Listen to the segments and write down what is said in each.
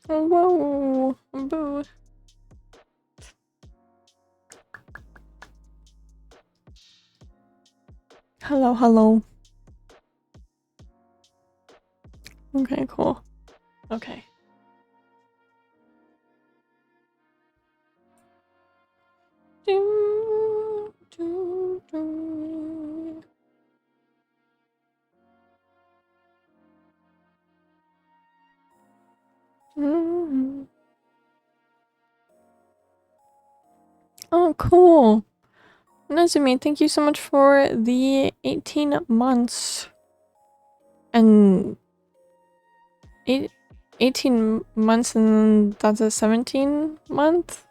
Whoa, boo. Hello, hello. Okay, cool. Okay. Do, do, do. Oh, cool. Nazumi, thank you so much for the 18 months. And 18 months and that's a 17 month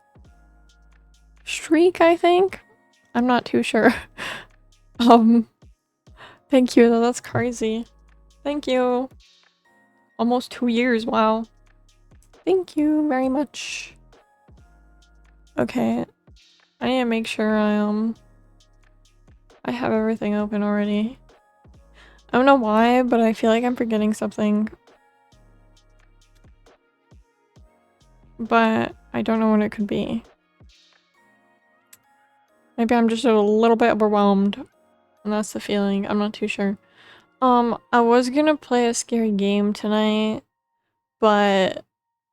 streak, I think? I'm not too sure. Thank you, that's crazy. Thank you. Almost 2 years, wow. Thank you very much. Okay, I need to make sure I have everything open already. I don't know why, but I feel like I'm forgetting something. But I don't know what it could be. Maybe I'm just a little bit overwhelmed. And that's the feeling. I'm not too sure. I was gonna play a scary game tonight, but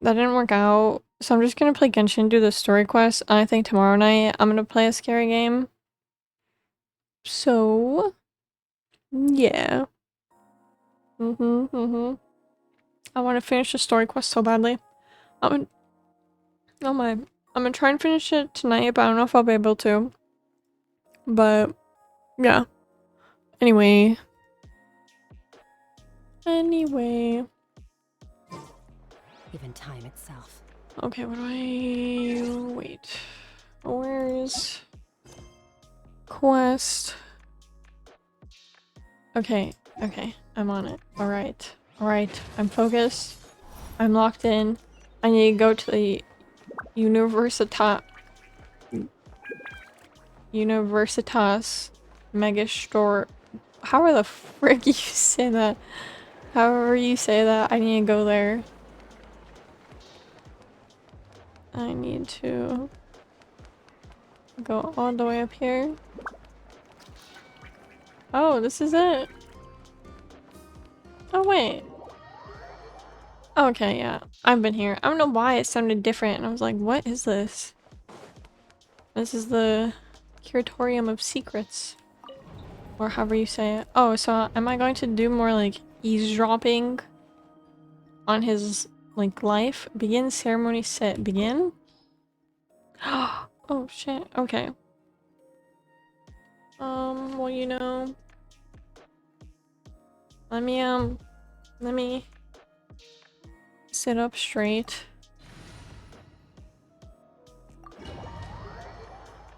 that didn't work out. So I'm just gonna play Genshin, do the story quest, and I think tomorrow night I'm gonna play a scary game. So, yeah. I want to finish the story quest so badly. Oh my. I'm gonna try and finish it tonight, but I don't know if I'll be able to. But, yeah. Anyway. Even time itself. Okay, what do I... Wait. Where is... Quest? Okay, I'm on it. Alright, I'm focused. I'm locked in. I need to go to the Universitas Megastore. However the frick you say that. However you say that, I need to go there. I need to go all the way up here. Oh, this is it. Oh, wait. Okay, yeah. I've been here. I don't know why it sounded different. And I was like, what is this? This is the Curatorium of Secrets. Or however you say it. Oh, so am I going to do more like eavesdropping on his like life? Begin ceremony set. Begin? Oh shit. Okay. Well, you know, let me sit up straight.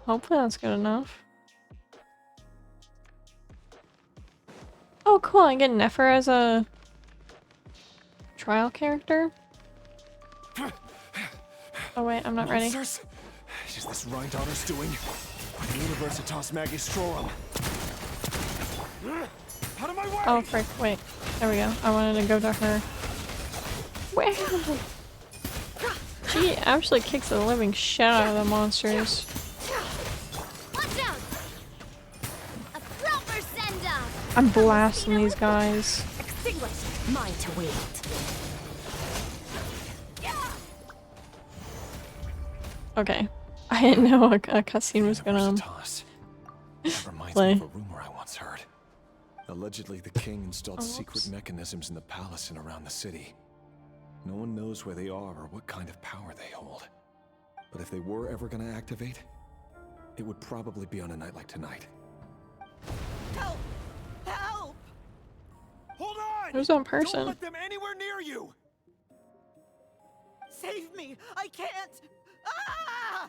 Hopefully that's good enough. Oh, cool. I get Nefer as a trial character. Oh wait, I'm not ready. Is this Rhindaughter's doing? Universitas Magistrorum. Out of my way! Oh frick, wait. There we go. I wanted to go to her. Wow! She actually kicks the living shit out of the monsters. Watch out! A proper send-off! I'm blasting these guys. Extinguish! Mine to wield. Okay. I didn't know a cutscene was gonna That reminds play. me of a rumor I once heard. Allegedly, the king installed secret mechanisms in the palace and around the city. No one knows where they are or what kind of power they hold. But if they were ever going to activate, it would probably be on a night like tonight. Help! Help! Hold on! Who's that person? Don't let them anywhere near you! Save me! I can't! Ah!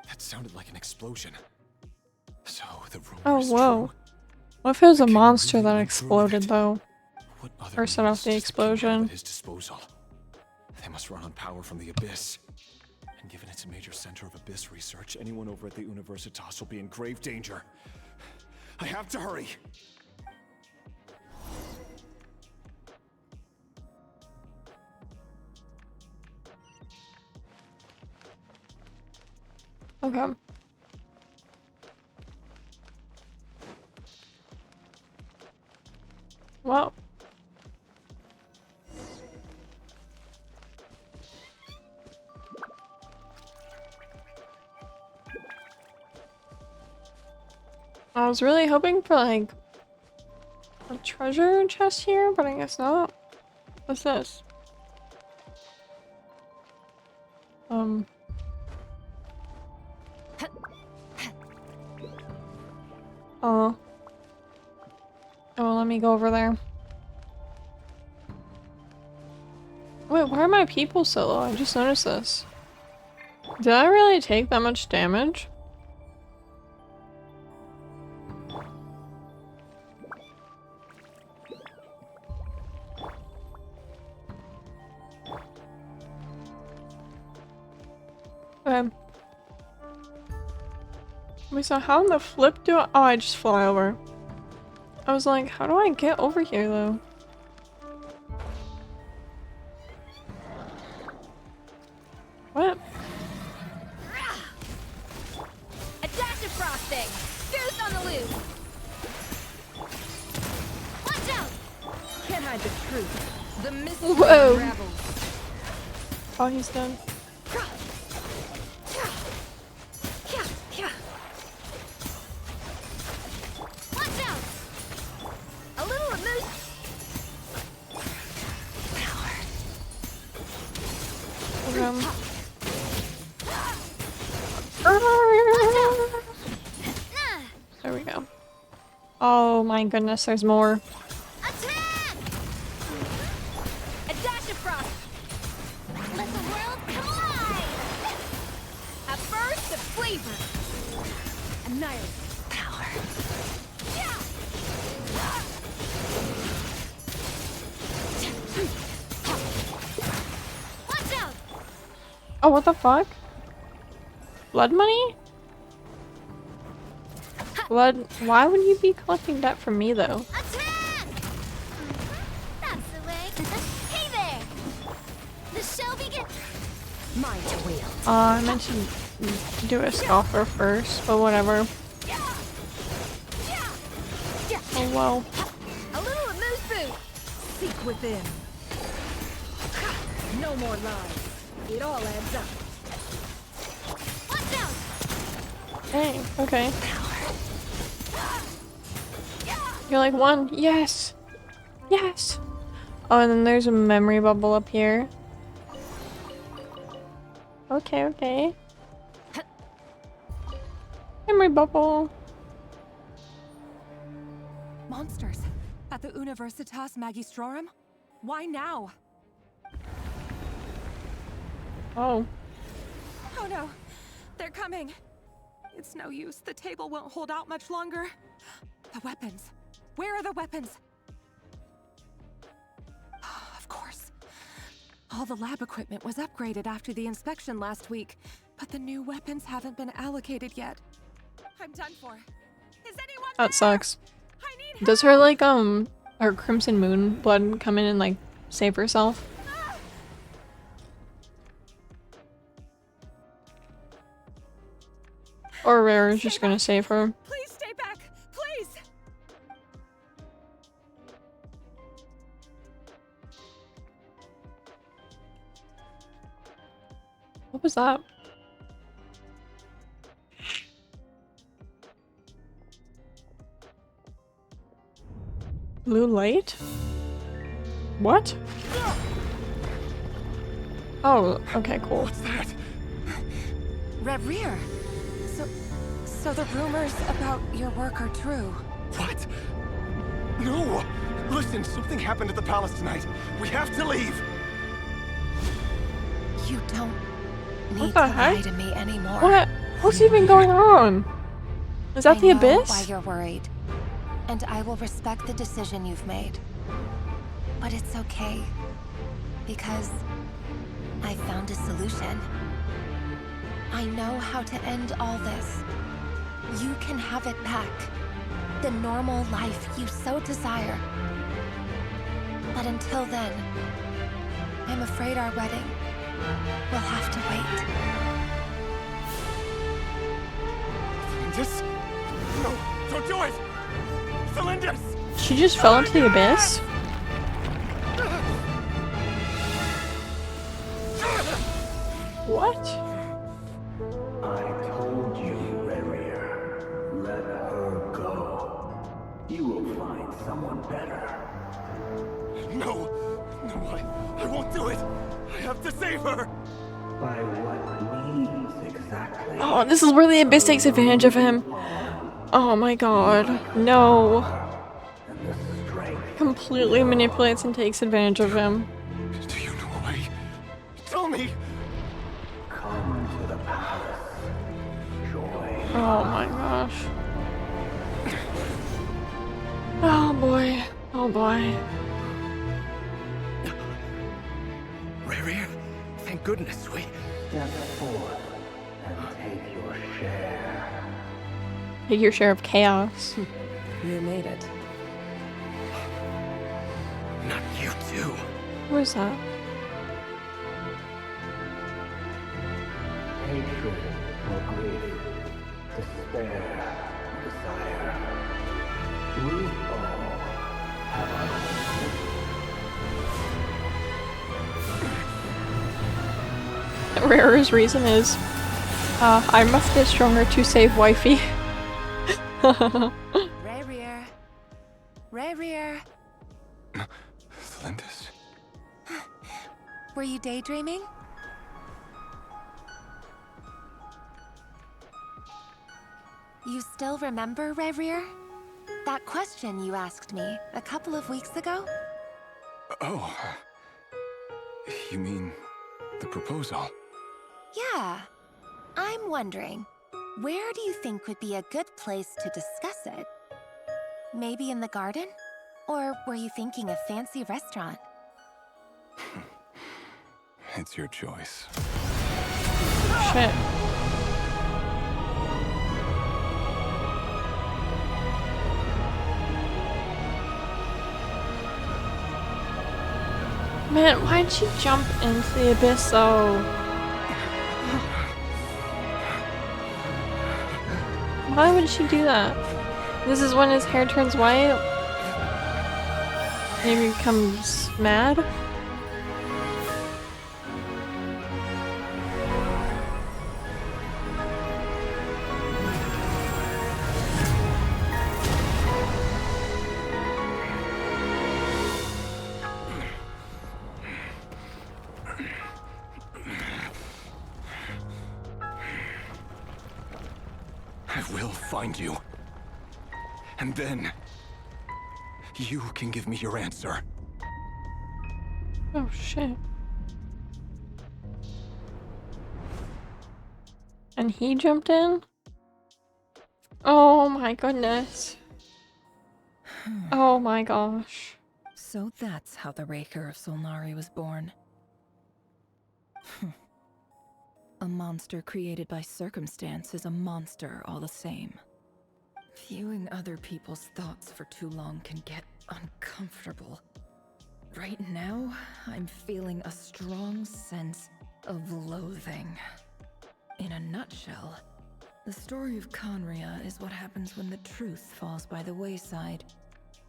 That sounded like an explosion. So the rumor Oh, is whoa. true. What if it was a The king monster really that went through exploded with it. though? What other Or set off means the does king have explosion? at his disposal? They must run on power from the Abyss. And given it's a major center of Abyss research, anyone over at the Universitas will be in grave danger. I have to hurry! Okay. Well. I was really hoping for like a treasure chest here, but I guess not. What's this? Oh. Oh, let me go over there. Wait, why are my people so low? I just noticed this. Did I really take that much damage? Okay. Wait, so how in the flip do I— oh, I just fly over. I was like, how do I get over here though? What? A dash of frosting. Goose on the loose. Watch out! Can't hide the truth. The mystery Whoa. unravels. Oh, he's done. Watch out! A little amuse. There we go. Oh my goodness, there's more. Attack! A dash of frost. Let the world collide. A burst of flavor. Annihilate. Power. Watch out! Oh, what the fuck? Blood money? Blood— why would you be collecting that from me though? Attack! That's the way. Hey there! The show begins. Mine to wield. I meant to do a scoffer first, but whatever. Oh well. A little amuse boost. Seek within. No more lies. It all adds up. Watch out! Dang, okay. You're like one. Yes! Yes! Oh, and then there's a memory bubble up here. Okay, okay. Memory bubble. Monsters at the Universitas Magistrorum? Why now? Oh. Oh no, they're coming. It's no use. The table won't hold out much longer. The weapons. Where are the weapons? Of course. All the lab equipment was upgraded after the inspection last week, but the new weapons haven't been allocated yet. I'm done for. Is anyone That there? sucks. I need Does her like her Crimson Moon blood come in and like save herself? Or Rare is just gonna save her. Please stay back, please. What was that? Blue light? What? Oh, okay, cool. What's that? Red Rear. So the rumors about your work are true. What? No! Listen, something happened at the palace tonight. We have to leave! You don't What need the to lie heck? to me anymore. What? What's even going on? Is that the I know why abyss? you're worried, and I will respect the decision you've made. But it's okay, because I found a solution. I know how to end all this. You can have it back. The normal life you so desire. But until then, I'm afraid our wedding will have to wait. do it! Cylinders! She just fell into the abyss? What? I told you, Rarier. Let her go. You will find someone better. No! No, I won't do it! I have to save her! By what means exactly? Oh, this is where the abyss takes advantage of him. Oh my god. No. And the strength. Completely manipulates and takes advantage of him. Do you know a way? Tell me! Come to the palace. Joy. Oh my gosh. Oh boy. Oh boy. Rarier, thank goodness we... Step forth and take your share. Take your share of chaos. You made it. Not you too. What was that? Hatred or grief, despair or desire. We all have our Rare's reason is, I must get stronger to save wifey. Rarier. Rarier. Cylinders? Were you daydreaming? You still remember, Rarier? That question you asked me a couple of weeks ago? Oh. You mean the proposal? Yeah. I'm wondering, where do you think would be a good place to discuss it? Maybe in the garden? Or were you thinking a fancy restaurant? It's your choice. Shit. Man, why'd she jump into the abyss though? Why would she do that? This is when his hair turns white? And he becomes mad? I will find you. And then... you can give me your answer. Oh shit. And he jumped in? Oh my goodness. Oh my gosh. So that's how the Raker of Solnari was born. A monster created by circumstance is a monster all the same. Viewing other people's thoughts for too long can get uncomfortable. Right now, I'm feeling a strong sense of loathing. In a nutshell, the story of Conria is what happens when the truth falls by the wayside.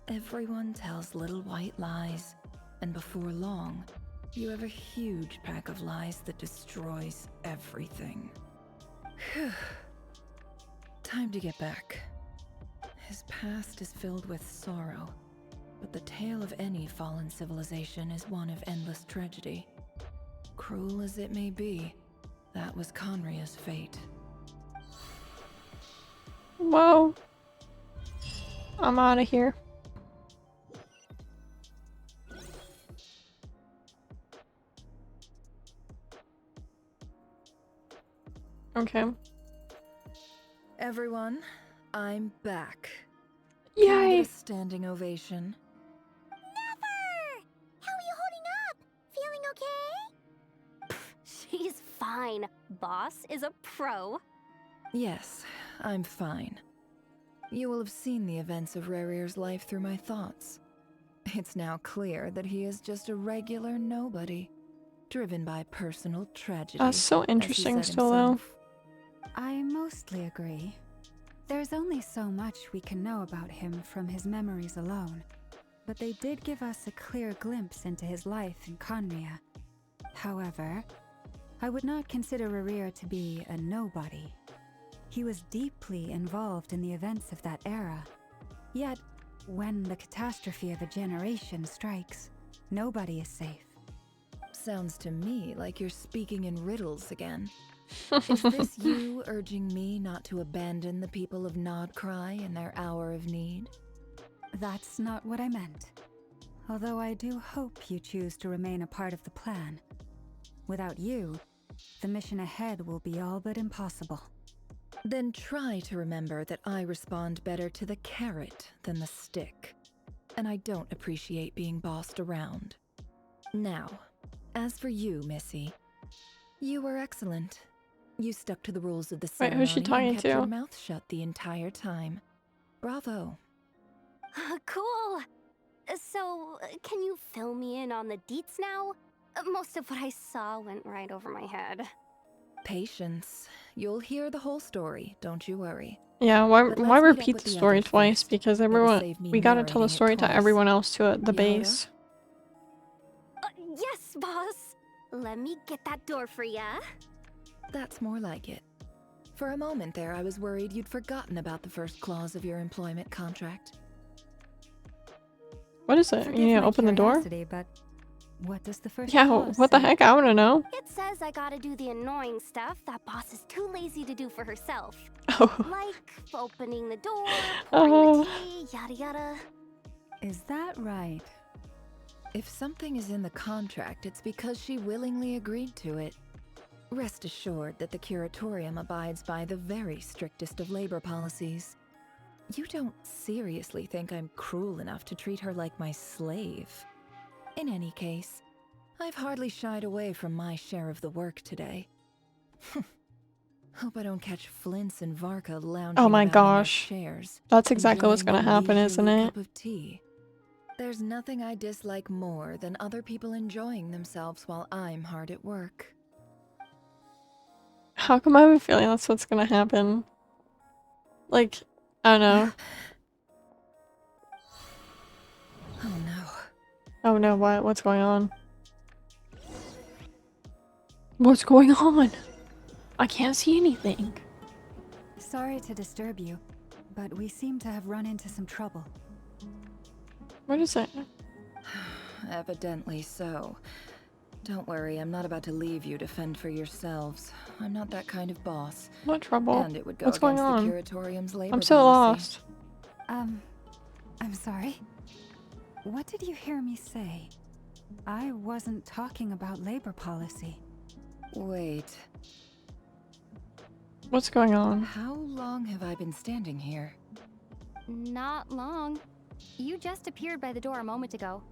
Everyone tells little white lies, and before long, you have a huge pack of lies that destroys everything. Time to get back. His past is filled with sorrow, but the tale of any fallen civilization is one of endless tragedy. Cruel as it may be, that was Conria's fate. Whoa. I'm out of here. Okay. Everyone, I'm back. Can I Yay! get a standing ovation? Never! How are you holding up? Feeling okay? She's fine. Boss is a pro. Yes, I'm fine. You will have seen the events of Rarier's life through my thoughts. It's now clear that he is just a regular nobody, driven by personal tragedy. That's so as he interesting said still though. himself. I mostly agree. There's only so much we can know about him from his memories alone, but they did give us a clear glimpse into his life in Conria. However, I would not consider Rerir to be a nobody. He was deeply involved in the events of that era. Yet, when the catastrophe of a generation strikes, nobody is safe. Sounds to me like you're speaking in riddles again. Is this you urging me not to abandon the people of Nodcry in their hour of need? That's not what I meant. Although I do hope you choose to remain a part of the plan. Without you, the mission ahead will be all but impossible. Then try to remember that I respond better to the carrot than the stick. And I don't appreciate being bossed around. Now, as for you, Missy, you were excellent. You stuck to the rules of the Wait, ceremony who's she talking and kept to? your mouth shut the entire time. Bravo. Cool. So, can you fill me in on the deets now? Most of what I saw went right over my head. Patience. You'll hear the whole story, don't you worry. Yeah, why But let's meet up repeat with the the story others twice? first. Because It will everyone, save me we gotta tell the narrating it story to twice. everyone else too at the Yoda? base. Yes, boss. Let me get that door for ya. That's more like it. For a moment there, I was worried you'd forgotten about the first clause of your employment contract. What is it? Forgive You need to my open the door? curiosity, but what does the first Yeah, clause what the say? heck? I wanna know. It says I gotta do the annoying stuff that boss is too lazy to do for herself. Oh. Like opening the door, pouring the Oh. tea, yada yada. Is that right? If something is in the contract, it's because she willingly agreed to it. Rest assured that the Curatorium abides by the very strictest of labor policies. You don't seriously think I'm cruel enough to treat her like my slave? In any case, I've hardly shied away from my share of the work today. Hope I don't catch Flintz and Varka lounging Oh my about in their gosh. chairs, That's exactly what's enjoying gonna a happen, isn't leisurely it? cup of tea. There's nothing I dislike more than other people enjoying themselves while I'm hard at work. How come I have a feeling that's what's gonna happen? Like, I don't know. Oh no. Oh no, what? What's going on? What's going on? I can't see anything. Sorry to disturb you, but we seem to have run into some trouble. What is it? Evidently so. Don't worry, I'm not about to leave you to fend for yourselves. I'm not that kind of boss. What trouble? And it would go What's going against on? the Curatorium's labor I'm so policy. lost. I'm sorry. What did you hear me say? I wasn't talking about labor policy. Wait, What's going on? how long have I been standing here? Not long. You just appeared by the door a moment ago.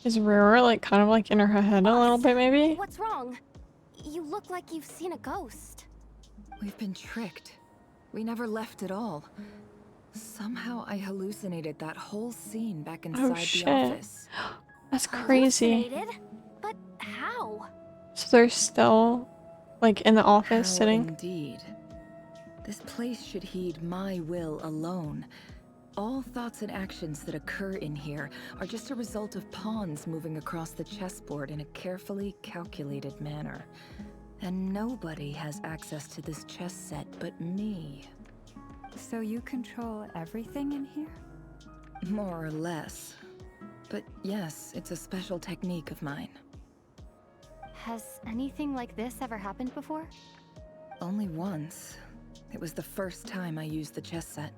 Is Rira like kind of like in her head a little bit maybe? What's wrong? You look like you've seen a ghost. We've been tricked. We never left at all. Somehow I hallucinated that whole scene back inside shit. the office. That's crazy. Hallucinated? But how? So they're still like in the office How sitting? indeed. This place should heed my will alone. All thoughts and actions that occur in here are just a result of pawns moving across the chessboard in a carefully calculated manner. And nobody has access to this chess set but me. So you control everything in here? More or less. But yes, it's a special technique of mine. Has anything like this ever happened before? Only once. It was the first time I used the chess set.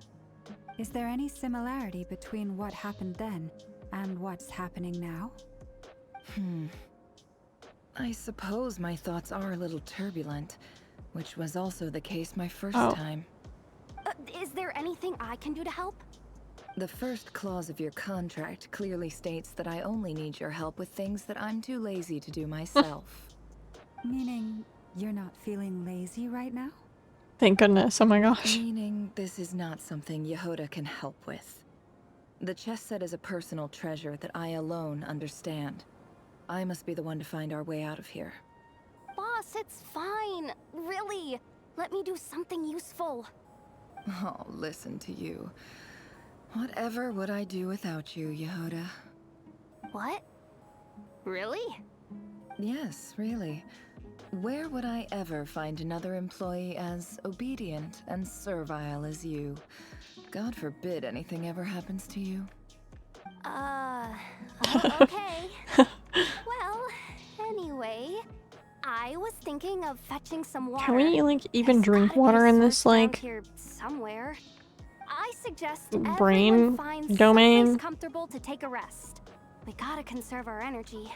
Is there any similarity between what happened then and what's happening now? I suppose my thoughts are a little turbulent, which was also the case my first Oh. time. Is there anything I can do to help? The first clause of your contract clearly states that I only need your help with things that I'm too lazy to do myself. Meaning you're not feeling lazy right now? Thank goodness. Oh my gosh. Meaning this is not something Yehoda can help with. The chess set is a personal treasure that I alone understand. I must be the one to find our way out of here. Boss, It's fine. Really. Let me do something useful. Oh, listen to you. Whatever would I do without you, Yehoda? What? Really? Yes, really. Where would I ever find another employee as obedient and servile as you? God forbid anything ever happens to you. Okay. Well, anyway, I was thinking of fetching some water. Can we like even There's drink gotta be a water in source this around like here somewhere. I suggest brain everyone finds domain? someplace comfortable to take a rest. We gotta conserve our energy.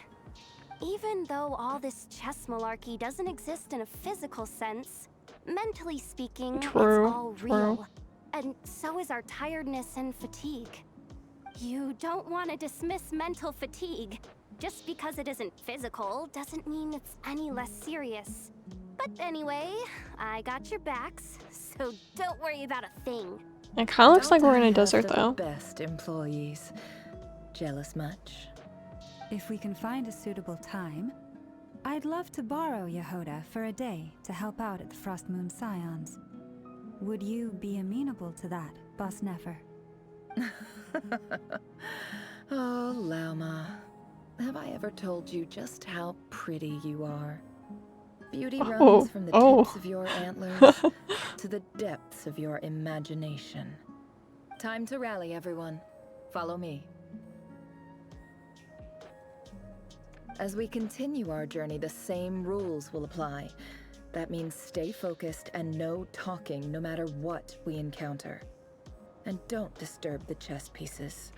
Even though all this chess malarkey doesn't exist in a physical sense, mentally speaking, True, it's all true. real. And so is our tiredness and fatigue. You don't want to dismiss mental fatigue. Just because it isn't physical doesn't mean it's any less serious. But anyway, I got your backs, so don't worry about a thing. It kind of looks like Don't we're in I a have desert the though. Best employees. Jealous much? If we can find a suitable time, I'd love to borrow Yehoda for a day to help out at the Frost Moon Scions. Would you be amenable to that, Boss Nefer? Oh, Lauma. Have I ever told you just how pretty you are? Beauty runs from the tips of your antlers to the depths of your imagination. Time to rally, everyone. Follow me. As we continue our journey, the same rules will apply. That means stay focused and no talking no matter what we encounter. And don't disturb the chess pieces.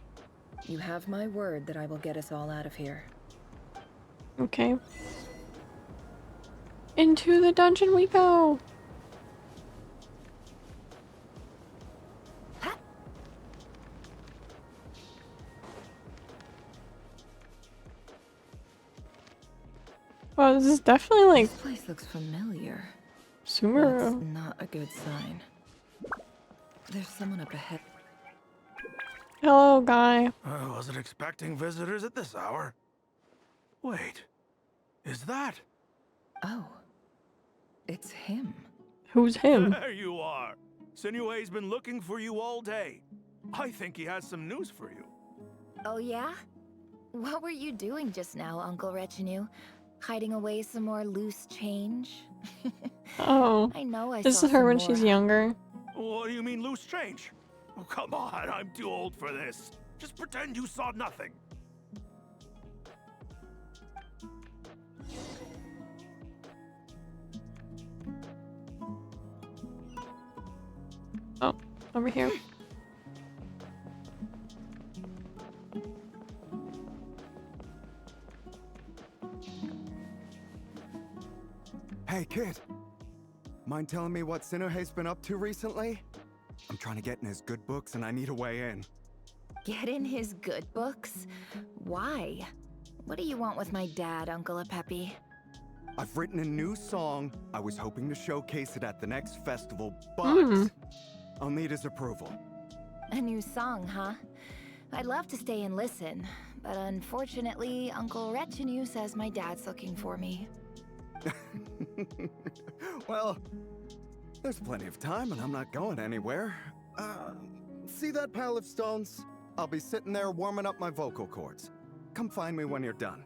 You have my word that I will get us all out of here. Okay. Into the dungeon we go! Wow, this is definitely like This place looks familiar. That's Sumeru. not a good sign. There's someone up ahead. Hello, guy. I wasn't expecting visitors at this hour. Wait, is that? Oh, it's him. Who's him? There you are. Sinue's been looking for you all day. I think he has some news for you. Oh yeah? What were you doing just now, Uncle Retinue? Hiding away some more loose change? Oh. I know I This saw is her some when more. she's younger. What do you mean loose change? Oh, come on, I'm too old for this. Just pretend you saw nothing. Oh, over here. Hey, kid. Mind telling me what Sinuhe's been up to recently? I'm trying to get in his good books and I need a way in. Get in his good books? Why? What do you want with my dad, Uncle Apepi? I've written a new song. I was hoping to showcase it at the next festival, but I'll need his approval. A new song, huh? I'd love to stay and listen, but unfortunately, Uncle Retinue says my dad's looking for me. Well, there's plenty of time and I'm not going anywhere. See that pile of stones? I'll be sitting there warming up my vocal cords. Come find me when you're done.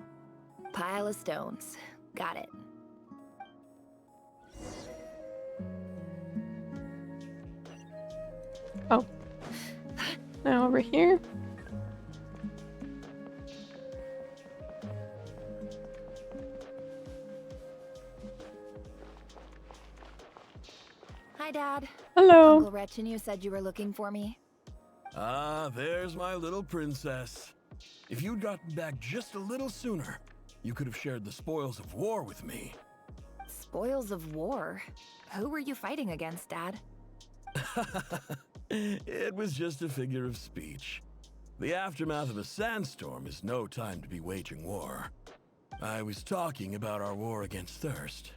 Pile of stones. Got it. Oh. Now over here. Hi, Dad. Hello. Uncle Retinue said you were looking for me. Ah, there's my little princess. If you'd gotten back just a little sooner, you could have shared the spoils of war with me. Spoils of war? Who were you fighting against, Dad? It was just a figure of speech. The aftermath of a sandstorm is no time to be waging war. I was talking about our war against thirst.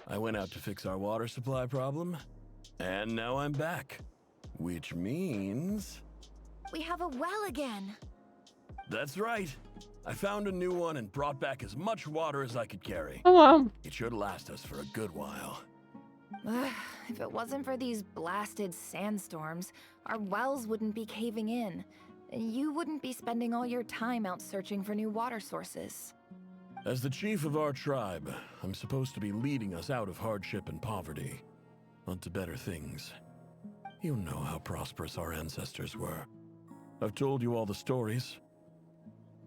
I went out to fix our water supply problem, and now I'm back. Which means... We have a well again! That's right. I found a new one and brought back as much water as I could carry. Oh wow. It should last us for a good while. If it wasn't for these blasted sandstorms, our wells wouldn't be caving in. And you wouldn't be spending all your time out searching for new water sources. As the chief of our tribe, I'm supposed to be leading us out of hardship and poverty, onto better things. You know how prosperous our ancestors were. I've told you all the stories.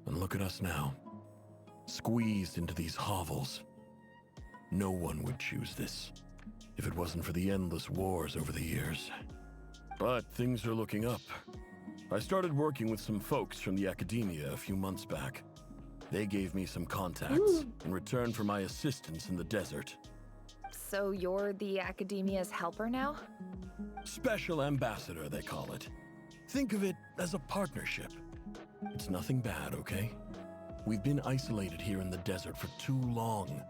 And look at us now, squeezed into these hovels. No one would choose this, if it wasn't for the endless wars over the years. But things are looking up. I started working with some folks from the academia a few months back. They gave me some contacts in return for my assistance in the desert. So you're the academia's helper now? Special ambassador, they call it. Think of it as a partnership. It's nothing bad, okay? We've been isolated here in the desert for too long.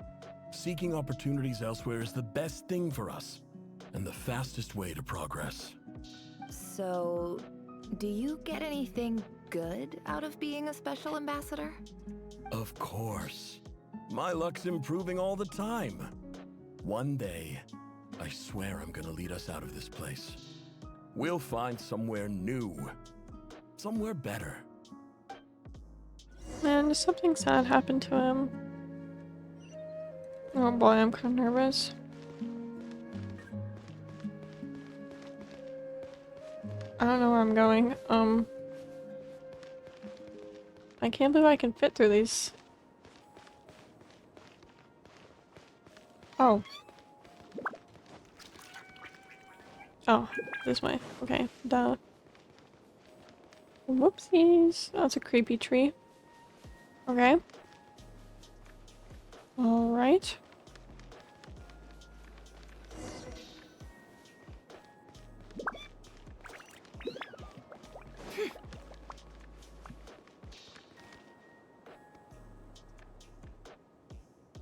Seeking opportunities elsewhere is the best thing for us, and the fastest way to progress. So, do you get anything good out of being a special ambassador? Of course. My luck's improving all the time. One day, I swear I'm gonna lead us out of this place. We'll find somewhere new. Somewhere better. Man, does something sad happen to him? Oh boy, I'm kind of nervous. I don't know where I'm going. I can't believe I can fit through these. Oh. Oh, this way. Okay, duh. Whoopsies. That's a creepy tree. Okay. Alright.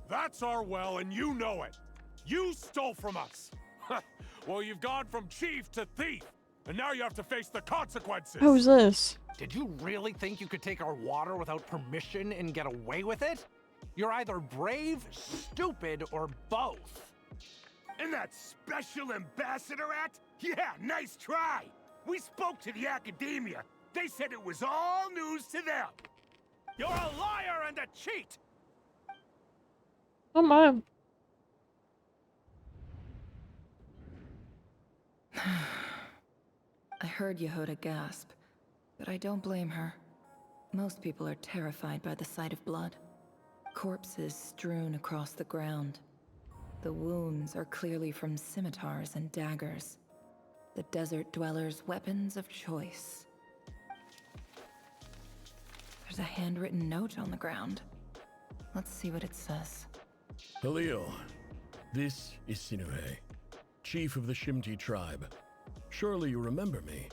That's our well, and you know it. You stole from us. Well, you've gone from chief to thief, and now you have to face the consequences. Who's this? Did you really think you could take our water without permission and get away with it? You're either brave, stupid, or both. And that special ambassador act? Yeah, nice try. We spoke to the academia. They said it was all news to them. You're a liar and a cheat. Oh my. I heard Yehuda gasp, but I don't blame her. Most people are terrified by the sight of blood. Corpses strewn across the ground. The wounds are clearly from scimitars and daggers. The desert dwellers' weapons of choice. There's a handwritten note on the ground. Let's see what it says. Halil, this is Sinuhe, chief of the Shimti tribe. Surely you remember me.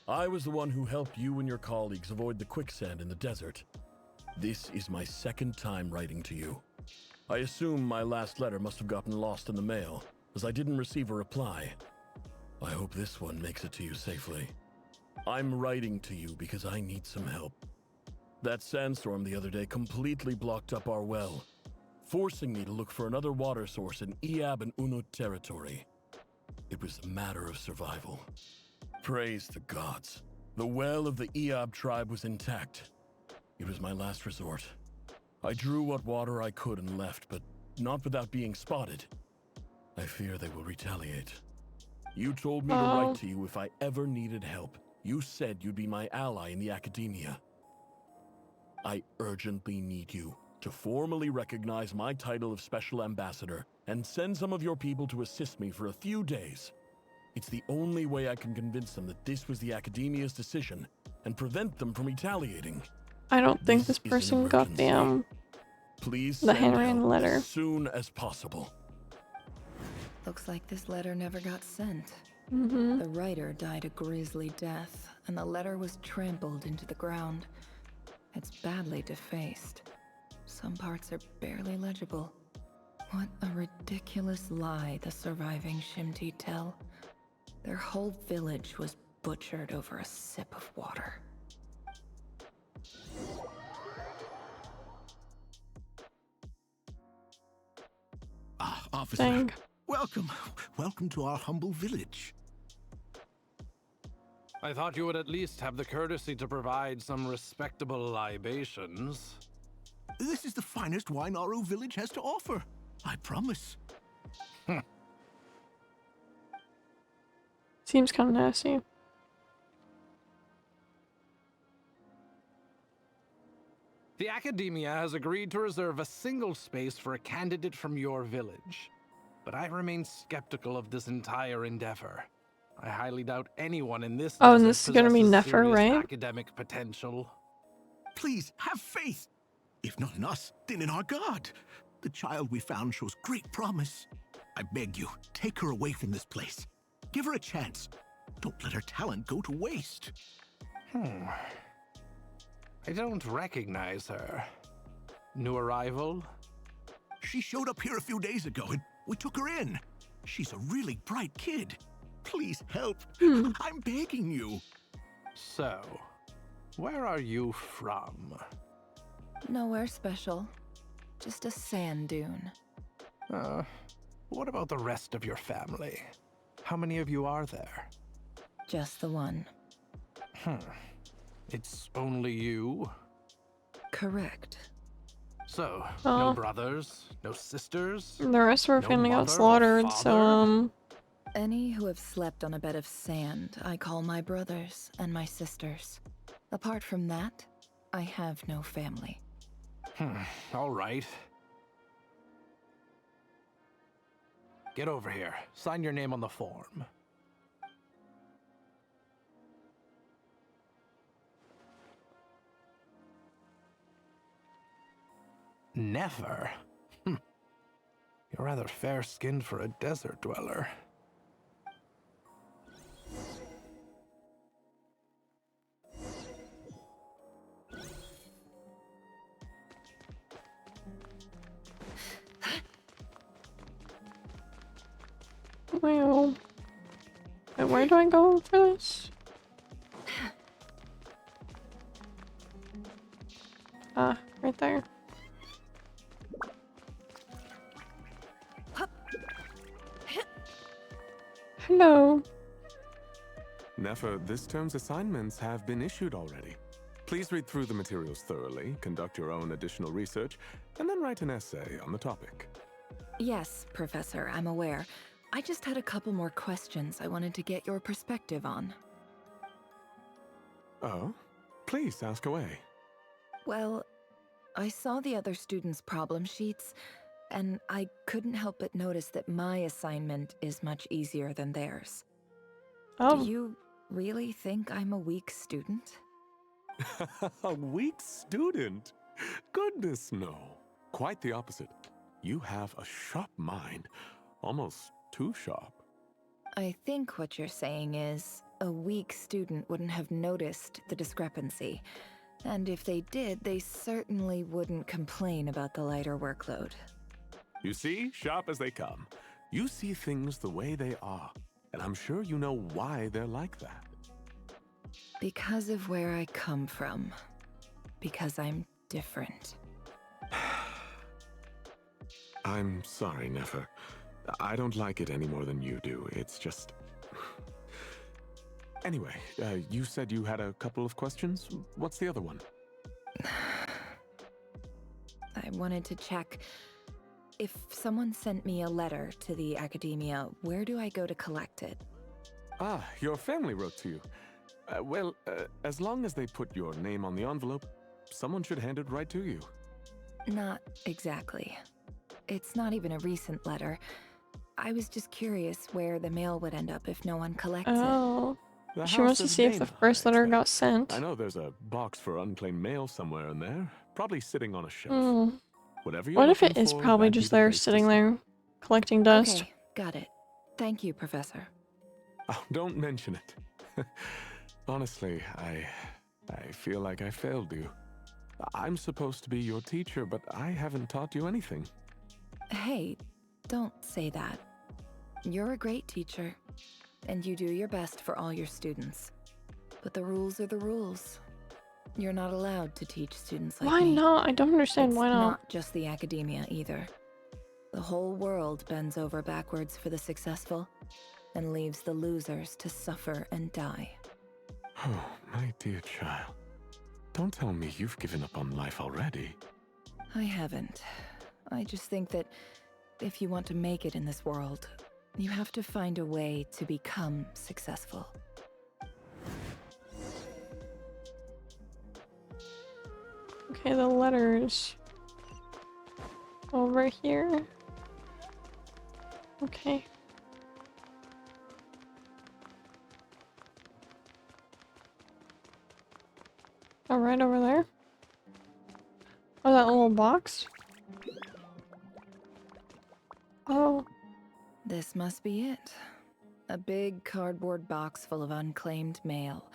I was the one who helped you and your colleagues avoid the quicksand in the desert. This is my second time writing to you. I assume my last letter must have gotten lost in the mail, as I didn't receive a reply. I hope this one makes it to you safely. I'm writing to you because I need some help. That sandstorm the other day completely blocked up our well, forcing me to look for another water source in Iab and Unut territory. It was a matter of survival. Praise the gods. The well of the Iab tribe was intact. It was my last resort. I drew what water I could and left, but not without being spotted. I fear they will retaliate. You told me to write to you if I ever needed help. You said you'd be my ally in the academia. I urgently need you to formally recognize my title of Special Ambassador and send some of your people to assist me for a few days. It's the only way I can convince them that this was the Academia's decision and prevent them from retaliating. I don't think this person got the Please the handwritten letter as soon as possible. Looks like this letter never got sent. Mm-hmm. The writer died a grisly death, and the letter was trampled into the ground. It's badly defaced. Some parts are barely legible. What a ridiculous lie the surviving Shimti tell. Their whole village was butchered over a sip of water. officer. Dang. Welcome to our humble village. I thought you would at least have the courtesy to provide some respectable libations. This is the finest wine our village has to offer. I promise. Seems kind of nasty. The Academia has agreed to reserve a single space for a candidate from your village. But I remain skeptical of this entire endeavor. I highly doubt anyone in this Oh, and desert this is gonna be possesses Nefer, serious right? academic potential. Please, have faith. If not in us, then in our God. The child we found shows great promise. I beg you, take her away from this place. Give her a chance. Don't let her talent go to waste. I don't recognize her. New arrival? She showed up here a few days ago and we took her in. She's a really bright kid. Please help. I'm begging you. So, where are you from? Nowhere special. Just a sand dune. What about the rest of your family? How many of you are there? Just the one. It's only you? Correct. So, Oh. no brothers, no sisters? The rest of our No family got mother or slaughtered, so, father? Any who have slept on a bed of sand, I call my brothers and my sisters. Apart from that, I have no family. All right. Get over here. Sign your name on the form. Never? You're rather fair-skinned for a desert dweller. well. Wait, where do I go for this? Ah, right there. Hello. Nefer, this term's assignments have been issued already. Please read through the materials thoroughly, conduct your own additional research, and then write an essay on the topic. Yes, Professor, I'm aware. I just had a couple more questions I wanted to get your perspective on. Oh? Please ask away. Well, I saw the other students' problem sheets, and I couldn't help but notice that my assignment is much easier than theirs. Oh. Do you really think I'm a weak student? A weak student? Goodness, no. Quite the opposite. You have a sharp mind. Almost too sharp. I think what you're saying is, a weak student wouldn't have noticed the discrepancy. And if they did, they certainly wouldn't complain about the lighter workload. You see, sharp as they come. You see things the way they are. And I'm sure you know why they're like that. Because of where I come from. Because I'm different. I'm sorry, Nefer. I don't like it any more than you do. It's just... Anyway, you said you had a couple of questions. What's the other one? I wanted to check. If someone sent me a letter to the Academia, where do I go to collect it? Ah, your family wrote to you. Well, as long as they put your name on the envelope, someone should hand it right to you. Not exactly. It's not even a recent letter. I was just curious where the mail would end up if no one collects Oh. The She house wants to of see if the Dana, first I letter expect. got sent. I know there's a box for unclaimed mail somewhere in there, probably sitting on a shelf. Mm. Whatever you're What if it looking is for, probably that'd be just the there place to sitting start. there collecting dust? Okay, got it. Thank you, Professor. Oh, don't mention it. Honestly, I feel like I failed you. I'm supposed to be your teacher, but I haven't taught you anything. Hey, don't say that. You're a great teacher, and you do your best for all your students. But the rules are the rules. You're not allowed to teach students like Why me. not? I don't understand It's why not. not just the Academia either. The whole world bends over backwards for the successful and leaves the losers to suffer and die. Oh, my dear child. Don't tell me you've given up on life already. I haven't. I just think that if you want to make it in this world, you have to find a way to become successful. Okay, the letters. Over here. Okay. Oh, right over there? Oh, that little box? Oh. This must be it. A big cardboard box full of unclaimed mail.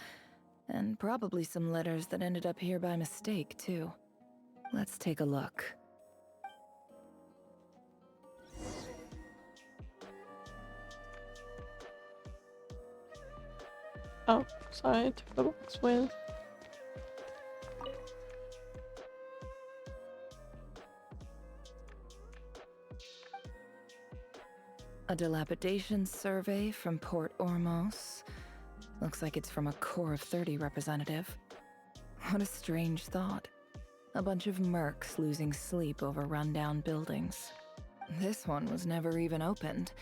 And probably some letters that ended up here by mistake, too. Let's take a look. Oh, sorry, I took the box with. A dilapidation survey from Port Ormos. Looks like it's from a Core of 30 representative. What a strange thought. A bunch of mercs losing sleep over rundown buildings. This one was never even opened.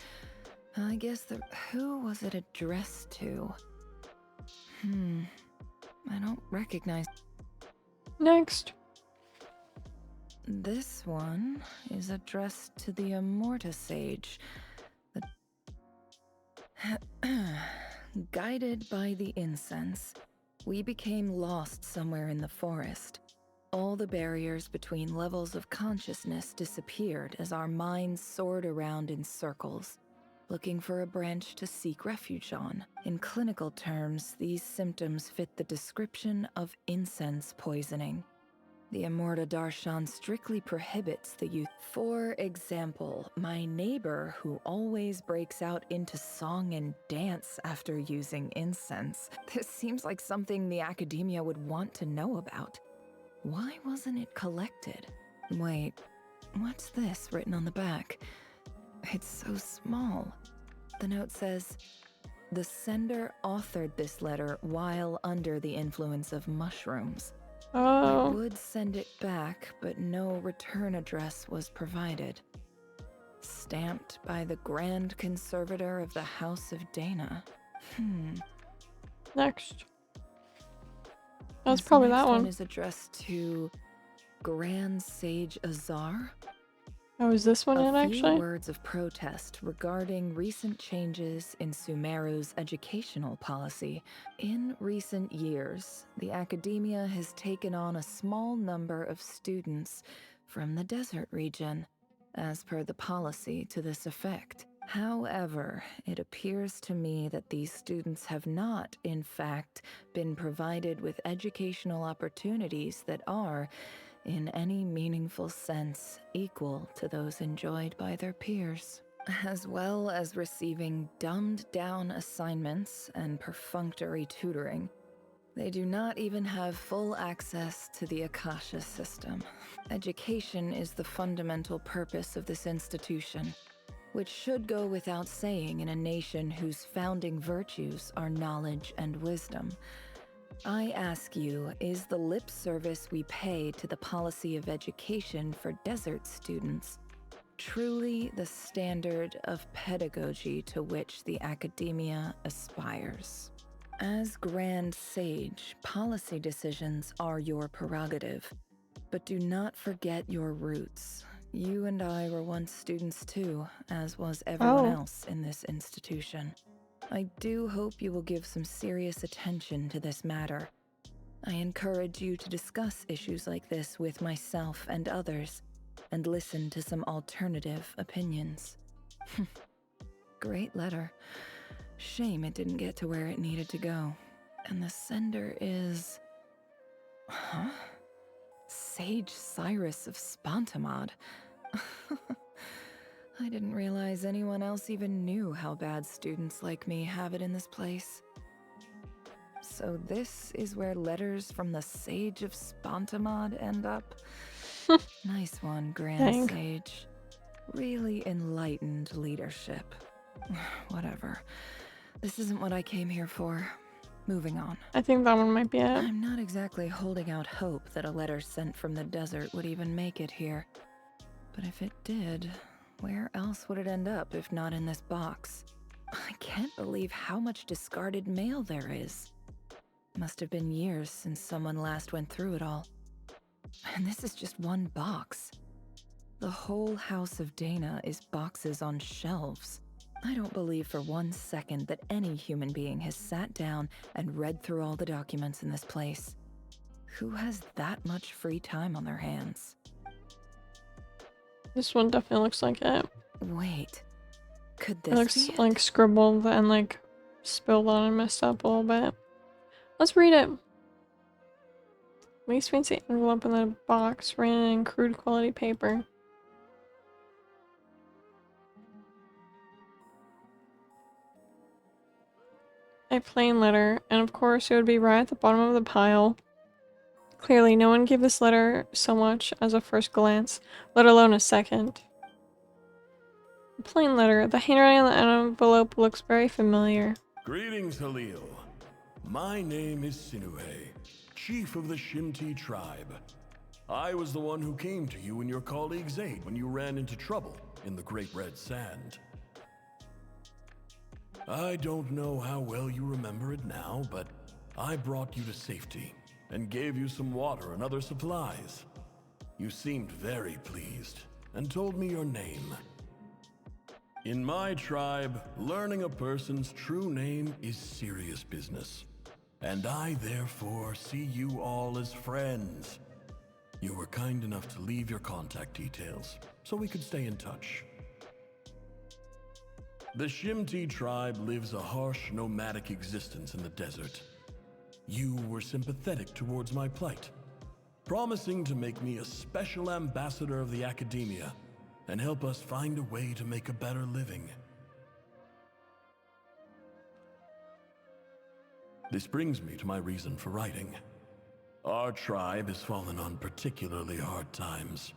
I guess who was it addressed to? I don't recognize... Next. This one is addressed to the Immorta Sage. Guided by the incense, we became lost somewhere in the forest. All the barriers between levels of consciousness disappeared as our minds soared around in circles, looking for a branch to seek refuge on. In clinical terms, these symptoms fit the description of incense poisoning. The Immorta Darshan strictly prohibits the use. For example, my neighbor who always breaks out into song and dance after using incense. This seems like something the academia would want to know about. Why wasn't it collected? Wait, what's this written on the back? It's so small. The note says, the sender authored this letter while under the influence of mushrooms. Oh. I would send it back, but no return address was provided. Stamped by the Grand Conservator of the House of Dana. Next. That's probably that one. Is addressed to Grand Sage Azar. Oh, is this one it actually? A few words of protest regarding recent changes in Sumeru's educational policy. In recent years, the academia has taken on a small number of students from the desert region, as per the policy to this effect. However, it appears to me that these students have not, in fact, been provided with educational opportunities that are, in any meaningful sense, equal to those enjoyed by their peers, as well as receiving dumbed-down assignments and perfunctory tutoring. They do not even have full access to the Akasha system. Education is the fundamental purpose of this institution, which should go without saying in a nation whose founding virtues are knowledge and wisdom. I ask you, is the lip service we pay to the policy of education for desert students truly the standard of pedagogy to which the academia aspires? As Grand Sage, policy decisions are your prerogative, but do not forget your roots. You and I were once students too, as was everyone else in this institution. I do hope you will give some serious attention to this matter. I encourage you to discuss issues like this with myself and others, and listen to some alternative opinions. Great letter. Shame it didn't get to where it needed to go. And the sender is... Huh? Sage Cyrus of Spontamod. I didn't realize anyone else even knew how bad students like me have it in this place. So this is where letters from the Sage of Spontamod end up? Nice one, Grand Sage. Really enlightened leadership. Whatever. This isn't what I came here for. Moving on. I think that one might be it. I'm not exactly holding out hope that a letter sent from the desert would even make it here. But if it did, where else would it end up if not in this box? I can't believe how much discarded mail there is. Must have been years since someone last went through it all. And this is just one box. The whole house of Dana is boxes on shelves. I don't believe for 1 second that any human being has sat down and read through all the documents in this place. Who has that much free time on their hands? This one definitely looks like it. Wait, could It this looks be it? like scribbled and like spilled on and messed up a little bit. Let's read it. Least fancy envelope in the box ran in crude quality paper. A plain letter, and of course it would be right at the bottom of the pile. Clearly, no one gave this letter so much as a first glance, let alone a second. A plain letter. The handwriting on the envelope looks very familiar. Greetings, Halil. My name is Sinuhe, chief of the Shimti tribe. I was the one who came to you and your colleague's aid when you ran into trouble in the Great Red Sand. I don't know how well you remember it now, but I brought you to safety and gave you some water and other supplies. You seemed very pleased and told me your name. In my tribe, learning a person's true name is serious business, and I therefore see you all as friends. You were kind enough to leave your contact details so we could stay in touch. The Shimti tribe lives a harsh, nomadic existence in the desert. You were sympathetic towards my plight, promising to make me a special ambassador of the academia and help us find a way to make a better living. This brings me to my reason for writing. Our tribe has fallen on particularly hard times,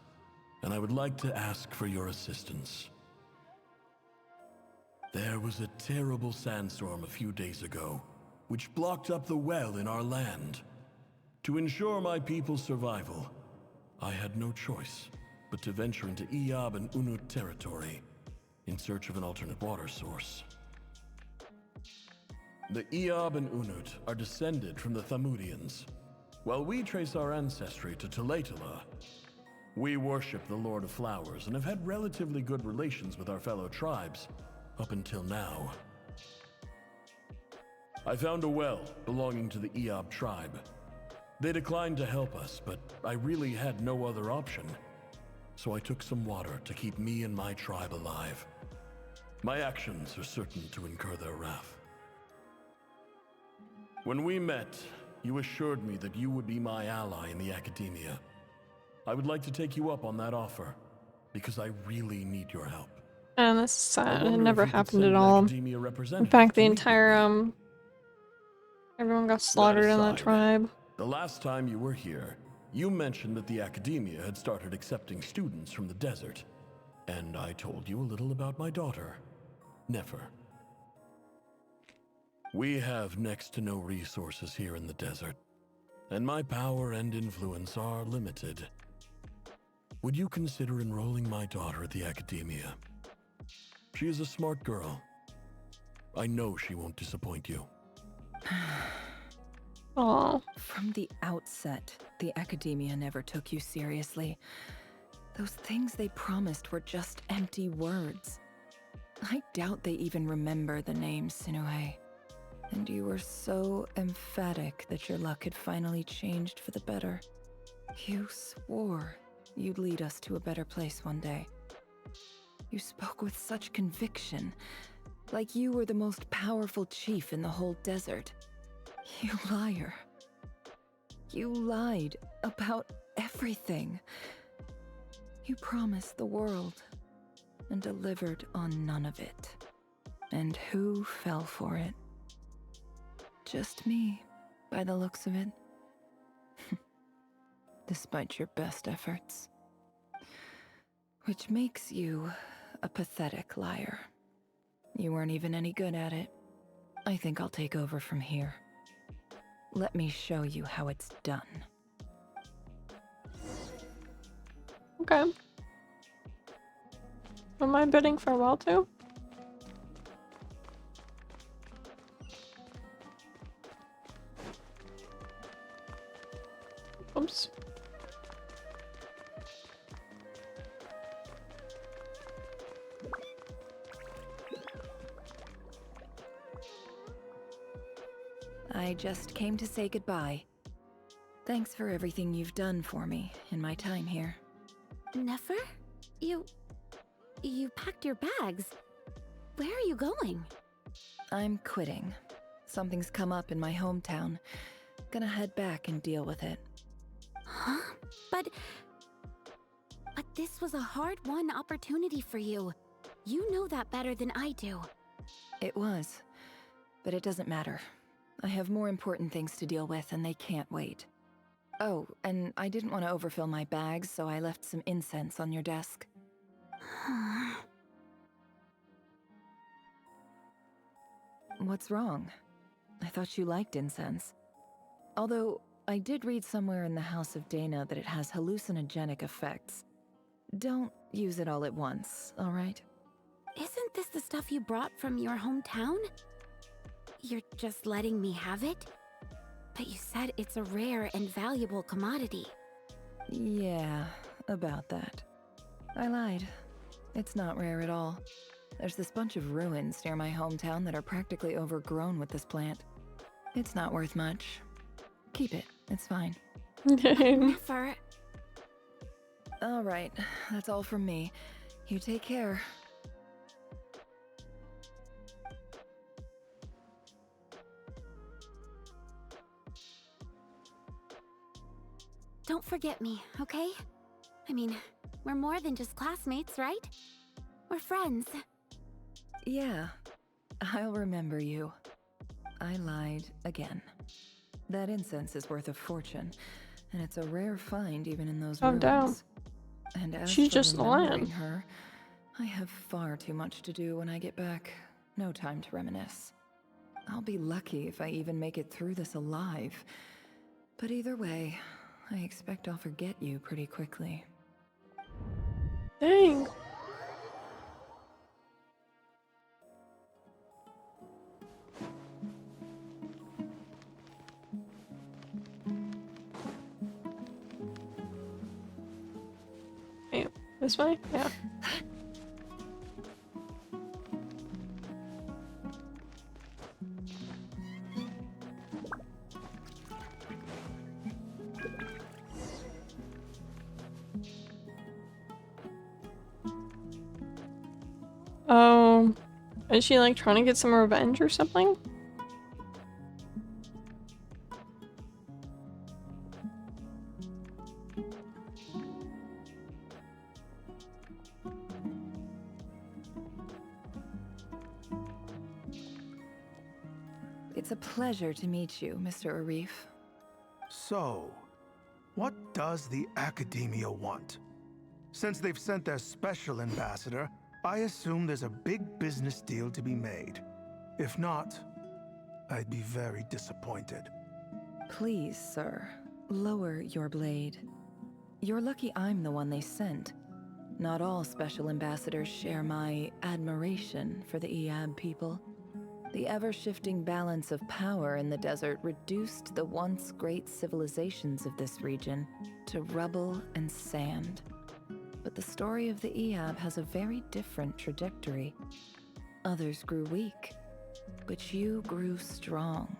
and I would like to ask for your assistance. There was a terrible sandstorm a few days ago, which blocked up the well in our land. To ensure my people's survival, I had no choice but to venture into Iyab and Unut territory in search of an alternate water source. The Iyab and Unut are descended from the Thamudians, while we trace our ancestry to Tulatula. We worship the Lord of Flowers and have had relatively good relations with our fellow tribes up until now. I found a well belonging to the Iyab tribe. They declined to help us, but I really had no other option. So I took some water to keep me and my tribe alive. My actions are certain to incur their wrath. When we met, you assured me that you would be my ally in the academia. I would like to take you up on that offer, because I really need your help. And that's sad. I It wonder never if you could happened send at an all. academia In representative fact, the to meet with entire, me. everyone got slaughtered in that aside, tribe. The last time you were here, you mentioned that the academia had started accepting students from the desert. And I told you a little about my daughter, Nefer. We have next to no resources here in the desert, and my power and influence are limited. Would you consider enrolling my daughter at the academia? She is a smart girl. I know she won't disappoint you. Aww. From the outset, the academia never took you seriously. Those things they promised were just empty words. I doubt they even remember the name Sinuhe. And you were so emphatic that your luck had finally changed for the better. You swore you'd lead us to a better place one day. You spoke with such conviction, like you were the most powerful chief in the whole desert. You liar. You lied about everything. You promised the world and delivered on none of it. And who fell for it? Just me, by the looks of it. Despite your best efforts. Which makes you a pathetic liar. You weren't even any good at it. I think I'll take over from here. Let me show you how it's done. Okay. Am I bidding farewell to? Oops. I just came to say goodbye. Thanks for everything you've done for me in my time here. Nefer? You packed your bags. Where are you going? I'm quitting. Something's come up in my hometown. Gonna head back and deal with it. Huh? But this was a hard-won opportunity for you. You know that better than I do. It was. But it doesn't matter. I have more important things to deal with and they can't wait. Oh, and I didn't want to overfill my bags, so I left some incense on your desk. What's wrong? I thought you liked incense. Although, I did read somewhere in the House of Dana that it has hallucinogenic effects. Don't use it all at once, alright? Isn't this the stuff you brought from your hometown? You're just letting me have it? But you said it's a rare and valuable commodity. Yeah, about that. I lied. It's not rare at all. There's this bunch of ruins near my hometown that are practically overgrown with this plant. It's not worth much. Keep it. It's fine. Never. Alright, that's all from me. You take care. Don't forget me, okay? I mean, we're more than just classmates, right? We're friends. Yeah, I'll remember you. I lied again. That incense is worth a fortune, and it's a rare find even in those ruins. Damn. And as She's for just remembering lying. her, I have far too much to do when I get back. No time to reminisce. I'll be lucky if I even make it through this alive. But either way, I expect I'll forget you pretty quickly. Dang. Wait, this way? Yeah. Oh, is she like trying to get some revenge or something? It's a pleasure to meet you, Mr. Arif. So, what does the Academia want? Since they've sent their special ambassador, I assume there's a big business deal to be made. If not, I'd be very disappointed. Please, sir, lower your blade. You're lucky I'm the one they sent. Not all special ambassadors share my admiration for the Iab people. The ever-shifting balance of power in the desert reduced the once great civilizations of this region to rubble and sand. But the story of the Iab has a very different trajectory. Others grew weak, but you grew strong,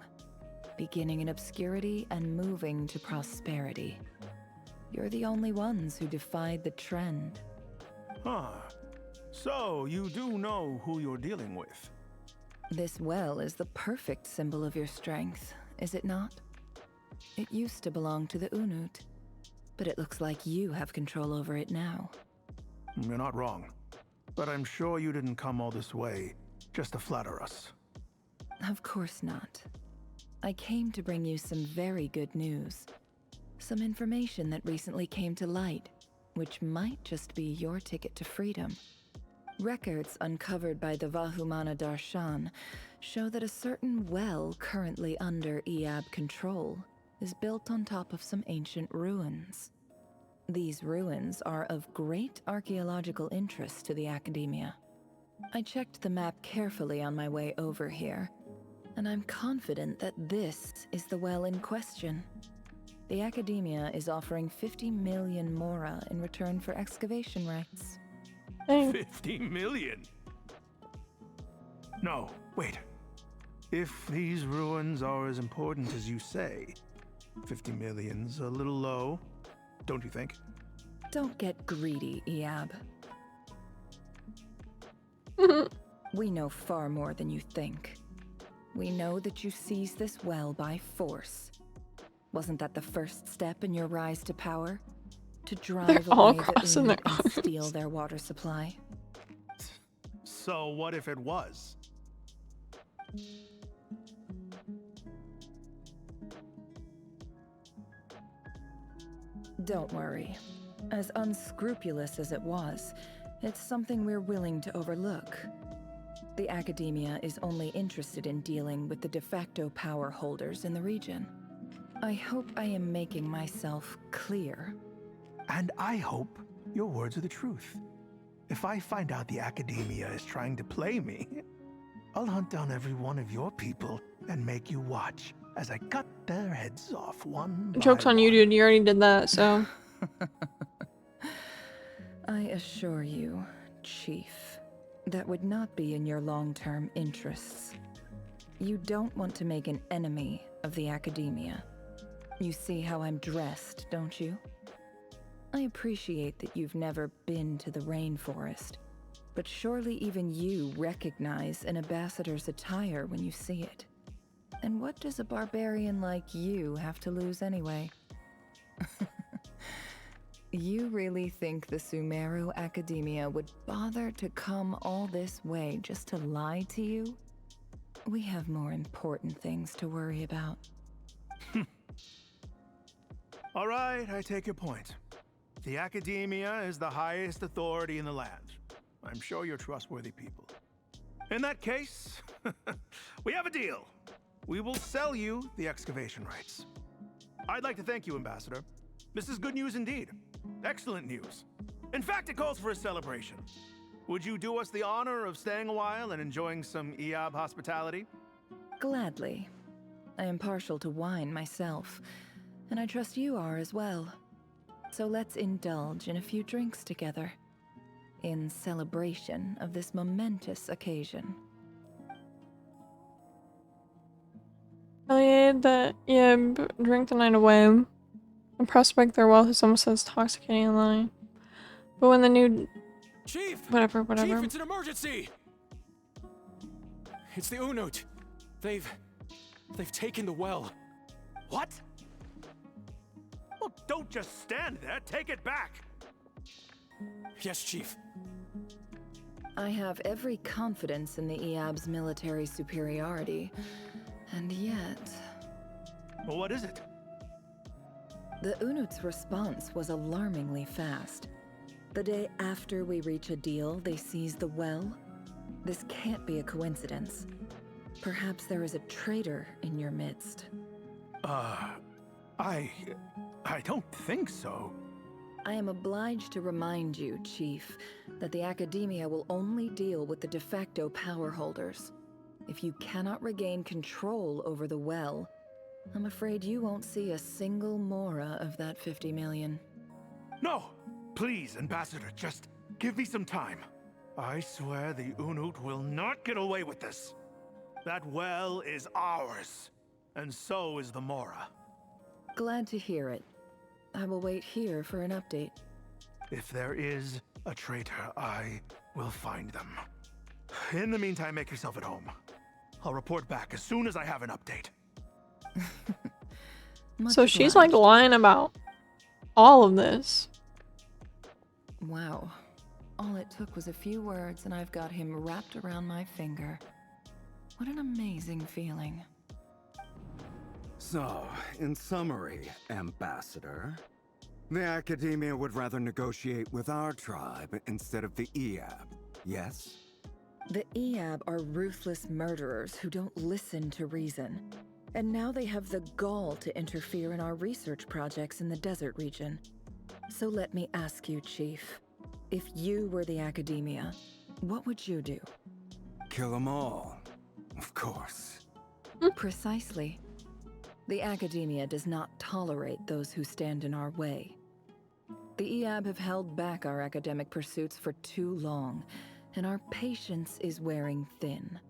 beginning in obscurity and moving to prosperity. You're the only ones who defied the trend. Huh. So, you do know who you're dealing with? This well is the perfect symbol of your strength, is it not? It used to belong to the Unut, but it looks like you have control over it now. You're not wrong. But I'm sure you didn't come all this way just to flatter us. Of course not. I came to bring you some very good news. Some information that recently came to light, which might just be your ticket to freedom. Records uncovered by the Vahumana Darshan show that a certain well currently under Iab control is built on top of some ancient ruins. These ruins are of great archaeological interest to the Academia. I checked the map carefully on my way over here, and I'm confident that this is the well in question. The Academia is offering 50 million mora in return for excavation rights. 50 million? No, wait. If these ruins are as important as you say, 50 million's a little low, don't you think? Don't get greedy, Iab. We know far more than you think. We know that you seized this well by force. Wasn't that the first step in your rise to power? To drive all away the crossing their Unit and arms. steal their water supply? So what if it was? Don't worry. As unscrupulous as it was, it's something we're willing to overlook. The Academia is only interested in dealing with the de facto power holders in the region. I hope I am making myself clear. And I hope your words are the truth. If I find out the Academia is trying to play me, I'll hunt down every one of your people and make you watch as I cut their heads off one by Joke's on you, dude. You already did that, so. I assure you, Chief, that would not be in your long-term interests. You don't want to make an enemy of the Academia. You see how I'm dressed, don't you? I appreciate that you've never been to the rainforest, but surely even you recognize an ambassador's attire when you see it. And what does a barbarian like you have to lose anyway? You really think the Sumeru Academia would bother to come all this way just to lie to you? We have more important things to worry about. All right, I take your point. The Academia is the highest authority in the land. I'm sure you're trustworthy people. In that case, we have a deal. We will sell you the excavation rights. I'd like to thank you, Ambassador. This is good news indeed. Excellent news. In fact, it calls for a celebration. Would you do us the honor of staying a while and enjoying some Iab hospitality? Gladly. I am partial to wine myself, and I trust you are as well. So let's indulge in a few drinks together, in celebration of this momentous occasion. Oh yeah, drink the night away. The prospect their wealth is almost as intoxicating and lying. But when the new... Chief! Whatever. Chief, it's an emergency! It's the Unut. They've taken the well. What? Well, don't just stand there. Take it back. Yes, Chief. I have every confidence in the Iab's military superiority, and yet... Well, what is it? The Unut's response was alarmingly fast. The day after we reach a deal, they seize the well. This can't be a coincidence. Perhaps there is a traitor in your midst. I don't think so. I am obliged to remind you, Chief, that the Academia will only deal with the de facto power holders. If you cannot regain control over the well, I'm afraid you won't see a single mora of that 50 million. No! Please, Ambassador, just give me some time. I swear the Unut will not get away with this. That well is ours, and so is the mora. Glad to hear it. I will wait here for an update. If there is a traitor, I will find them. In the meantime, make yourself at home. I'll report back as soon as I have an update. So she's like lying about all of this. Wow. All it took was a few words and I've got him wrapped around my finger. What an amazing feeling. So, in summary, Ambassador, The Academia would rather negotiate with our tribe instead of the Eab, yes? The Eab are ruthless murderers who don't listen to reason. And now they have the gall to interfere in our research projects in the desert region. So let me ask you, Chief. If you were the Academia, what would you do? Kill them all, of course. Precisely. The Academia does not tolerate those who stand in our way. The Eab have held back our academic pursuits for too long, and our patience is wearing thin.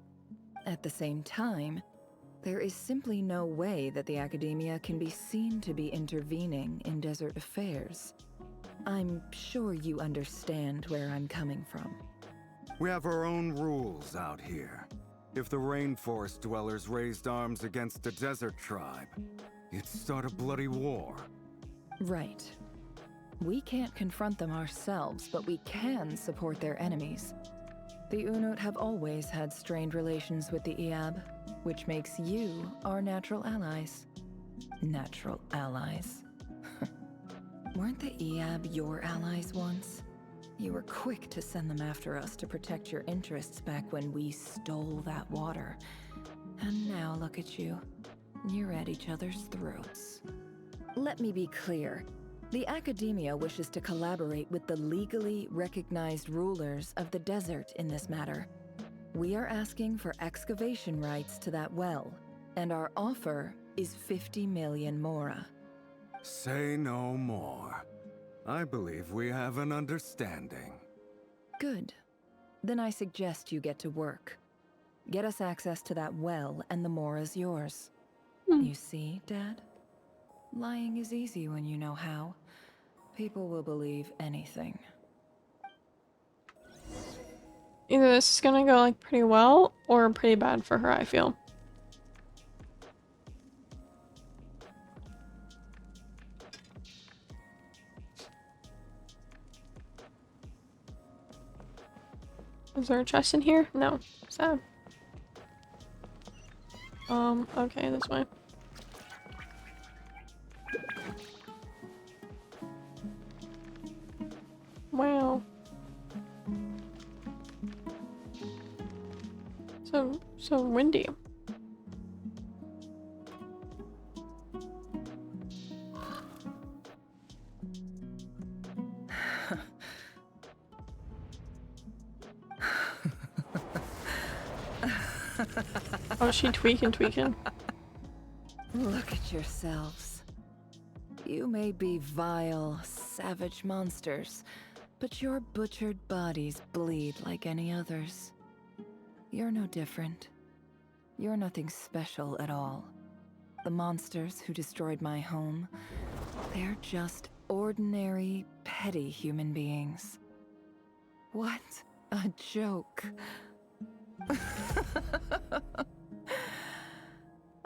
At the same time, there is simply no way that the Academia can be seen to be intervening in desert affairs. I'm sure you understand where I'm coming from. We have our own rules out here. If the rainforest dwellers raised arms against a desert tribe, it'd start a bloody war. Right. We can't confront them ourselves, but we can support their enemies. The Unut have always had strained relations with the Eab, which makes you our natural allies. Natural allies. Weren't the Eab your allies once? You were quick to send them after us to protect your interests back when we stole that water. And now look at you. You're at each other's throats. Let me be clear. The Academia wishes to collaborate with the legally recognized rulers of the desert in this matter. We are asking for excavation rights to that well, and our offer is 50 million mora. Say no more. I believe we have an understanding. Good. Then I suggest you get to work. Get us access to that well, and the mora's yours. You see, Dad? Lying is easy when you know how. People will believe anything. Either this is gonna go like pretty well or pretty bad for her, I feel. Is there a chest in here? No. Sad. Okay, this way. Wow. So windy. Oh, she tweaking. Look at yourselves. You may be vile, savage monsters, but your butchered bodies bleed like any others. You're no different. You're nothing special at all. The monsters who destroyed my home, they're just ordinary, petty human beings. What a joke.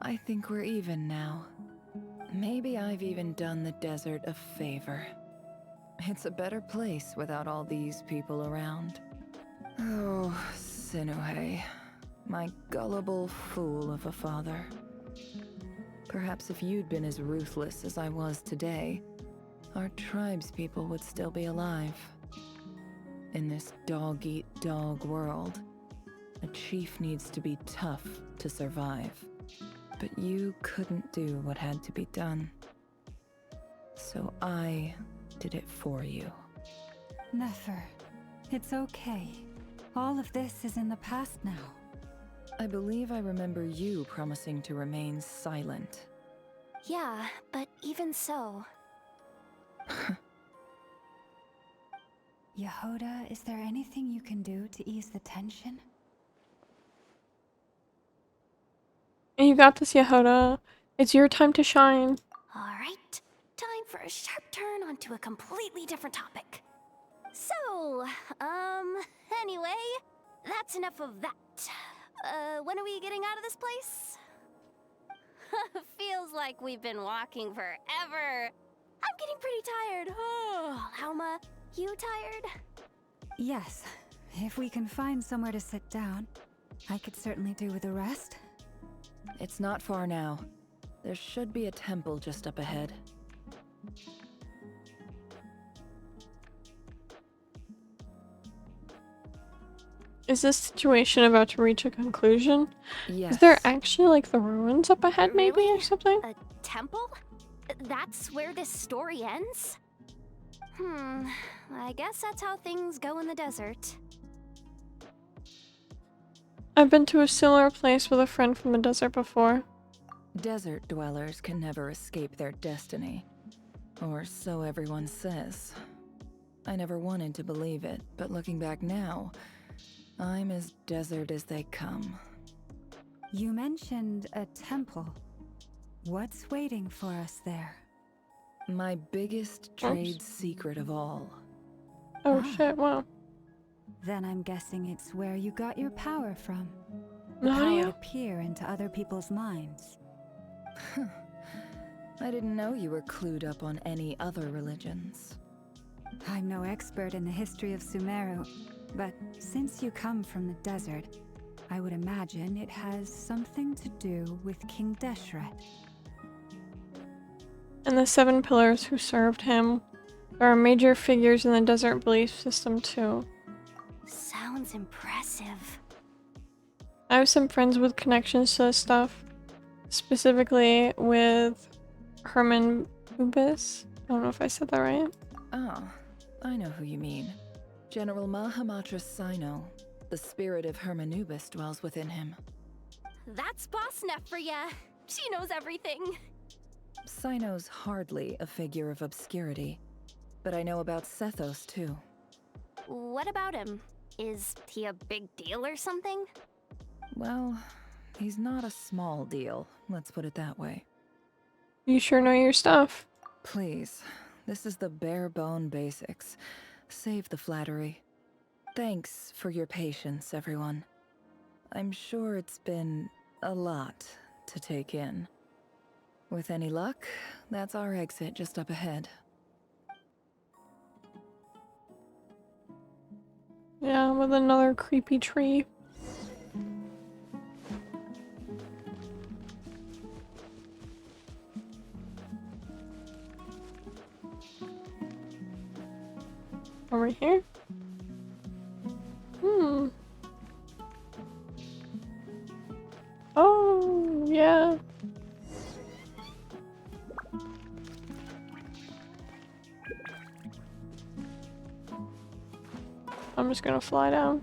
I think we're even now. Maybe I've even done the desert a favor. It's a better place without all these people around. Oh, Sinuhe, my gullible fool of a father. Perhaps if you'd been as ruthless as I was today, our tribespeople would still be alive. In this dog-eat-dog world, a chief needs to be tough to survive. But you couldn't do what had to be done. So I did it for you. Nefer, it's okay. All of this is in the past now. I believe I remember you promising to remain silent. Yeah, but even so... Yehoda, is there anything you can do to ease the tension? You got this, Yehoda. It's your time to shine. Alright, time for a sharp turn onto a completely different topic. So, anyway, that's enough of that. When are we getting out of this place? Feels like we've been walking forever. I'm getting pretty tired. Oh, Alma, you tired? Yes. If we can find somewhere to sit down, I could certainly do with a rest. It's not far now. There should be a temple just up ahead. Is this situation about to reach a conclusion? Yes. Is there actually like the ruins up ahead maybe or something? A temple? That's where this story ends? I guess that's how things go in the desert. I've been to a similar place with a friend from the desert before. Desert dwellers can never escape their destiny. Or so everyone says. I never wanted to believe it, but looking back now, I'm as desert as they come. You mentioned a temple. What's waiting for us there? My biggest trade secret of all. Oh shit, wow. Then I'm guessing it's where you got your power from. The Nadia? power to peer into other people's minds. I didn't know you were clued up on any other religions. I'm no expert in the history of Sumeru, but since you come from the desert, I would imagine it has something to do with King Deshret. And the 7 pillars who served him. There are major figures in the desert belief system too. Sounds impressive. I have some friends with connections to this stuff. Specifically with Herman Ubis. I don't know if I said that right. Oh, I know who you mean. General Mahamatra Sino. The spirit of Hermanubis dwells within him. That's Boss Neff for ya. She knows everything. Sino's hardly a figure of obscurity, but I know about Sethos too. What about him? Is he a big deal or something? Well, he's not a small deal, let's put it that way. You sure know your stuff. Please, this is the bare bone basics. Save the flattery. Thanks for your patience, everyone. I'm sure it's been a lot to take in. With any luck, that's our exit just up ahead. Yeah, with another creepy tree. Over here? Oh, yeah. I'm just gonna fly down.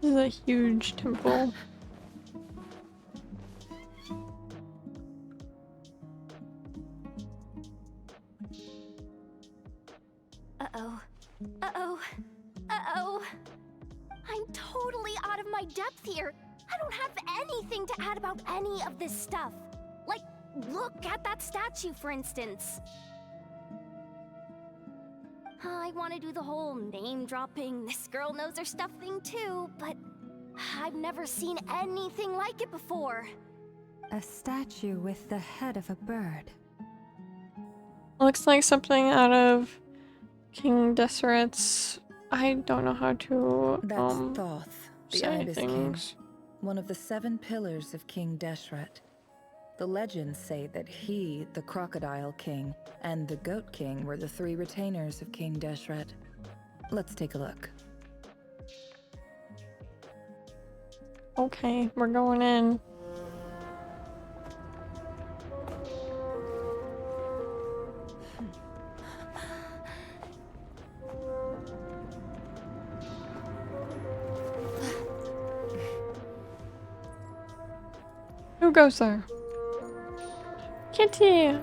This is a huge temple. Uh-oh. Uh-oh. Uh-oh. I'm totally out of my depth here. I don't have anything to add about any of this stuff. Like, look at that statue, for instance. I want to do the whole name-dropping, this girl knows her stuff thing too, but I've never seen anything like it before. A statue with the head of a bird. Looks like something out of King Desseret's... I don't know how to, That's Thoth, the say Ibis things. King, one of the 7 pillars of King Deshret. The legends say that he, the Crocodile King, and the Goat King were the 3 retainers of King Deshret. Let's take a look. Okay, we're going in. Who goes there? Kitty!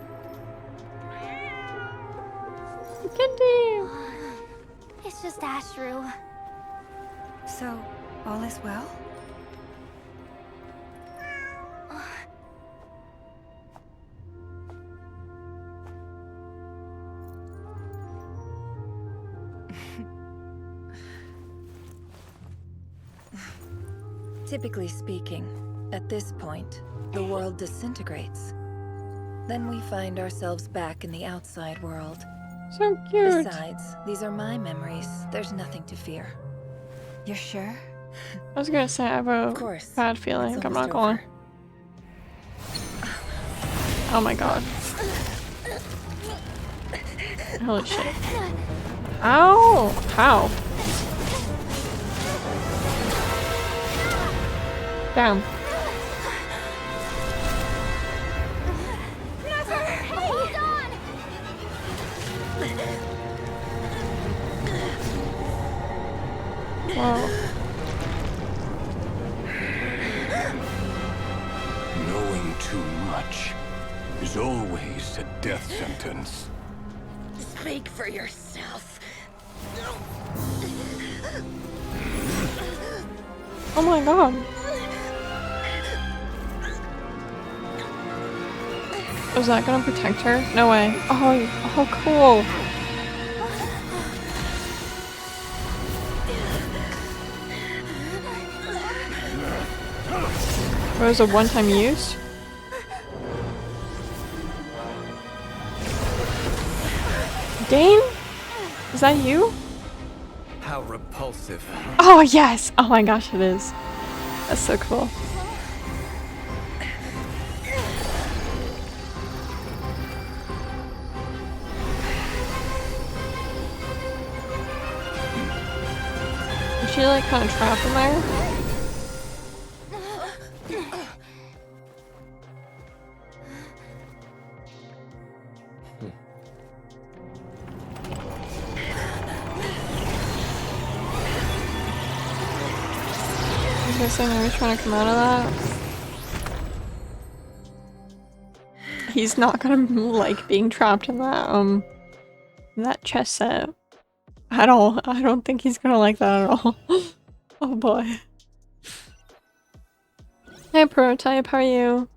Kitty! It's just Ashru. So, all is well? Typically speaking, at this point, the world disintegrates. Then we find ourselves back in the outside world. So cute. Besides, these are my memories. There's nothing to fear. You're sure? I was gonna say I have a bad feeling. I'm not going. Oh my god. Holy shit. Ow! How? Damn. Hold on! Whoa. Knowing too much is always a death sentence. Speak for yourself. Oh my god. Was that gonna protect her? No way. Oh, cool. It was a one-time use? Dane? Is that you? How repulsive. Oh yes! Oh my gosh, it is. That's so cool. Is she like kind of trapped in there? I'm guessing I was trying to come out of that. He's not gonna like being trapped in that chess set at all. I don't think he's gonna like that at all. Oh boy. Hey Prototype, how are you?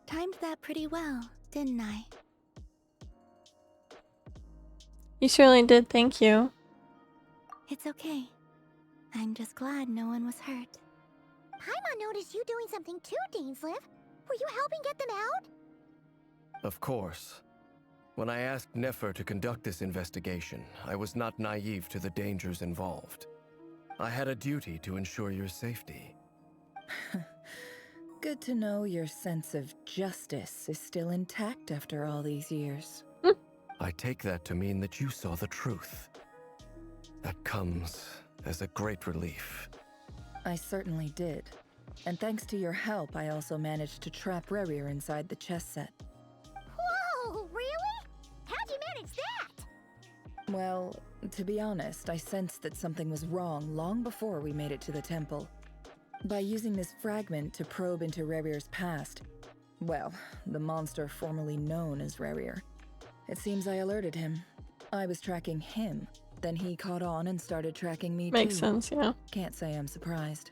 Timed that pretty well, didn't I? You certainly did, thank you. It's okay. I'm just glad no one was hurt. Paimon noticed you doing something too, Dainsleif. Were you helping get them out? Of course. When I asked Nefer to conduct this investigation, I was not naive to the dangers involved. I had a duty to ensure your safety. Good to know your sense of justice is still intact after all these years. I take that to mean that you saw the truth. That comes as a great relief. I certainly did. And thanks to your help, I also managed to trap Rerir inside the chess set. Whoa, really? How'd you manage that? Well, to be honest, I sensed that something was wrong long before we made it to the temple. By using this fragment to probe into Rerir's past, well, the monster formerly known as Rerir, it seems I alerted him. I was tracking him, then he caught on and started tracking me too. Makes sense, yeah. Can't say I'm surprised.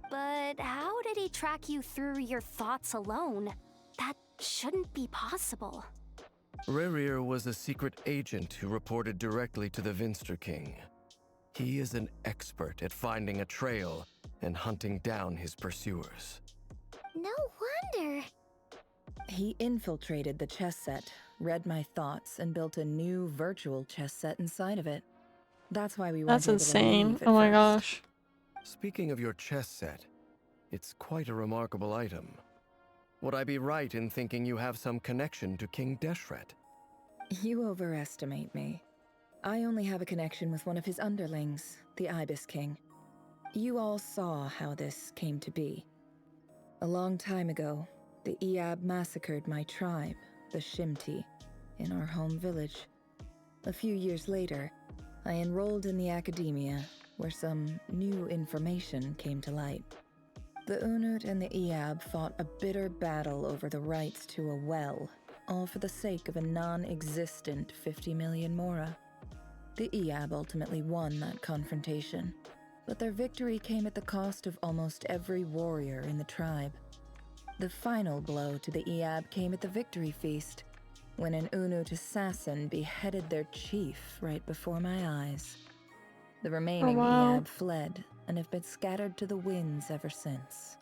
But how did he track you through your thoughts alone? That shouldn't be possible. Rerir was a secret agent who reported directly to the Vinster King. He is an expert at finding a trail and hunting down his pursuers. No wonder. He infiltrated the chess set, read my thoughts, and built a new virtual chess set inside of it. That's why we weren't That's able to insane. leave at Oh my first. gosh. Speaking of your chess set, it's quite a remarkable item. Would I be right in thinking you have some connection to King Deshret? You overestimate me. I only have a connection with one of his underlings, the Ibis King. You all saw how this came to be. A long time ago, the Eab massacred my tribe, the Shimti, in our home village. A few years later, I enrolled in the academia, where some new information came to light. The Unut and the Eab fought a bitter battle over the rights to a well, all for the sake of a non-existent 50 million Mora. The Eab ultimately won that confrontation, but their victory came at the cost of almost every warrior in the tribe. The final blow to the Eab came at the victory feast, when an Unut assassin beheaded their chief right before my eyes. The remaining Eab fled and have been scattered to the winds ever since.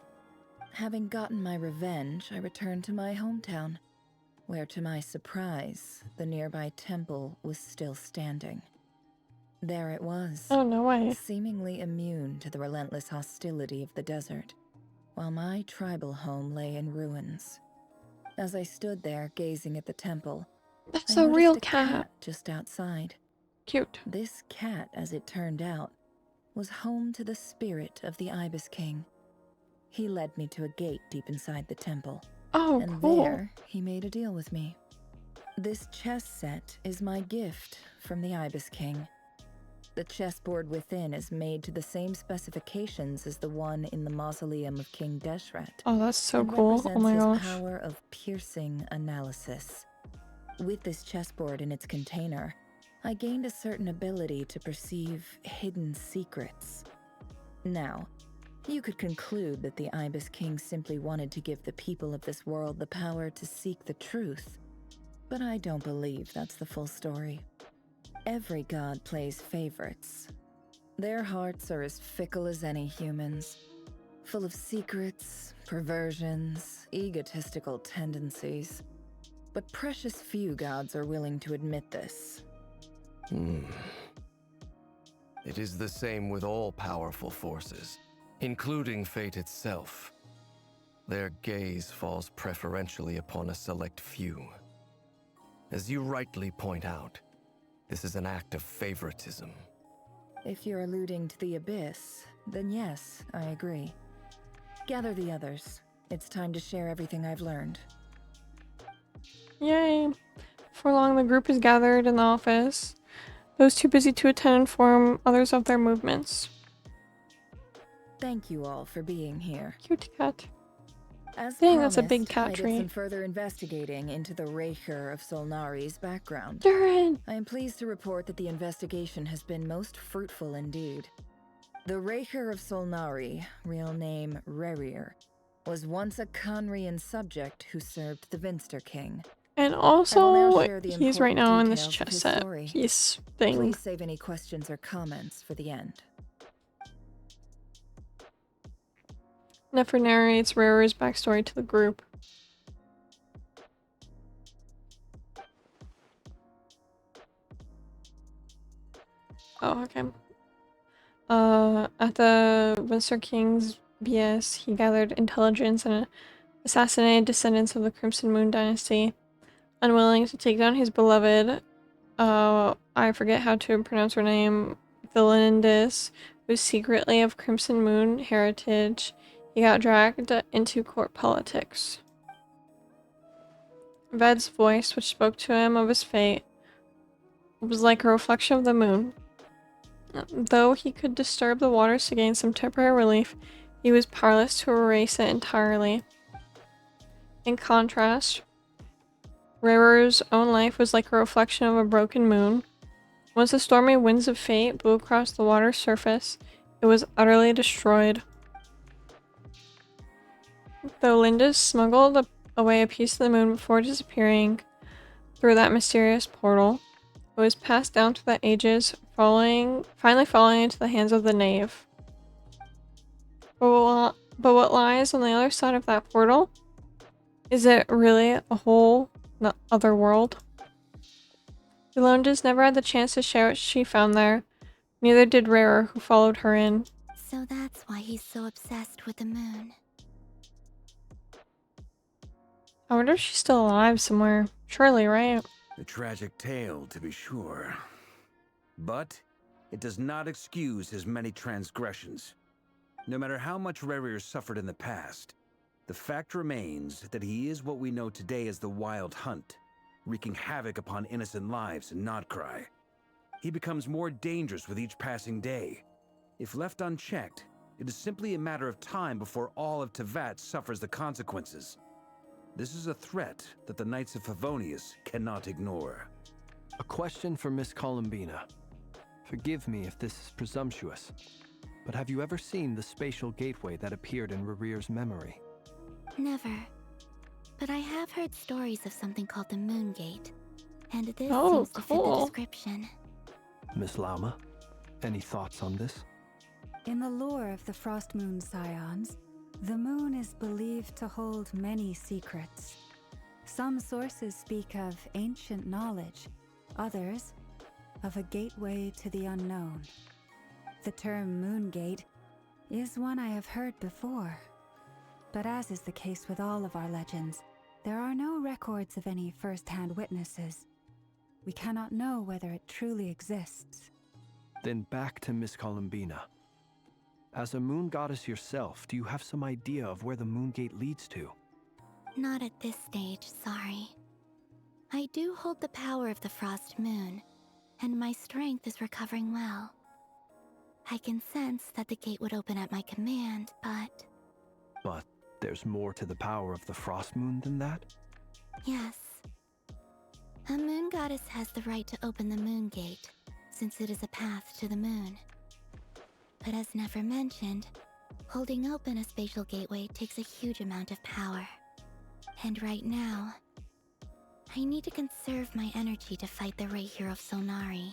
Having gotten my revenge, I returned to my hometown, where to my surprise, the nearby temple was still standing. There it was. Oh, no way. Seemingly immune to the relentless hostility of the desert, while my tribal home lay in ruins. As I stood there gazing at the temple, That's I a real noticed a cat just outside. Cute. This cat, as it turned out, was home to the spirit of the Ibis King. He led me to a gate deep inside the temple. Oh, and cool. there, he made a deal with me. This chess set is my gift from the Ibis King. The chessboard within is made to the same specifications as the one in the mausoleum of King Deshret. Oh, that's so and cool. Oh represents my his gosh. power of piercing analysis. With this chessboard in its container, I gained a certain ability to perceive hidden secrets. Now, you could conclude that the Ibis King simply wanted to give the people of this world the power to seek the truth. But I don't believe that's the full story. Every god plays favorites. Their hearts are as fickle as any humans, full of secrets, perversions, egotistical tendencies. But precious few gods are willing to admit this. It is the same with all powerful forces, including fate itself. Their gaze falls preferentially upon a select few. As you rightly point out, this is an act of favoritism. If you're alluding to the Abyss, then yes, I agree. Gather the others. It's time to share everything I've learned. Yay. Before long, the group is gathered in the office. Those too busy to attend inform others of their movements. Thank you all for being here. Cute cat. As Dang, promised, that's a big cat I did tree. some further investigating into the Raker of Solnari's background. Durin! I am pleased to report that the investigation has been most fruitful indeed. The Raker of Solnari, real name Rerir, was once a Conrian subject who served the Vinster King. And I will also, now share the he's right important now in this details of chess his set story. piece thing. Please save any questions or comments for the end. Nefer narrates Rare's backstory to the group. Oh, okay. At the Windsor King's BS, he gathered intelligence and assassinated descendants of the Crimson Moon dynasty. Unwilling to take down his beloved, I forget how to pronounce her name, Thelindis, who's secretly of Crimson Moon heritage, he got dragged into court politics. Ved's voice, which spoke to him of his fate, was like a reflection of the moon. Though he could disturb the waters to gain some temporary relief, he was powerless to erase it entirely. In contrast, Rarer's own life was like a reflection of a broken moon. Once the stormy winds of fate blew across the water's surface, it was utterly destroyed. Though Linda smuggled away a piece of the moon before disappearing through that mysterious portal, it was passed down through the ages, finally falling into the hands of the knave. But what lies on the other side of that portal? Is it really a whole other world? Yolonda's never had the chance to share what she found there. Neither did Rarer, who followed her in. So that's why he's so obsessed with the moon. I wonder if she's still alive somewhere. Surely, right? A tragic tale, to be sure. But it does not excuse his many transgressions. No matter how much Rerir suffered in the past, the fact remains that he is what we know today as the Wild Hunt, wreaking havoc upon innocent lives in Nodcry. He becomes more dangerous with each passing day. If left unchecked, it is simply a matter of time before all of Tevat suffers the consequences. This is a threat that the Knights of Favonius cannot ignore. A question for Miss Columbina. Forgive me if this is presumptuous, but have you ever seen the spatial gateway that appeared in Rerir's memory? Never. But I have heard stories of something called the Moon Gate, and this Oh, seems to fit the cool. description. Miss Lauma, any thoughts on this? In the lore of the Frost Moon Scions, the moon is believed to hold many secrets. Some sources speak of ancient knowledge, others of a gateway to the unknown. The term Moon Gate is one I have heard before. But as is the case with all of our legends, there are no records of any first-hand witnesses. we cannot know whether it truly exists. Then back to Miss Columbina. As a moon goddess yourself, do you have some idea of where the moon gate leads to? Not at this stage, sorry. I do hold the power of the Frost Moon, and my strength is recovering well. I can sense that the gate would open at my command, but... But there's more to the power of the Frost Moon than that? Yes. A moon goddess has the right to open the moon gate, since it is a path to the moon. But as Nefer mentioned, holding open a spatial gateway takes a huge amount of power. And right now, I need to conserve my energy to fight the Ray Hero Solnari.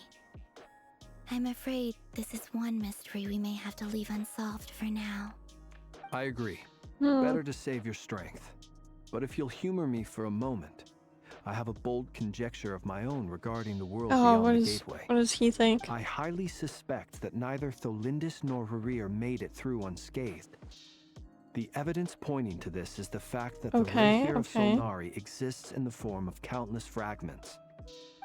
I'm afraid this is one mystery we may have to leave unsolved for now. I agree. Better to save your strength. But if you'll humor me for a moment, I have a bold conjecture of my own regarding the world beyond the gateway. What does he think? I highly suspect that neither Tholindis nor Rerir made it through unscathed. The evidence pointing to this is the fact that the Ray Hero of Solnari exists in the form of countless fragments.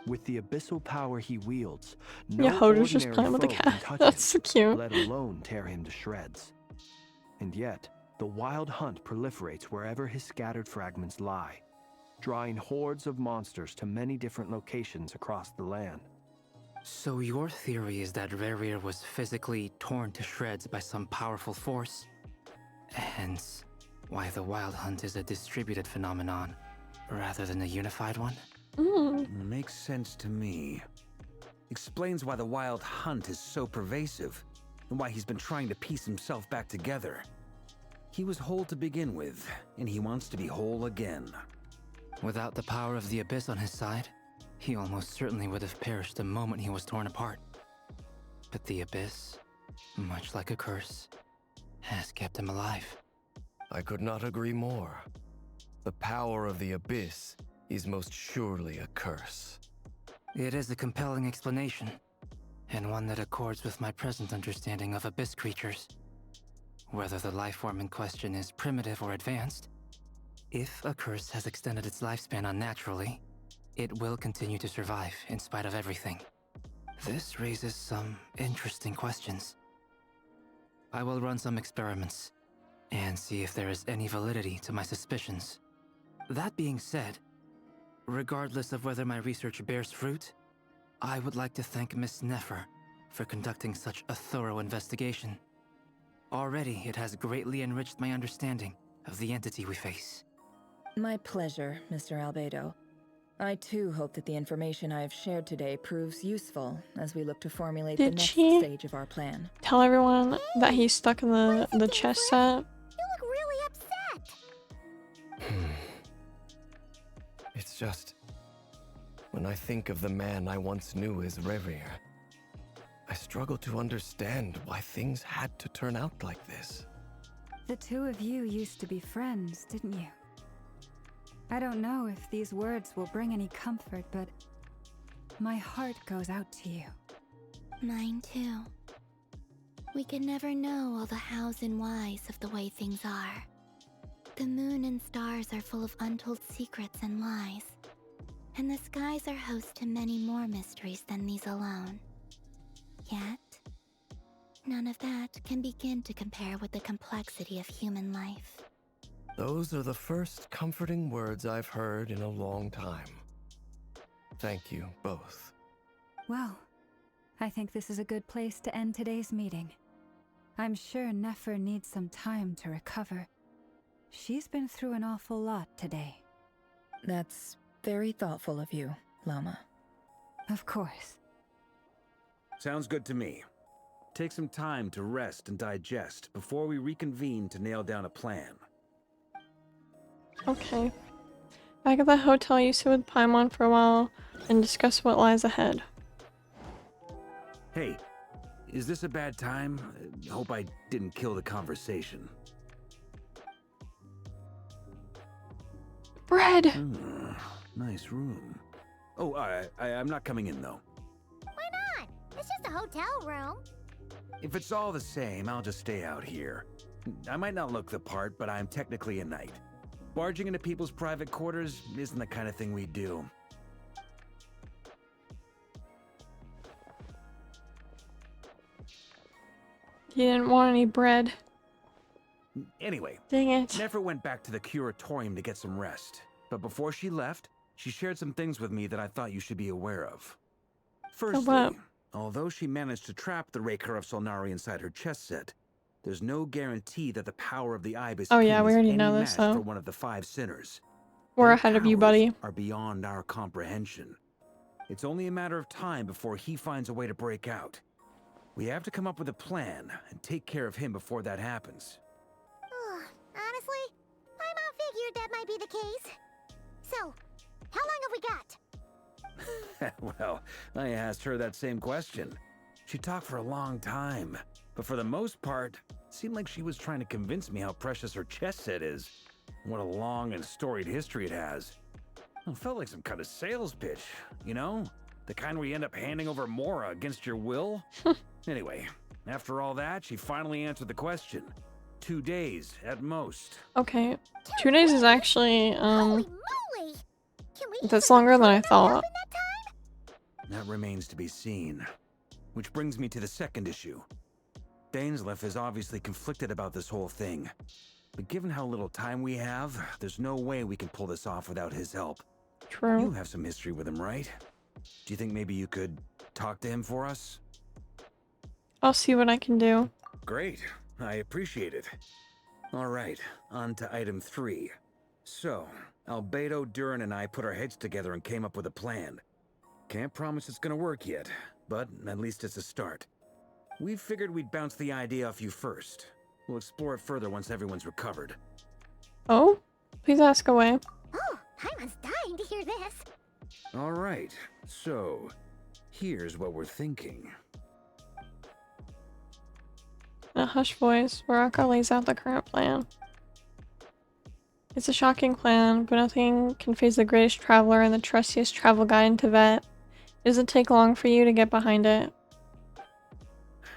With the abyssal power he wields, no Hodo's just ordinary playing with the foe can cat. touch That's him, so cute. let alone tear him to shreds. And yet, the wild hunt proliferates wherever his scattered fragments lie, drawing hordes of monsters to many different locations across the land. So your theory is that Rerir was physically torn to shreds by some powerful force? Hence, why the Wild Hunt is a distributed phenomenon, rather than a unified one? Makes sense to me. Explains why the Wild Hunt is so pervasive, and why he's been trying to piece himself back together. He was whole to begin with, and he wants to be whole again. Without the power of the Abyss on his side, he almost certainly would have perished the moment he was torn apart. But the Abyss, much like a curse, has kept him alive. I could not agree more. The power of the Abyss is most surely a curse. It is a compelling explanation, and one that accords with my present understanding of Abyss creatures. Whether the life form in question is primitive or advanced, if a curse has extended its lifespan unnaturally, it will continue to survive in spite of everything. This raises some interesting questions. I will run some experiments and see if there is any validity to my suspicions. That being said, regardless of whether my research bears fruit, I would like to thank Miss Nefer for conducting such a thorough investigation. Already, it has greatly enriched my understanding of the entity we face. My pleasure, Mr. Albedo. I too hope that the information I have shared today proves useful as we look to formulate the next stage of our plan. Tell everyone that he's stuck in the chess set? You look really upset! It's just... when I think of the man I once knew as Rerir, I struggle to understand why things had to turn out like this. The two of you used to be friends, didn't you? I don't know if these words will bring any comfort, but my heart goes out to you. Mine too. We can never know all the hows and whys of the way things are. The moon and stars are full of untold secrets and lies, and the skies are host to many more mysteries than these alone. Yet, none of that can begin to compare with the complexity of human life. Those are the first comforting words I've heard in a long time. Thank you both. Well, I think this is a good place to end today's meeting. I'm sure Nefer needs some time to recover. She's been through an awful lot today. That's very thoughtful of you, Lama. Of course. Sounds good to me. Take some time to rest and digest before we reconvene to nail down a plan. Okay. Back at the hotel, you sit with Paimon for a while and discuss what lies ahead. Hey, is this a bad time? Hope I didn't kill the conversation. Bread! Nice room. Oh, I'm not coming in, though. Why not? It's just a hotel room. If it's all the same, I'll just stay out here. I might not look the part, but I'm technically a knight. Barging into people's private quarters isn't the kind of thing we do. He didn't want any bread. Anyway, dang it. Nefer went back to the curatorium to get some rest. But before she left, she shared some things with me that I thought you should be aware of. Firstly, although she managed to trap the Raker of Solnari inside her chess set, there's no guarantee that the power of the Ibis King we is already any know match this, though. for one of the 5 sinners. We're Their ahead of you, powers buddy. are beyond our comprehension. It's only a matter of time before he finds a way to break out. We have to come up with a plan and take care of him before that happens. Honestly, my mom figured that might be the case. So, how long have we got? Well, I asked her that same question. She talked for a long time, but for the most part, it seemed like she was trying to convince me how precious her chess set is. What a long and storied history it has. It felt like some kind of sales pitch, you know? The kind where you end up handing over Mora against your will. Anyway, after all that, she finally answered the question. 2 days at most. Okay. 2 days is actually, Moly! that's longer than I thought. That remains to be seen. Which brings me to the second issue. Dainsleif is obviously conflicted about this whole thing. But given how little time we have, there's no way we can pull this off without his help. True. You have some history with him, right? Do you think maybe you could talk to him for us? I'll see what I can do. Great. I appreciate it. All right, on to item 3. So, Albedo, Durin, and I put our heads together and came up with a plan. Can't promise it's gonna work yet, but at least it's a start. We figured we'd bounce the idea off you first. We'll explore it further once everyone's recovered. Oh? Please ask away. Oh, Paimon's dying to hear this. All right, so here's what we're thinking. In a hushed voice, Baraka lays out the current plan. It's a shocking plan, but nothing can faze the greatest traveler and the trustiest travel guide in Tibet. It doesn't take long for you to get behind it.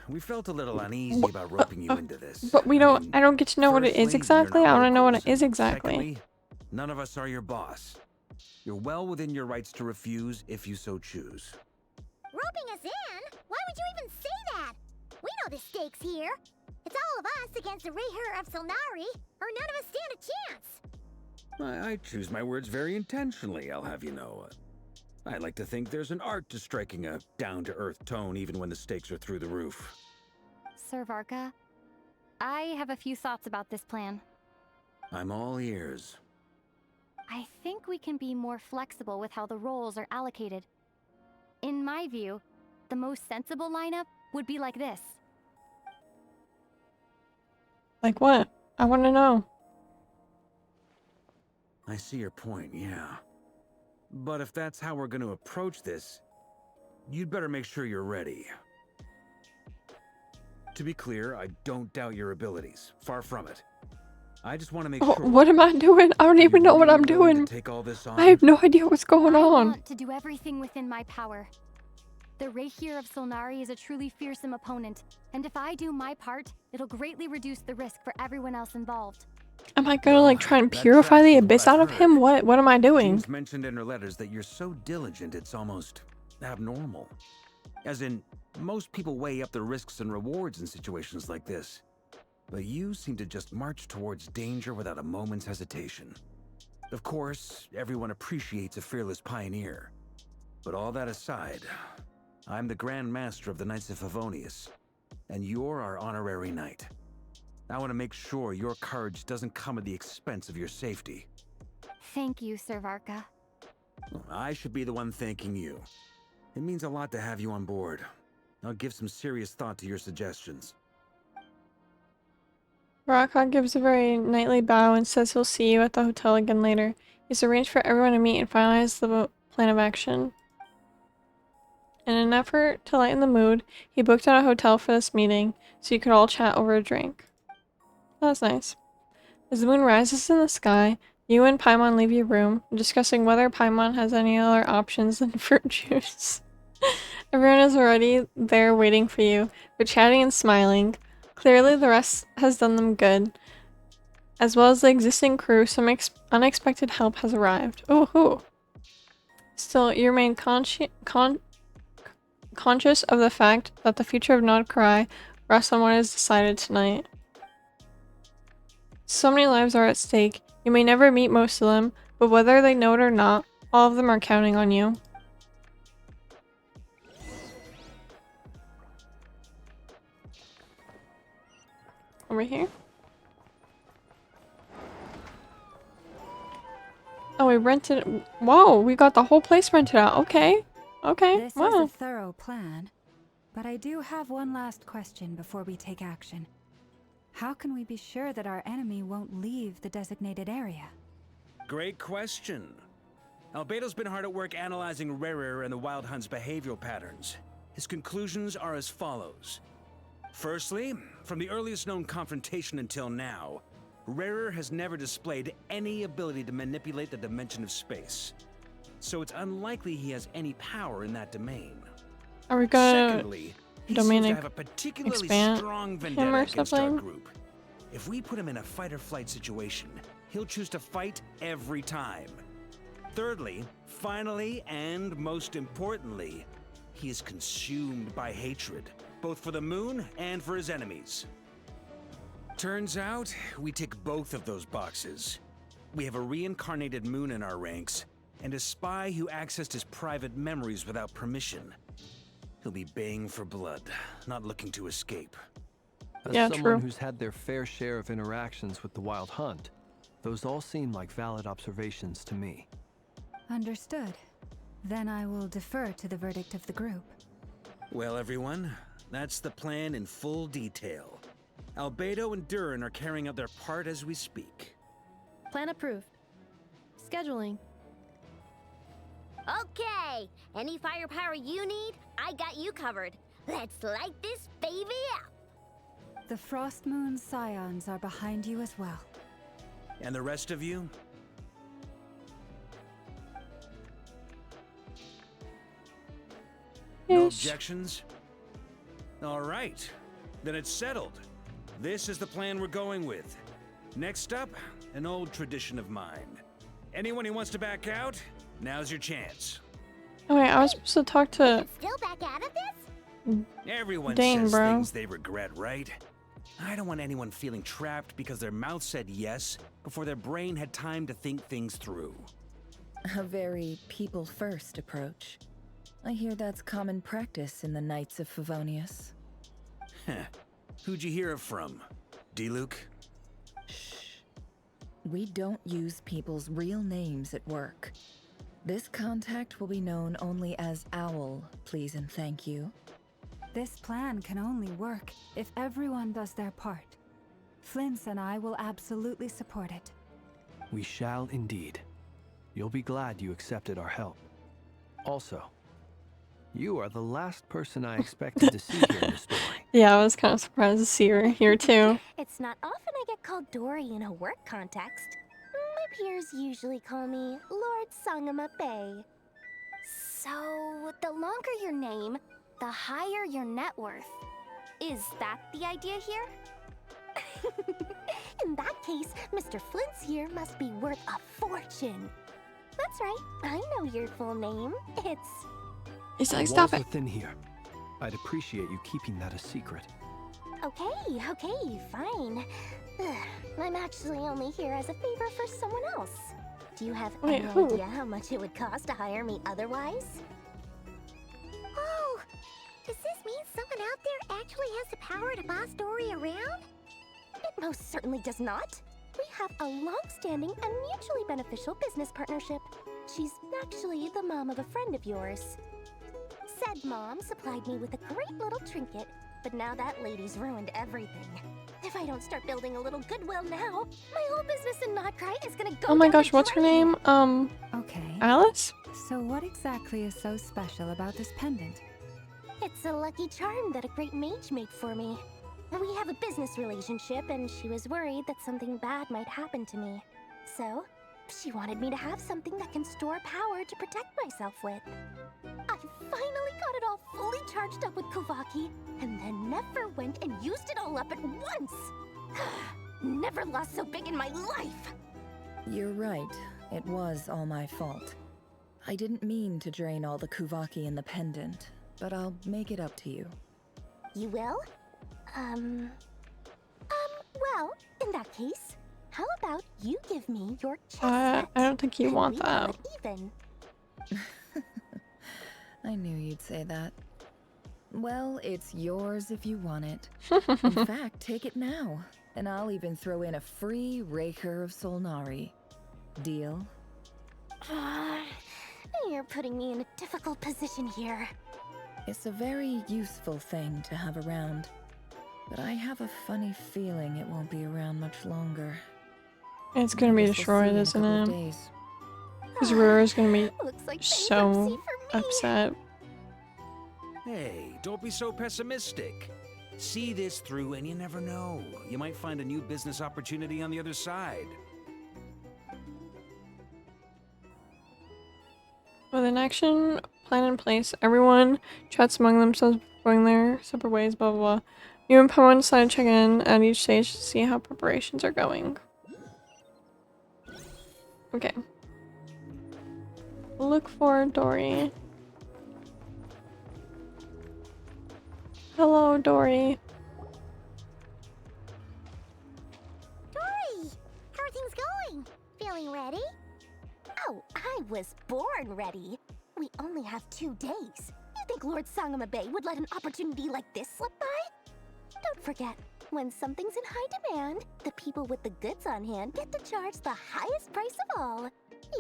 We felt a little uneasy about roping you into this. But I don't get to know what it is exactly. I want to know what it is exactly. Secondly, none of us are your boss. You're well within your rights to refuse if you so choose. Roping us in? Why would you even say that? We know the stakes here. It's all of us against the Rayher of Solnari, or none of us stand a chance. I choose my words very intentionally, I'll have you know. I like to think there's an art to striking a down-to-earth tone even when the stakes are through the roof. Sir Varka, I have a few thoughts about this plan. I'm all ears. I think we can be more flexible with how the roles are allocated. In my view, the most sensible lineup would be like this. Like what? I want to know. I see your point, yeah. But if that's how we're going to approach this, you'd better make sure you're ready. To be clear, I don't doubt your abilities. Far from it. I just want to make sure... What am I doing? I don't even know what I'm doing. Take all this on? I have no idea what's going on. I want to do everything within my power. The Rayher of Solnari is a truly fearsome opponent, and if I do my part, it'll greatly reduce the risk for everyone else involved. Am I gonna like try and purify the abyss out of him? What am I doing? James mentioned in her letters that you're so diligent it's almost abnormal. As in, most people weigh up the risks and rewards in situations like this. But you seem to just march towards danger without a moment's hesitation. Of course, everyone appreciates a fearless pioneer. But all that aside, I'm the Grand Master of the Knights of Favonius, and you're our honorary knight. I want to make sure your courage doesn't come at the expense of your safety. Thank you, Sir Varka. I should be the one thanking you. It means a lot to have you on board. I'll give some serious thought to your suggestions. Baraka gives a very knightly bow and says he'll see you at the hotel again later. He's arranged for everyone to meet and finalize the plan of action. In an effort to lighten the mood, he booked out a hotel for this meeting, so you could all chat over a drink. That's nice. As the moon rises in the sky, you and Paimon leave your room, discussing whether Paimon has any other options than fruit juice. Everyone is already there waiting for you, but chatting and smiling. Clearly the rest has done them good. As well as the existing crew, some unexpected help has arrived. Ooh. Still, you remain conscious of the fact that the future of Nodkarai Rest on what is decided tonight. So many lives are at stake. You may never meet most of them, but whether they know it or not, all of them are counting on you. Over here? Oh, we rented. Whoa, we got the whole place rented out. Okay. Okay. This wow. is a thorough plan, but I do have one last question before we take action. How can we be sure that our enemy won't leave the designated area? Great question. Albedo's been hard at work analyzing Rarer and the Wild Hunt's behavioral patterns. His conclusions are as follows. Firstly, from the earliest known confrontation until now, Rarer has never displayed any ability to manipulate the dimension of space. So it's unlikely he has any power in that domain. Are we gonna Secondly, he seems to have a particularly strong vendetta against our group. If we put him in a fight-or-flight situation, he'll choose to fight every time. Thirdly, finally, and most importantly, he is consumed by hatred, both for the moon and for his enemies. Turns out, we tick both of those boxes. We have a reincarnated moon in our ranks, and a spy who accessed his private memories without permission. He'll be baying for blood, not looking to escape. As someone who's had their fair share of interactions with the Wild Hunt, those all seem like valid observations to me. Understood. Then I will defer to the verdict of the group. Well, everyone, that's the plan in full detail. Albedo and Durin are carrying out their part as we speak. Plan approved. Scheduling. Okay, any firepower you need, I got you covered. Let's light this baby up. The Frost Moon Scions are behind you as well. And the rest of you? No objections? All right, then it's settled. This is the plan we're going with. Next up, an old tradition of mine. Anyone who wants to back out, now's your chance. Oh wait, I was supposed to talk to... Still back out of this? Everyone Dang, says bro. things they regret, right? I don't want anyone feeling trapped because their mouth said yes before their brain had time to think things through. A very people-first approach. I hear that's common practice in the Knights of Favonius. Heh. Who'd you hear it from? D-Luke? We don't use people's real names at work. This contact will be known only as Owl, please and thank you. This plan can only work if everyone does their part. Flint's and I will absolutely support it. We shall indeed. You'll be glad you accepted our help. Also, you are the last person I expected to see here in the story. Yeah, I was kind of surprised to see her here too. It's not often I get called Dory in a work context. My peers usually call me Lord Sangamabe. So, the longer your name, the higher your net worth. Is that the idea here? In that case, Mr. Flint's here must be worth a fortune. That's right, I know your full name. He's like, The stop walls it. are thin here. I'd appreciate you keeping that a secret. Okay, fine. Ugh, I'm actually only here as a favor for someone else. Do you have Wait, any who? idea how much it would cost to hire me otherwise? Oh, does this mean someone out there actually has the power to boss Dory around? It most certainly does not. We have a long-standing and mutually beneficial business partnership. She's actually the mom of a friend of yours. Said mom supplied me with a great little trinket, but now that lady's ruined everything. If I don't start building a little goodwill now, my whole business in Notcry is gonna go Oh my down gosh, the what's her drain. name? Okay. Alice? So what exactly is so special about this pendant? It's a lucky charm that a great mage made for me. We have a business relationship, and she was worried that something bad might happen to me. So, she wanted me to have something that can store power to protect myself with. I finally got it all fully charged up with Kovaki, and then never went and used it all up at once! Never lost so big in my life! You're right. It was all my fault. I didn't mean to drain all the Kuvaki in the pendant, but I'll make it up to you. You will? Well, in that case, how about you give me your chess I set? don't think you and want we call that. it even. I knew you'd say that. Well, it's yours if you want it. In fact, take it now, and I'll even throw in a free Raker of Solnari. Deal? You're putting me in a difficult position here. It's a very useful thing to have around, but I have a funny feeling it won't be around much longer. It's gonna be destroyed, isn't it? Because Rura's gonna be so upset. Hey, don't be so pessimistic. See this through and you never know. You might find a new business opportunity on the other side. With an action plan in place, everyone chats among themselves, going their separate ways, blah blah blah. You and Pokemon decide to check in at each stage to see how preparations are going. Okay. Look for Dory. Hello, Dory. Dory! How are things going? Feeling ready? Oh, I was born ready. We only have 2 days. You think Lord Sangamabe would let an opportunity like this slip by? Don't forget, when something's in high demand, the people with the goods on hand get to charge the highest price of all.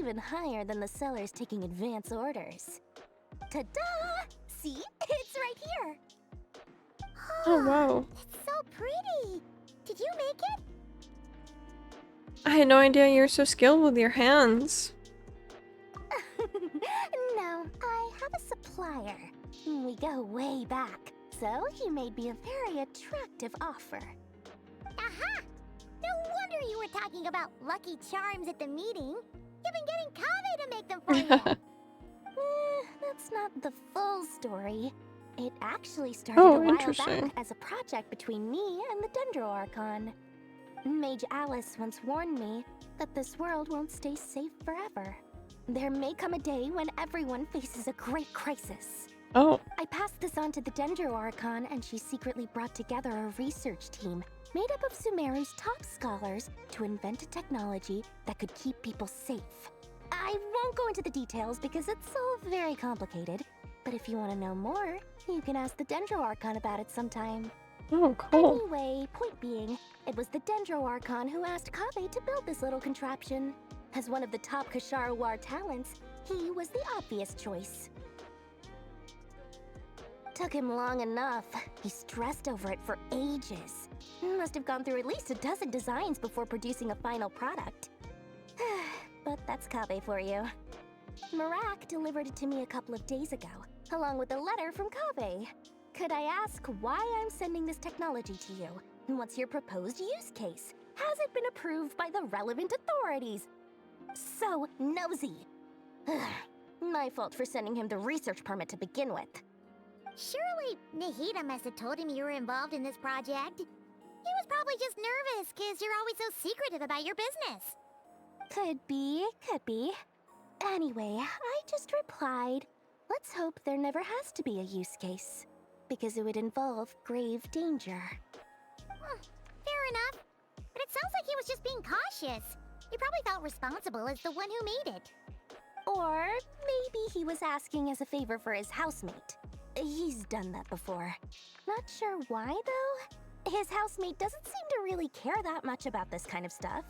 Even higher than the sellers taking advance orders. Ta-da! See? It's right here. Oh, wow. It's so pretty. Did you make it? I had no idea you were so skilled with your hands. No, I have a supplier. We go way back, so he made me a very attractive offer. Aha! No wonder you were talking about Lucky Charms at the meeting. You've been getting Kave to make them for you. That's not the full story. It actually started a while back as a project between me and the Dendro Archon. Mage Alice once warned me that this world won't stay safe forever. There may come a day when everyone faces a great crisis. Oh. I passed this on to the Dendro Archon, and she secretly brought together a research team made up of Sumeru's top scholars to invent a technology that could keep people safe. I won't go into the details because it's all very complicated, but if you want to know more, you can ask the Dendro Archon about it sometime. Oh, cool. Anyway, point being, it was the Dendro Archon who asked Kave to build this little contraption. As one of the top Kashara War talents, he was the obvious choice. Took him long enough. He stressed over it for ages. Must have gone through at least a dozen designs before producing a final product. But that's Kave for you. Marak delivered it to me a couple of days ago, along with a letter from Kave. Could I ask why I'm sending this technology to you? And what's your proposed use case? Has it been approved by the relevant authorities? So nosy. My fault for sending him the research permit to begin with. Surely Nahida must have told him you were involved in this project. He was probably just nervous because you're always so secretive about your business. Could be, could be. Anyway, I just replied, let's hope there never has to be a use case, because it would involve grave danger. Fair enough. But it sounds like he was just being cautious. He probably felt responsible as the one who made it. Or maybe he was asking as a favor for his housemate. He's done that before. Not sure why, though. His housemate doesn't seem to really care that much about this kind of stuff.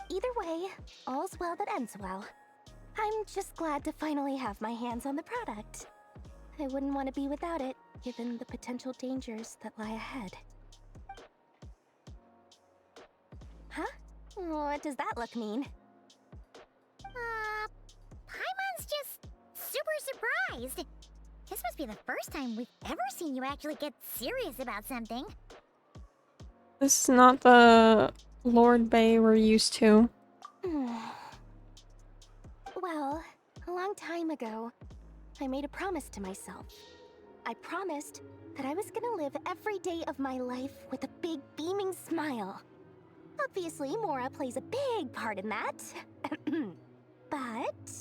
Either way, all's well that ends well. I'm just glad to finally have my hands on the product. I wouldn't want to be without it, given the potential dangers that lie ahead. Huh? What does that look mean? Paimon's just super surprised. This must be the first time we've ever seen you actually get serious about something. This is not the Lord Bay we're used to. Well, a long time ago, I made a promise to myself. I promised that I was gonna live every day of my life with a big beaming smile. Obviously, Mora plays a big part in that. But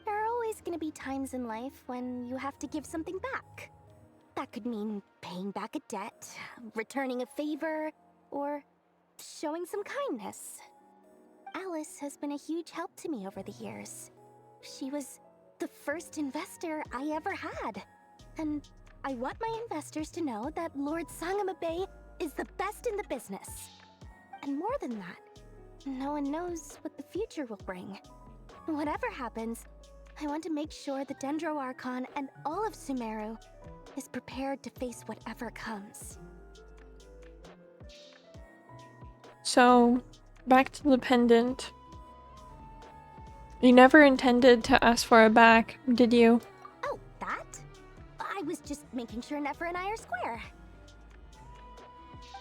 there are always gonna be times in life when you have to give something back. That could mean paying back a debt, returning a favor, or showing some kindness. Alice has been a huge help to me over the years. She was the first investor I ever had. And I want my investors to know that Lord Sangamabe is the best in the business. And more than that, no one knows what the future will bring. Whatever happens, I want to make sure the Dendro Archon and all of Sumeru is prepared to face whatever comes. So, back to the pendant. You never intended to ask for it back, did you? Oh, that? I was just making sure Nefer and I are square.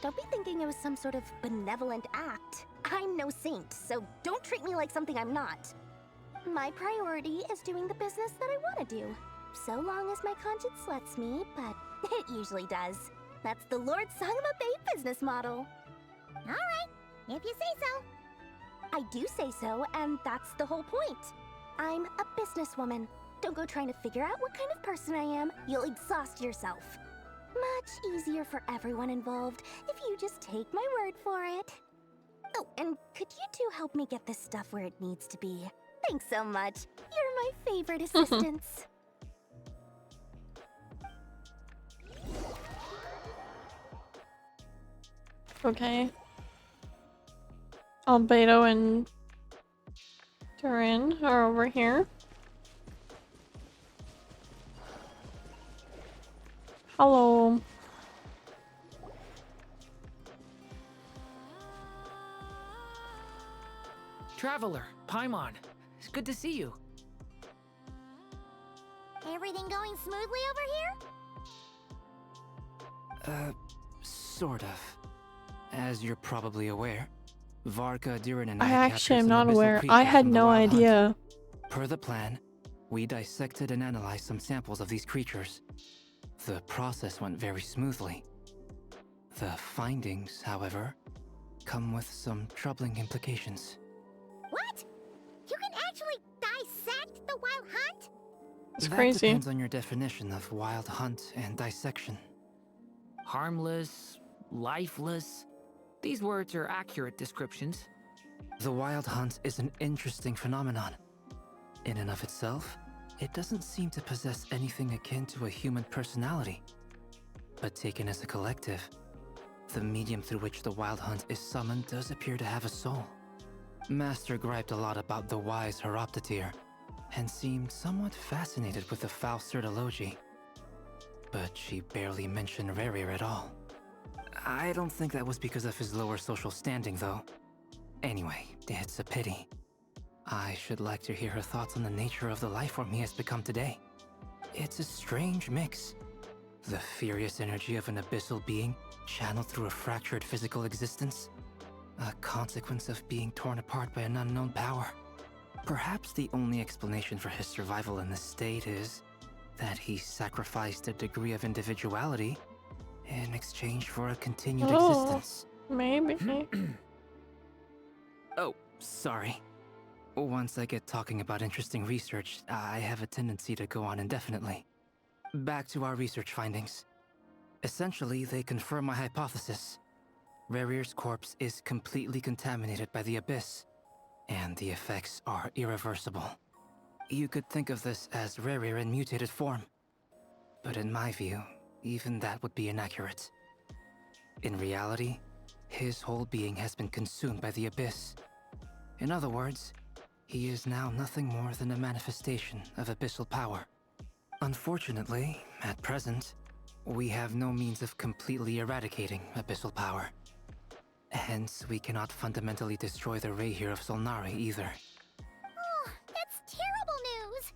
Don't be thinking it was some sort of benevolent act. I'm no saint, so don't treat me like something I'm not. My priority is doing the business that I want to do. So long as my conscience lets me, but it usually does. That's the Lord Sangamabe business model. Alright, if you say so. I do say so, and that's the whole point. I'm a businesswoman. Don't go trying to figure out what kind of person I am. You'll exhaust yourself. Much easier for everyone involved if you just take my word for it. Oh, and could you two help me get this stuff where it needs to be? Thanks so much. You're my favorite assistants. Okay. Albedo and Durin are over here. Hello. Traveler, Paimon, it's good to see you. Everything going smoothly over here? Sort of. As you're probably aware, Varka, Durin, and I captured actually am some not abyssal aware. creatures I had from the no Wild Hunt. idea. Per the plan, we dissected and analyzed some samples of these creatures. The process went very smoothly. The findings, however, come with some troubling implications. What? You can actually dissect the Wild Hunt? It's That crazy. depends on your definition of Wild Hunt and dissection. Harmless, lifeless. These words are accurate descriptions. The Wild Hunt is an interesting phenomenon. In and of itself, it doesn't seem to possess anything akin to a human personality. But taken as a collective, the medium through which the Wild Hunt is summoned does appear to have a soul. Master griped a lot about the wise Horoptotire, and seemed somewhat fascinated with the foul Certology. But she barely mentioned Rerir at all. I don't think that was because of his lower social standing, though. Anyway, it's a pity. I should like to hear her thoughts on the nature of the lifeform he has become today. It's a strange mix. The furious energy of an abyssal being channeled through a fractured physical existence. A consequence of being torn apart by an unknown power. Perhaps the only explanation for his survival in this state is that he sacrificed a degree of individuality in exchange for a continued existence. Maybe. Oh, sorry. Once I get talking about interesting research, I have a tendency to go on indefinitely. Back to our research findings. Essentially, they confirm my hypothesis. Rerir's corpse is completely contaminated by the Abyss, and the effects are irreversible. You could think of this as Rerir in mutated form. But in my view, even that would be inaccurate. In reality, his whole being has been consumed by the Abyss. In other words, he is now nothing more than a manifestation of abyssal power. Unfortunately, at present, we have no means of completely eradicating abyssal power. Hence, we cannot fundamentally destroy the Rayhir of Solnari either. Oh, that's terrible news!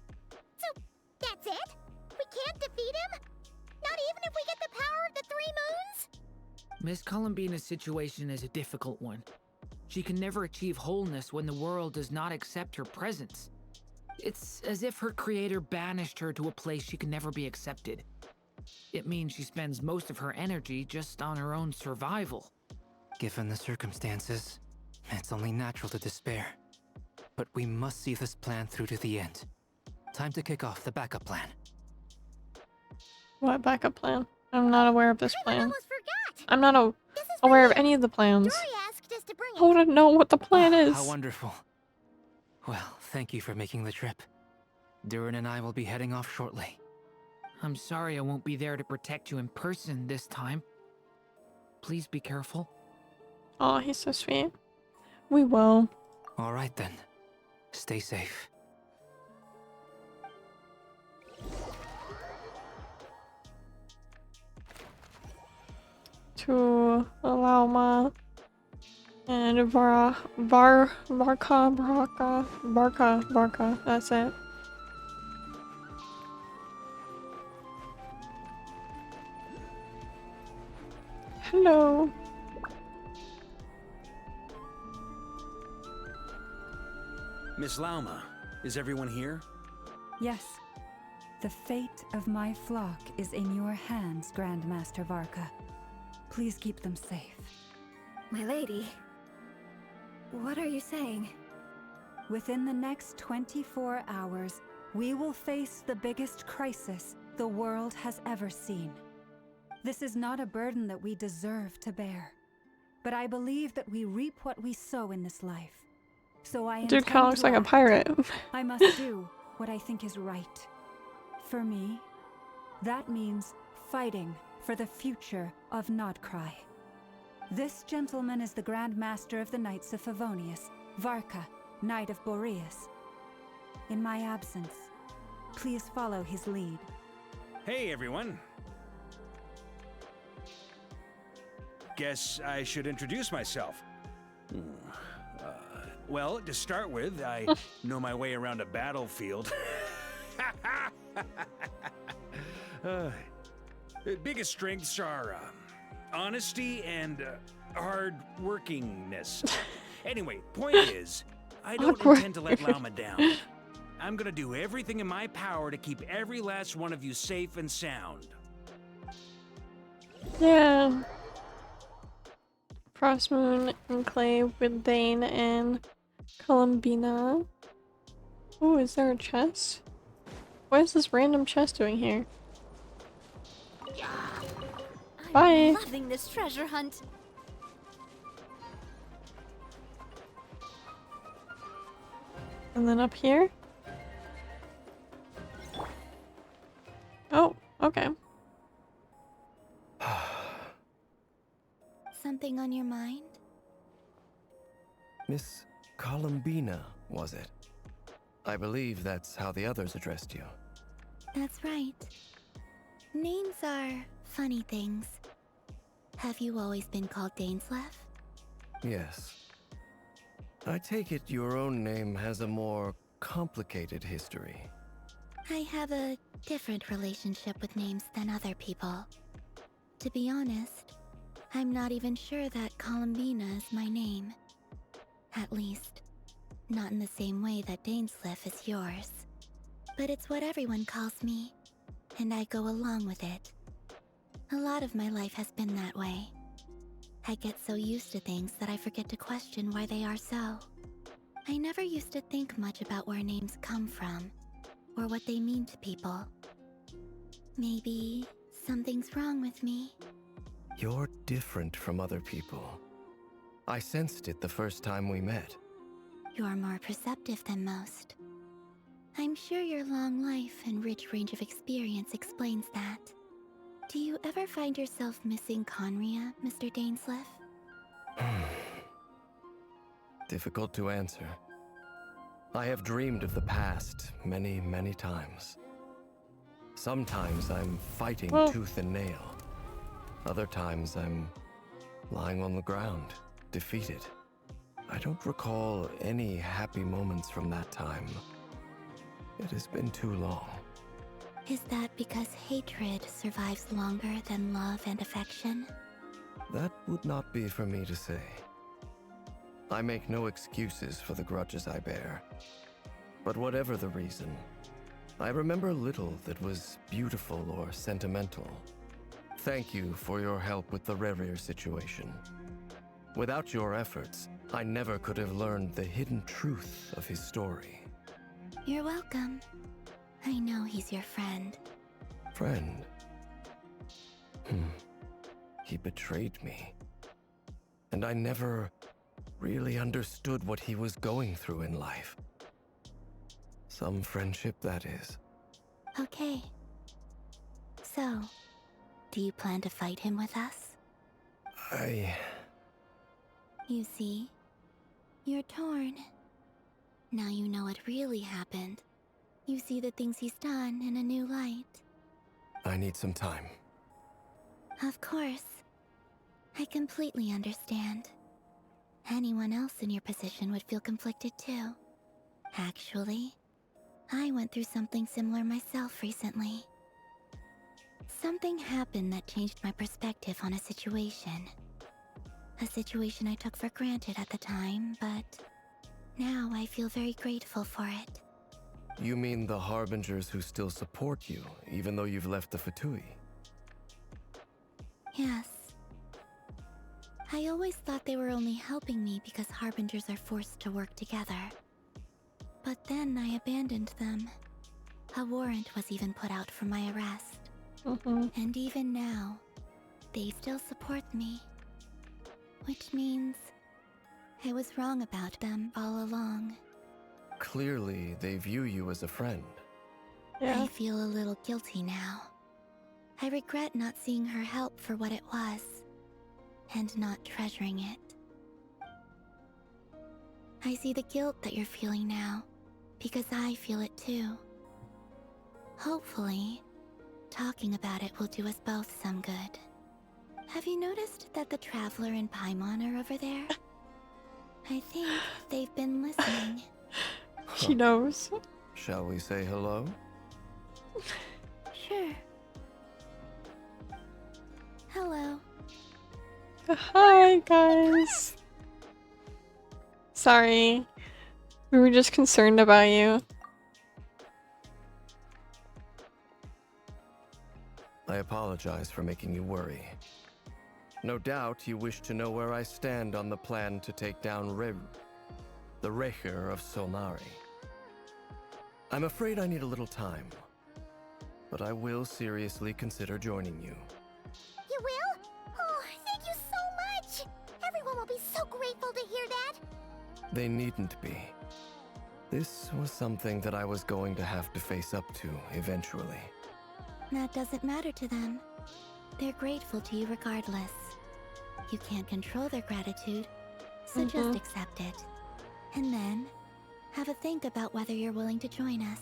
So, that's it? We can't defeat him? Not even if we get the power of the Three Moons? Miss Columbina's situation is a difficult one. She can never achieve wholeness when the world does not accept her presence. It's as if her creator banished her to a place she can never be accepted. It means she spends most of her energy just on her own survival. Given the circumstances, it's only natural to despair. But we must see this plan through to the end. Time to kick off the backup plan. What backup plan? I'm not aware of this plan. I'm not aware of any of the plans. I want to know what the plan is. How wonderful. Well, thank you for making the trip. Durin and I will be heading off shortly. I'm sorry I won't be there to protect you in person this time. Please be careful. Oh, he's so sweet. We will. All right then. Stay safe. To Lauma and Barca. That's it. Hello. Miss Lauma, is everyone here? Yes. The fate of my flock is in your hands, Grandmaster Varka. Please keep them safe. My lady, what are you saying? Within the next 24 hours, we will face the biggest crisis the world has ever seen. This is not a burden that we deserve to bear, but I believe that we reap what we sow in this life. So I Dude kind of looks like a pirate. I must do what I think is right. For me, that means fighting for the future of Nodcry. This gentleman is the Grand Master of the Knights of Favonius, Varka, Knight of Boreas. In my absence, please follow his lead. Hey, everyone. Guess I should introduce myself. Well, to start with, I know my way around a battlefield. Biggest strengths are honesty and hard-workingness. Anyway, point is, I don't intend to let Lauma down. I'm gonna do everything in my power to keep every last one of you safe and sound. Yeah. Frostmoon Enclave with Dane and Columbina. Oh, is there a chest? What is this random chest doing here? Bye. I'm loving this treasure hunt. And then up here? Oh, okay. Something on your mind? Miss Columbina, was it? I believe that's how the others addressed you. That's right. Names are funny things. Have you always been called Dainsleif? Yes. I take it your own name has a more complicated history. I have a different relationship with names than other people. To be honest, I'm not even sure that Columbina is my name. At least, not in the same way that Dainsleif is yours. But it's what everyone calls me, and I go along with it. A lot of my life has been that way. I get so used to things that I forget to question why they are so. I never used to think much about where names come from, or what they mean to people. Maybe something's wrong with me. You're different from other people. I sensed it the first time we met. You're more perceptive than most. I'm sure your long life and rich range of experience explains that. Do you ever find yourself missing Conria, Mr. Dainsleif? Difficult to answer. I have dreamed of the past many, many times. Sometimes I'm fighting tooth and nail. Other times I'm lying on the ground, defeated. I don't recall any happy moments from that time. It has been too long. Is that because hatred survives longer than love and affection? That would not be for me to say. I make no excuses for the grudges I bear. But whatever the reason, I remember little that was beautiful or sentimental. Thank you for your help with the Rerir situation. Without your efforts, I never could have learned the hidden truth of his story. You're welcome. I know he's your friend. Friend? He betrayed me. And I never really understood what he was going through in life. Some friendship, that is. Okay. So, do you plan to fight him with us? You see, you're torn. Now you know what really happened. You see the things he's done in a new light. I need some time. Of course. I completely understand. Anyone else in your position would feel conflicted too. Actually, I went through something similar myself recently. Something happened that changed my perspective on a situation. A situation I took for granted at the time, but now I feel very grateful for it. You mean the Harbingers who still support you, even though you've left the Fatui? Yes. I always thought they were only helping me because Harbingers are forced to work together. But then I abandoned them. A warrant was even put out for my arrest. And even now, they still support me. Which means I was wrong about them all along. Clearly, they view you as a friend. I feel a little guilty now. I regret not seeing her help for what it was, and not treasuring it. I see the guilt that you're feeling now, because I feel it too. Hopefully, talking about it will do us both some good. Have you noticed that the Traveler and Paimon are over there? I think they've been listening. She knows. Shall we say hello? Sure. Hello. Hi, guys. Sorry. We were just concerned about you. I apologize for making you worry. No doubt you wish to know where I stand on the plan to take down the Recher of Solnari. I'm afraid I need a little time, but I will seriously consider joining you. You will? Oh, thank you so much! Everyone will be so grateful to hear that! They needn't be. This was something that I was going to have to face up to eventually. That doesn't matter to them. They're grateful to you regardless. You can't control their gratitude, so just accept it. And then, have a think about whether you're willing to join us.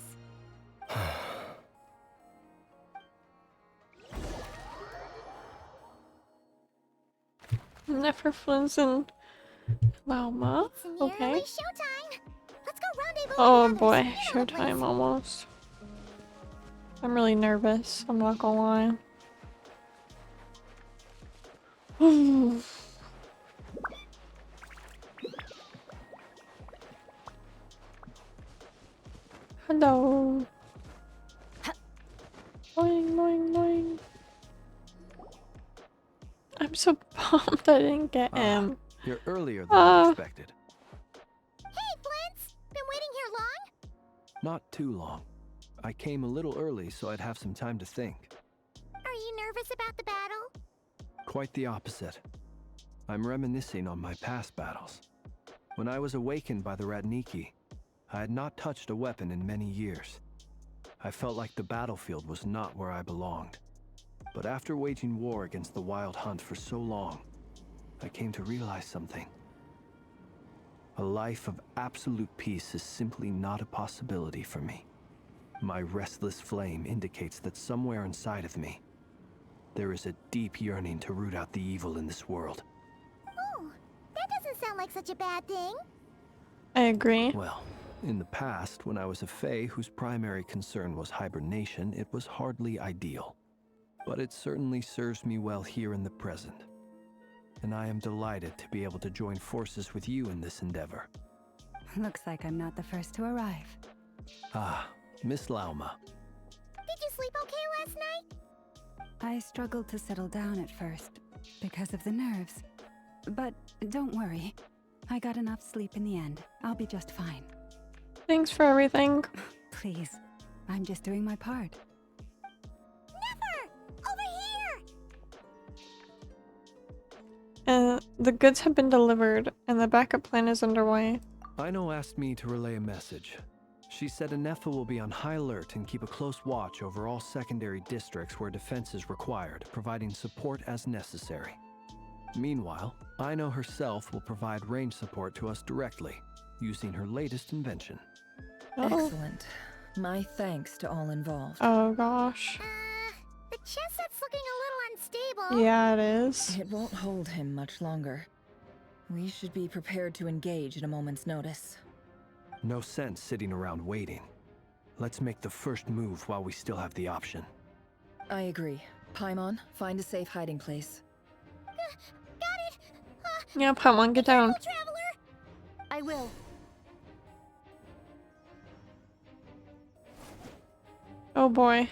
Neferflins and Lauma. Okay. Showtime! Let's go rendezvous. Oh boy, showtime almost. I'm really nervous, I'm not gonna lie. Hello. Boing, boing, boing. I'm so pumped I didn't get him. You're earlier than I expected. Hey, Flint's! Been waiting here long? Not too long. I came a little early so I'd have some time to think. Are you nervous about the battle? Quite the opposite. I'm reminiscing on my past battles. When I was awakened by the Radniki, I had not touched a weapon in many years. I felt like the battlefield was not where I belonged. But after waging war against the Wild Hunt for so long, I came to realize something. A life of absolute peace is simply not a possibility for me. My restless flame indicates that somewhere inside of me, there is a deep yearning to root out the evil in this world. Oh, that doesn't sound like such a bad thing. I agree. Well, in the past, when I was a Fae whose primary concern was hibernation, it was hardly ideal. But it certainly serves me well here in the present. And I am delighted to be able to join forces with you in this endeavor. Looks like I'm not the first to arrive. Ah, Miss Lauma. Did you sleep okay last night? I struggled to settle down at first, because of the nerves. But don't worry. I got enough sleep in the end. I'll be just fine. Thanks for everything. Please, I'm just doing my part. Never! Over here! The goods have been delivered, and the backup plan is underway. Ino asked me to relay a message. She said Anefa will be on high alert and keep a close watch over all secondary districts where defense is required, providing support as necessary. Meanwhile, Ino herself will provide range support to us directly, using her latest invention. Excellent. My thanks to all involved. Oh gosh. The chess set's looking a little unstable. Yeah, it is. It won't hold him much longer. We should be prepared to engage at a moment's notice. No sense sitting around waiting. Let's make the first move while we still have the option. I agree. Paimon, find a safe hiding place. Got it. Yeah, Paimon, get down. Traveler. I will. Oh boy.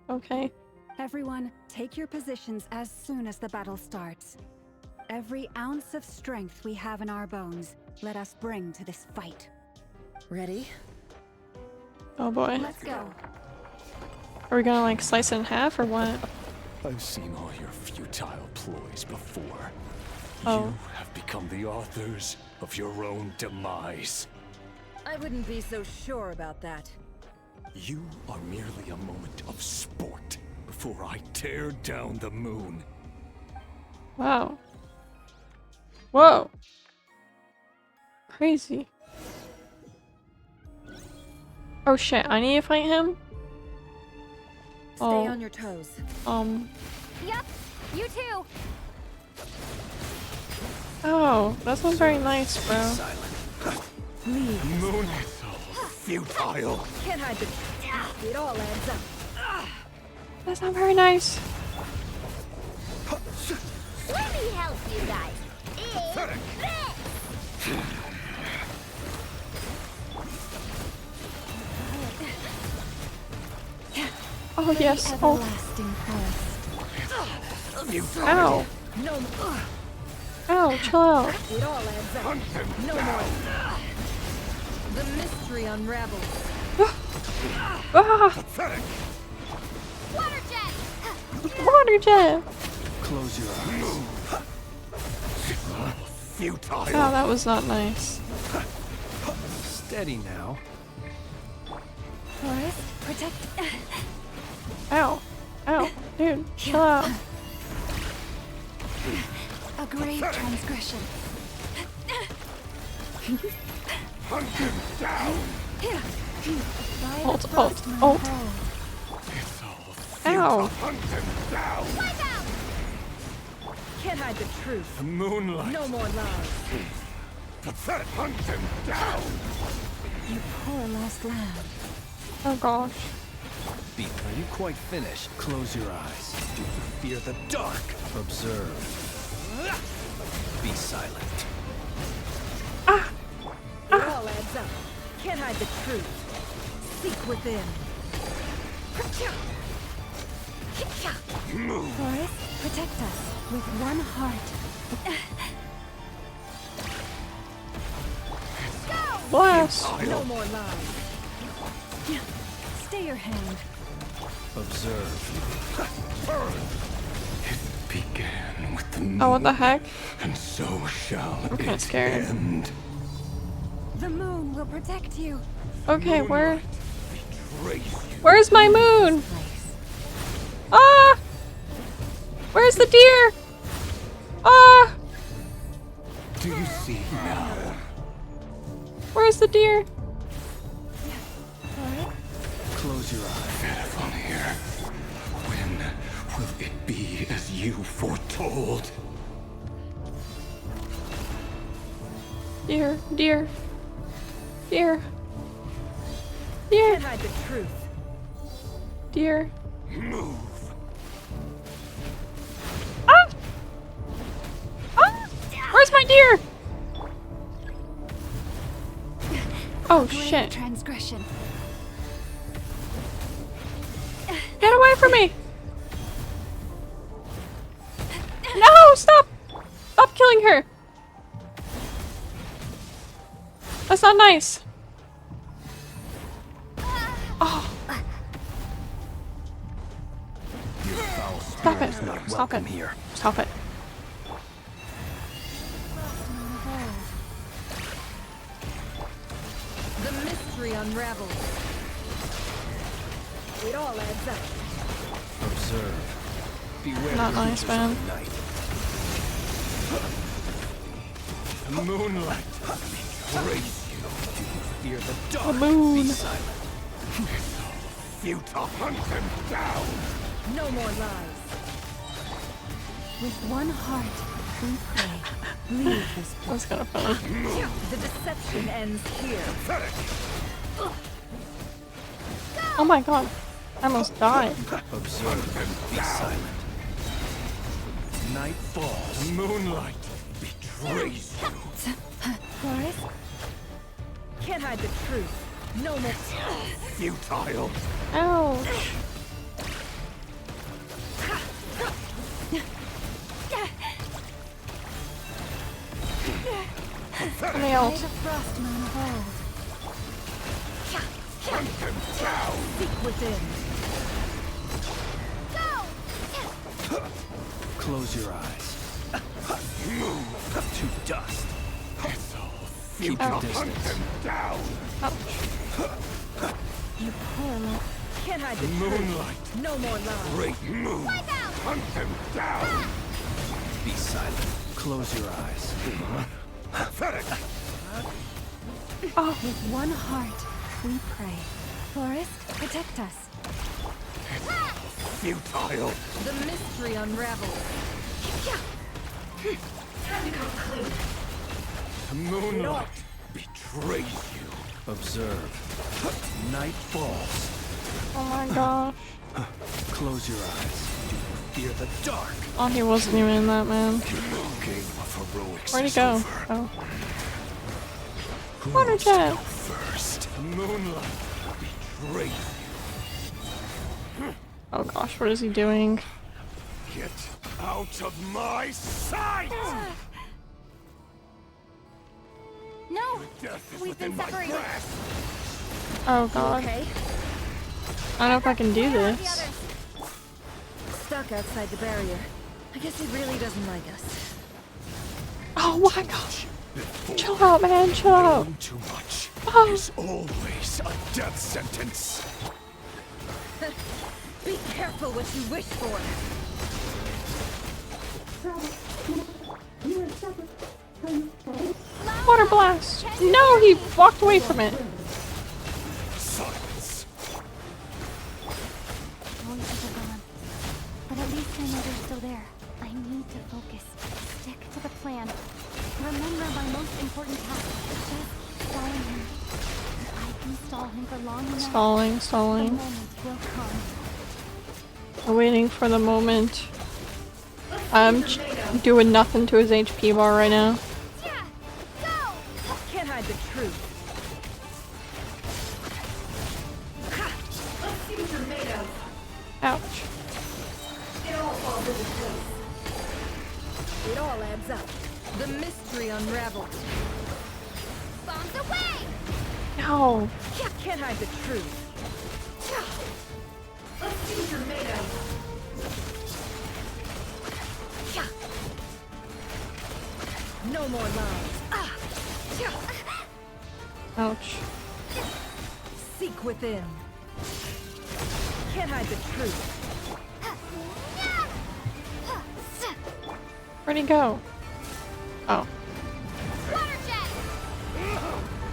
Okay. Everyone, take your positions as soon as the battle starts. Every ounce of strength we have in our bones, let us bring to this fight. Ready? Oh boy. Let's go. Are we gonna like slice it in half or what? I've seen all your futile ploys before. Oh. You have become the authors of your own demise. I wouldn't be so sure about that. You are merely a moment of sport before I tear down the moon. Wow. Whoa. Crazy. Oh shit, I need to fight him? Stay on your toes. Yep, you too. Oh, that's not very nice, bro. Leave. Moon is all futile. Can't hide the... It all adds up. That's not very nice. Let me help you guys. Oh yes. Oh. Everlasting quest. Ow. No. Ow, chill out. It all adds up. No more. The mystery unravels. Ah! Water jet. Water jet. Close your eyes. Futile. Oh, that was not nice. Steady now. Forest, protect. Ow. Ow. Dude, chill out. A grave transgression. Hunt him down. Ult, ult, ult. It's all Ow. Hunt him down. Can't hide the truth. The moonlight. No more lies. Pathetic. Hunt him down. You poor lost lamb. Oh gosh. Are you quite finished? Close your eyes. Do you fear the dark? Observe. Be silent. It all adds up. Can't hide the truth. Seek within. Move. Forest, protect us with one heart. Blast. No more lies. Stay your hand. Observe. It began with the moon. Oh, what the heck? And so shall I'm kinda it scared. end. The moon will protect you. Okay, where? Betrays you. Where's my moon? Ah! Where's the deer? Ah! Do you see now? Where's the deer? Close your eyes. From here. When will it be as you foretold? Deer, deer, deer, deer, Can't hide the truth. deer. Move. Ah! Ah! Where's my deer? Oh shit. Transgression. Get away from me! No! Stop! Stop killing her! That's not nice. Oh. Stop it. Stop it. Here. Stop it. mystery unravels. It all adds up. Observe. Beware Not the nice, creatures man. of the night. The moonlight betrays you. Fear the dark. The moon. Be silent. Futile, hunt them down! No more lies. With one heart, we pray. Leave this place. That's kind of funny. The deception ends here. Oh my god. I almost died. Observe and be silent. Night falls. The moonlight betrays you. Boris? Can't hide the truth. No more. Futile. Ouch. Somebody May else. the frost moon hold. Hunt them down! Seek within. Close your eyes. Move to dust. Keep your Hunt distance. them down! You poor little. Can't hide the Moonlight. truth. No more lies. Great move! Hunt them down! Be silent. Close your eyes. Pathetic! With one heart, we pray. Forest, protect us. Futile! The mystery unravels. The moonlight betrays you. Observe. Night falls. Oh my gosh. Close your eyes. Fear the dark. Oh, he wasn't even in that, man. Game of heroics. Where'd he is go? over. Oh. Who Water wants to jet. go first? The moonlight betrays you. Oh gosh, what is he doing? Get out of my sight! No! Death is We've within been my separated. grasp. Oh god. Okay. I don't know if I can do Where are the this. others? Stuck outside the barrier. I guess he really doesn't like us. Oh my gosh. Chill out, man. Chill out. Knowing too much Oh. is always a death sentence. Be careful what you wish for. Water blast. No, he walked away from it. Silence. Voices are gone. But at least I know they're still there. I need to focus. Stick to the plan. Remember my most important task. Just stalling him. If I can stall him for long enough, Stalling, the stalling. moment will come. We're waiting for the moment. I'm doing nothing to his HP bar right now. Can't hide the truth. Let's see what you're made of. Ouch. It all falls into place. It all adds up. The mystery unravels. Bombs away! No. Can't hide the truth. Let's see what you're made of. No more lies. Ouch. Seek within. Can't hide the truth. Where'd he go? Oh.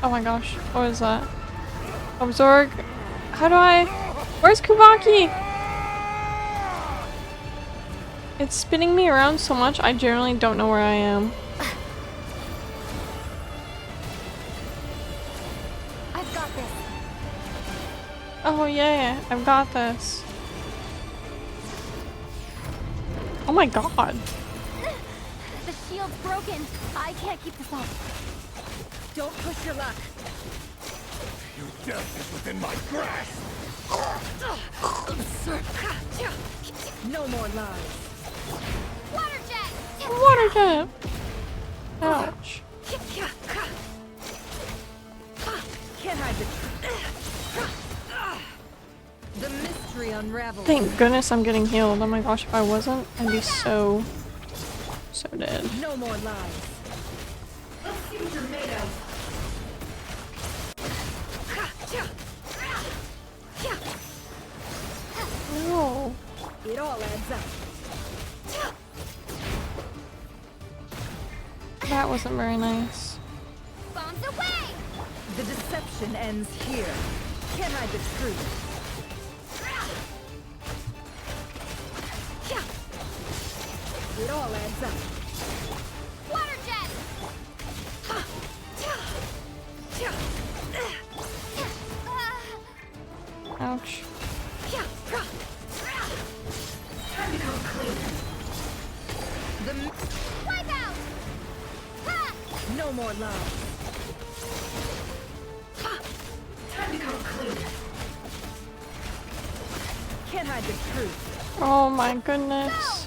Oh my gosh. What is that? Absorg. How do I... Where's Kubaki? It's spinning me around so much, I generally don't know where I am. I've got this. Oh yeah, I've got this. Oh my god. The shield's broken. I can't keep this up. Don't push your luck. Your death is within my grasp. No more lies. Water jet! Water jet! Ouch. Can't hide the truth. The mystery unravels. Thank goodness I'm getting healed. Oh my gosh, if I wasn't, I'd be so dead. No more lies. Let's see what you're made of. No. It all adds up. That wasn't very nice. Bombs away! The deception ends here. Can't hide the truth. It all adds up. Water jet! Ouch. Time to go clean. Wipe out! No more love. Time to go clean. Can't hide the truth. Oh my goodness.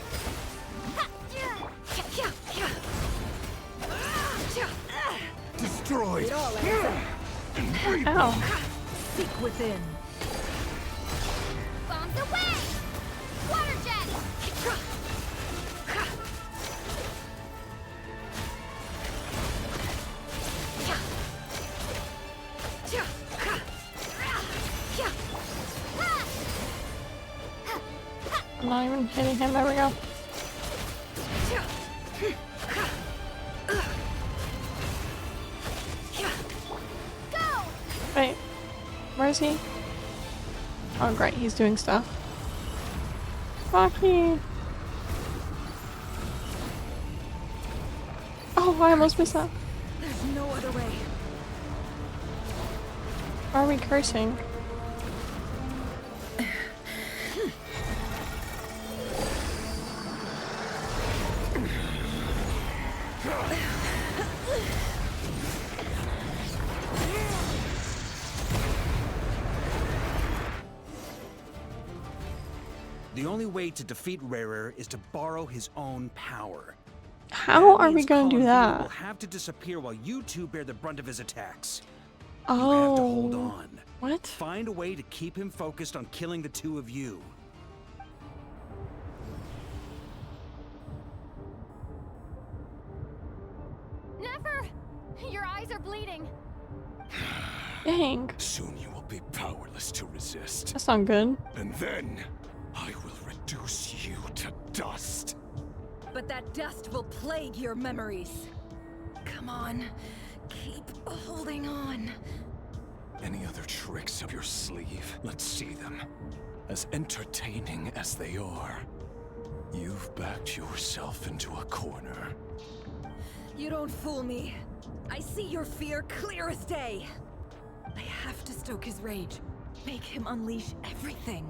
Destroyed. It all adds up. Ow. Seek within. Bombs away! Water jet! I'm not even hitting him. There we go. Wait. Where is he? Oh great, he's doing stuff. Fuck you. Oh, I almost missed that. There's no other way. Why are we cursing? The only way to defeat Rarer is to borrow his own power. How are we going to do Will that? have to disappear while you two bear the brunt of his attacks. Oh. You have to hold on. What? Find a way to keep him focused on killing the two of you. Never! Your eyes are bleeding. Dang. Soon you will be powerless to resist. That's not good. And then I will reduce you to dust. But that dust will plague your memories. Come on. Keep holding on. Any other tricks up your sleeve? Let's see them. As entertaining as they are, you've backed yourself into a corner. You don't fool me. I see your fear clear as day. I have to stoke his rage. Make him unleash everything.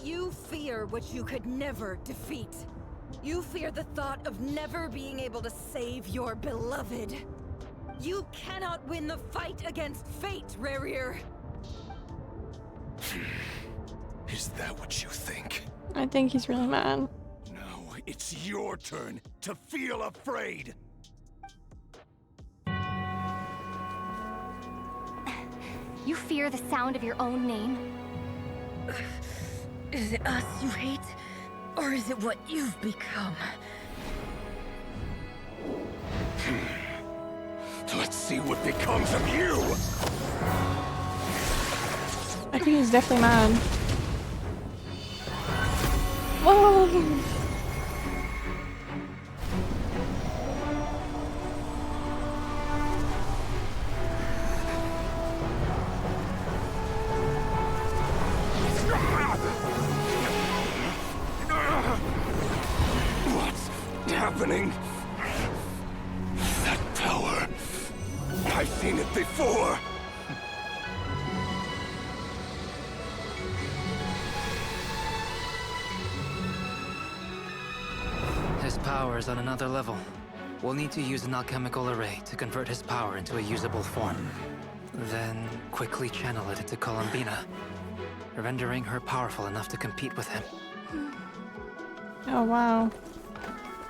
You fear what you could never defeat. You fear the thought of never being able to save your beloved. You cannot win the fight against fate, Rarir. Is that what you think? I think he's really mad. Now it's your turn to feel afraid. You fear the sound of your own name? Is it us you hate? Or is it what you've become? Let's see what becomes of you! I think he's definitely mad. Whoa! What's happening? That power. I've seen it before. His power is on another level. We'll need to use an alchemical array to convert his power into a usable form. Then quickly channel it into Columbina, rendering her powerful enough to compete with him. Oh wow.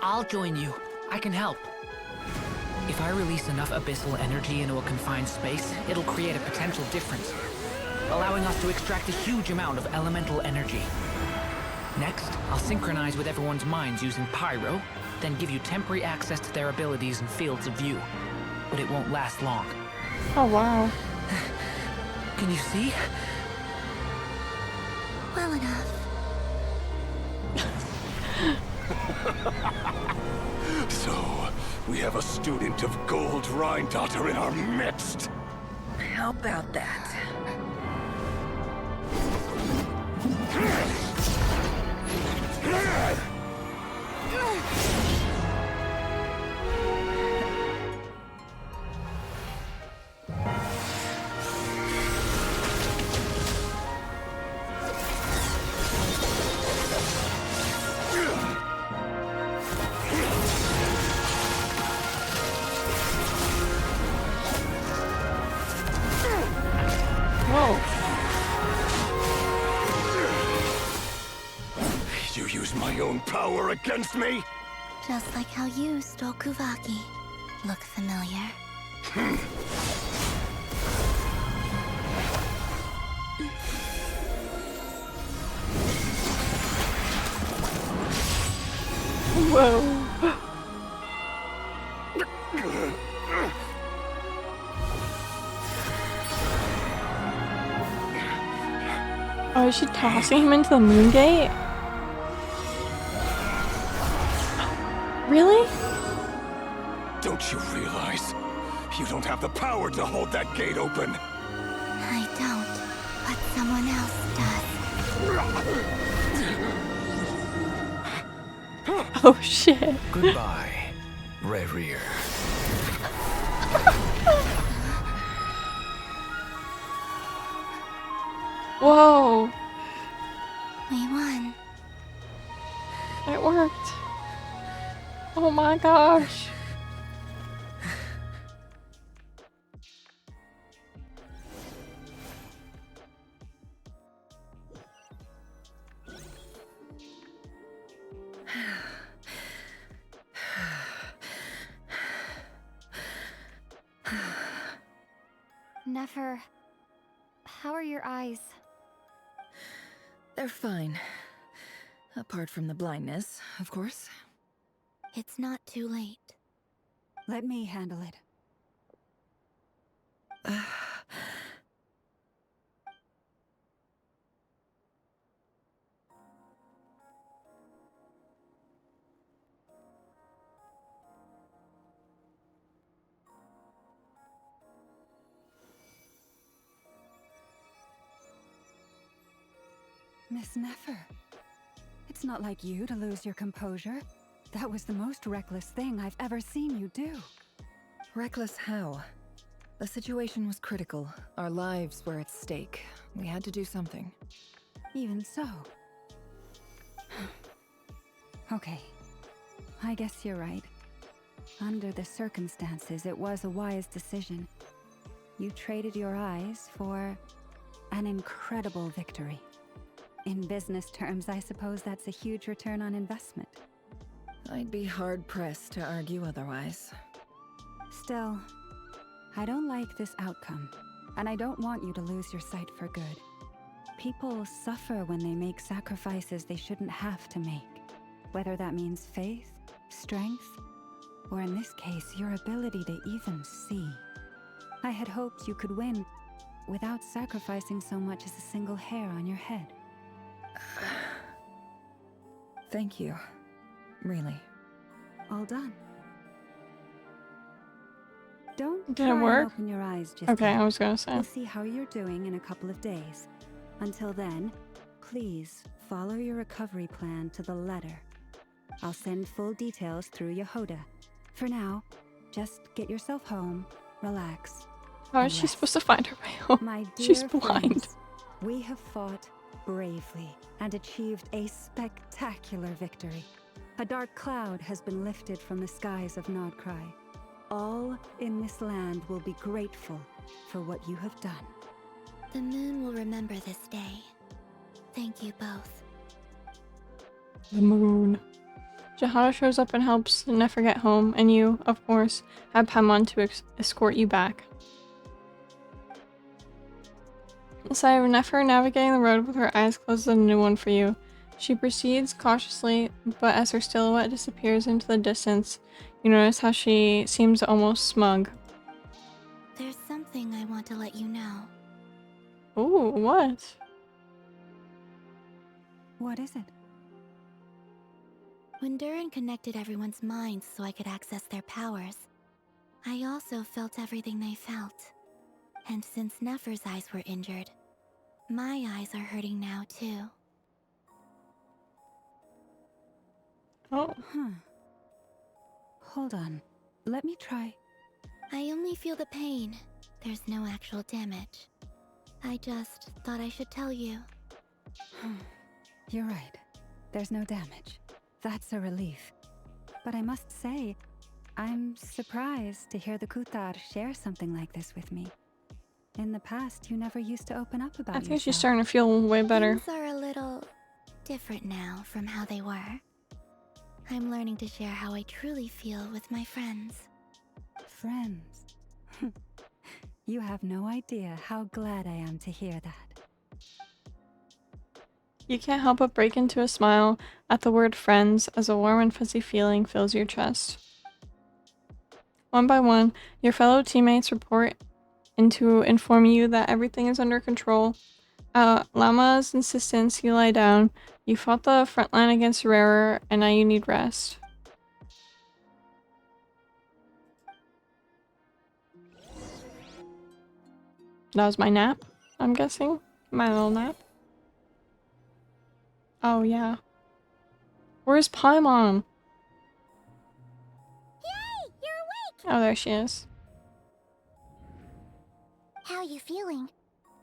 I'll join you. I can help. If I release enough abyssal energy into a confined space, it'll create a potential difference, allowing us to extract a huge amount of elemental energy. Next, I'll synchronize with everyone's minds using Pyro, then give you temporary access to their abilities and fields of view. But it won't last long. Oh wow. Can you see? Well enough. We have a student of Gold Rheindotter in our midst! How about that? Whoa. You use my own power against me? Just like how you stole Kuvaki. Look familiar? Whoa. Oh, is she tossing him into the moon gate? Really? Don't you realize? You don't have the power to hold that gate open! I don't, but someone else does. Oh shit. Goodbye, Rerir. Whoa. We won. It worked. Oh my gosh. Nefer, how are your eyes? They're fine. Apart from the blindness, of course. It's not too late. Let me handle it. Miss Nefer, it's not like you to lose your composure. That was the most reckless thing I've ever seen you do. Reckless how? The situation was critical. Our lives were at stake. We had to do something. Even so. Okay. I guess you're right. Under the circumstances, it was a wise decision. You traded your eyes for an incredible victory. In business terms, I suppose that's a huge return on investment. I'd be hard-pressed to argue otherwise. Still, I don't like this outcome, and I don't want you to lose your sight for good. People suffer when they make sacrifices they shouldn't have to make, whether that means faith, strength, or in this case, your ability to even see. I had hoped you could win without sacrificing so much as a single hair on your head. Thank you. Really. All done. Don't Did try it and work? open your eyes just Okay, yet. I was gonna say. We'll see how you're doing in a couple of days. Until then, please follow your recovery plan to the letter. I'll send full details through Yehoda. For now, just get yourself home, relax. How is she supposed to find her way home? My dear She's blind. friends, we have fought bravely and achieved a spectacular victory. A dark cloud has been lifted from the skies of Nodcry. All in this land will be grateful for what you have done. The moon will remember this day. Thank you both. The moon. Jahara shows up and helps Nefer get home, and you, of course, have Paimon to escort you back. Aside of Nefer navigating the road with her eyes closed is a new one for you. She proceeds cautiously, but as her silhouette disappears into the distance, you notice how she seems almost smug. There's something I want to let you know. Ooh, what? What is it? When Durin connected everyone's minds so I could access their powers, I also felt everything they felt. And since Nefer's eyes were injured, my eyes are hurting now too. Oh. Huh. Hold on. Let me try. I only feel the pain. There's no actual damage. I just thought I should tell you. You're right. There's no damage. That's a relief. But I must say, I'm surprised to hear the Kutar share something like this with me. In the past, you never used to open up about I think yourself. she's starting to feel way better. Things are a little different now from how they were. I'm learning to share how I truly feel with my friends. Friends? You have no idea how glad I am to hear that. You can't help but break into a smile at the word friends as a warm and fuzzy feeling fills your chest. One by one, your fellow teammates report in to inform you that everything is under control. At Lama's insistence, you lie down. You fought the front line against Rarer, and now you need rest. That was my nap, I'm guessing. My little nap. Oh, yeah. Where's Paimon? Yay! You're awake! Oh, there she is. How are you feeling?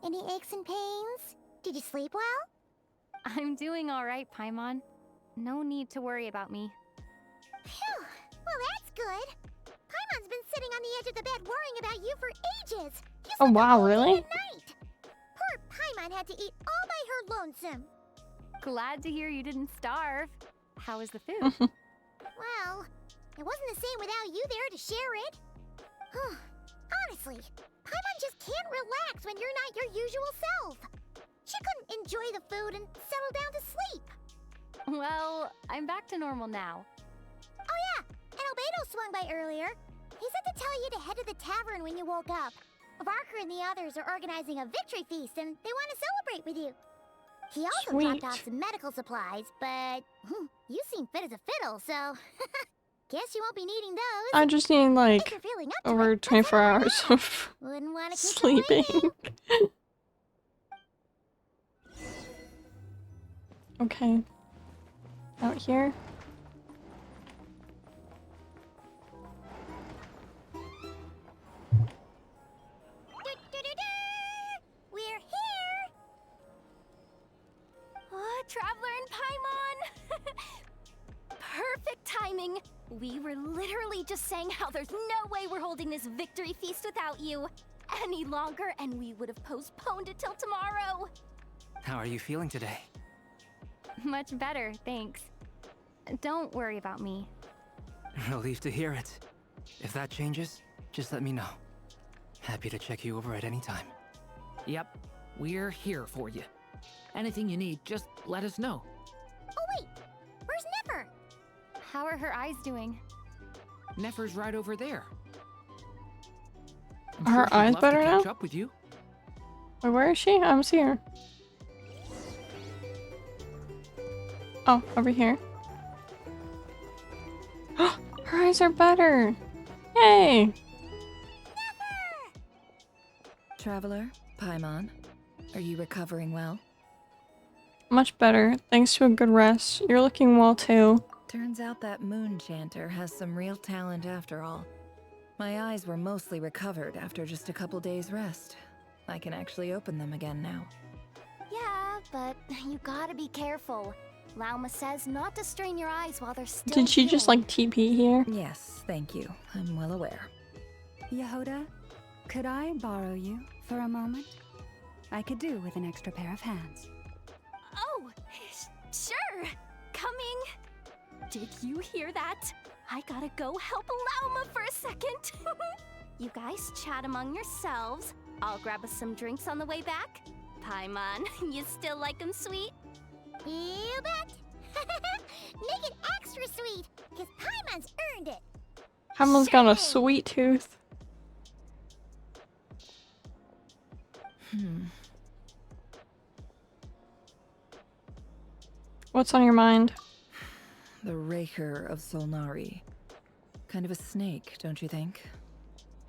Any aches and pains? Did you sleep well? I'm doing alright, Paimon. No need to worry about me. Phew! Well, that's good. Paimon's been sitting on the edge of the bed worrying about you for ages. You Oh, slept the wow, whole day really? at night. Poor Paimon had to eat all by her lonesome. Glad to hear you didn't starve. How was the food? Well, it wasn't the same without you there to share it. Honestly, Paimon just can't relax when you're not your usual self. She couldn't enjoy the food and settle down to sleep. Well, I'm back to normal now. Oh yeah, and Albedo swung by earlier. He said to tell you to head to the tavern when you woke up. Varker and the others are organizing a victory feast and they want to celebrate with you. He also dropped off some medical supplies, but you seem fit as a fiddle, so guess you won't be needing those. I just need, like, If you're feeling up to over it, 24 hours of Wouldn't want to keep sleeping. Okay. Out here. We're here! Oh, Traveler and Paimon! Perfect timing! We were literally just saying how there's no way we're holding this victory feast without you any longer, and we would have postponed it till tomorrow. How are you feeling today? Much better, thanks. Don't worry about me. Relieved to hear it. If that changes, just let me know. Happy to check you over at any time. Yep, we're here for you. Anything you need, just let us know. Oh wait, where's Nefer? How are her eyes doing? Nefer's right over there. Are her eyes better now? Catch up with you. Wait, where is she? I don't see her. Oh, over here. Her eyes are better! Yay! Traveler, Paimon, are you recovering well? Much better, thanks to a good rest. You're looking well too. Turns out that moon chanter has some real talent after all. My eyes were mostly recovered after just a couple days rest. I can actually open them again now. Yeah, but you gotta be careful. Lauma says not to strain your eyes while they're still Did she just like TP here? Yes, thank you. I'm well aware. Yehoda, could I borrow you for a moment? I could do with an extra pair of hands. Oh, sure. Coming. Did you hear that? I gotta go help Lauma for a second. You guys chat among yourselves. I'll grab us some drinks on the way back. Paimon, you still like them sweet? You bet. Make it extra sweet, because Paimon's earned it. Someone's got a sweet tooth. What's on your mind? The Raker of Solnari. Kind of a snake, don't you think?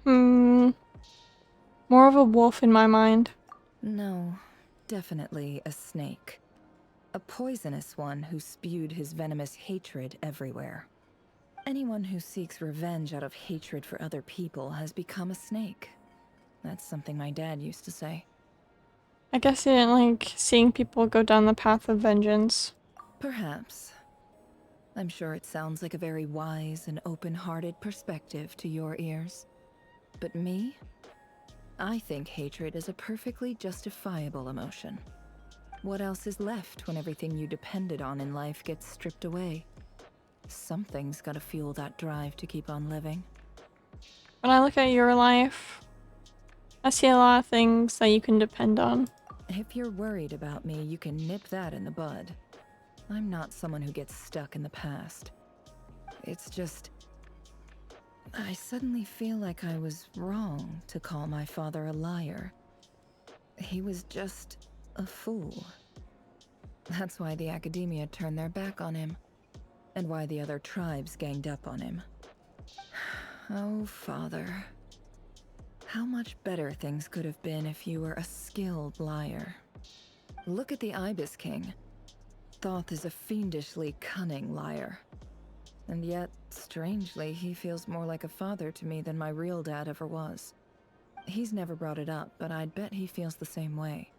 More of a wolf in my mind. No, definitely a snake. A poisonous one who spewed his venomous hatred everywhere. Anyone who seeks revenge out of hatred for other people has become a snake. That's something my dad used to say. I guess he didn't like seeing people go down the path of vengeance. Perhaps. I'm sure it sounds like a very wise and open-hearted perspective to your ears. But me? I think hatred is a perfectly justifiable emotion. What else is left when everything you depended on in life gets stripped away? Something's gotta fuel that drive to keep on living. When I look at your life, I see a lot of things that you can depend on. If you're worried about me, you can nip that in the bud. I'm not someone who gets stuck in the past. It's just... I suddenly feel like I was wrong to call my father a liar. He was just a fool. That's why the Academia turned their back on him, and why the other tribes ganged up on him. Oh, Father. How much better things could have been if you were a skilled liar. Look at the Ibis King. Thoth is a fiendishly cunning liar. And yet, strangely, he feels more like a father to me than my real dad ever was. He's never brought it up, but I'd bet he feels the same way.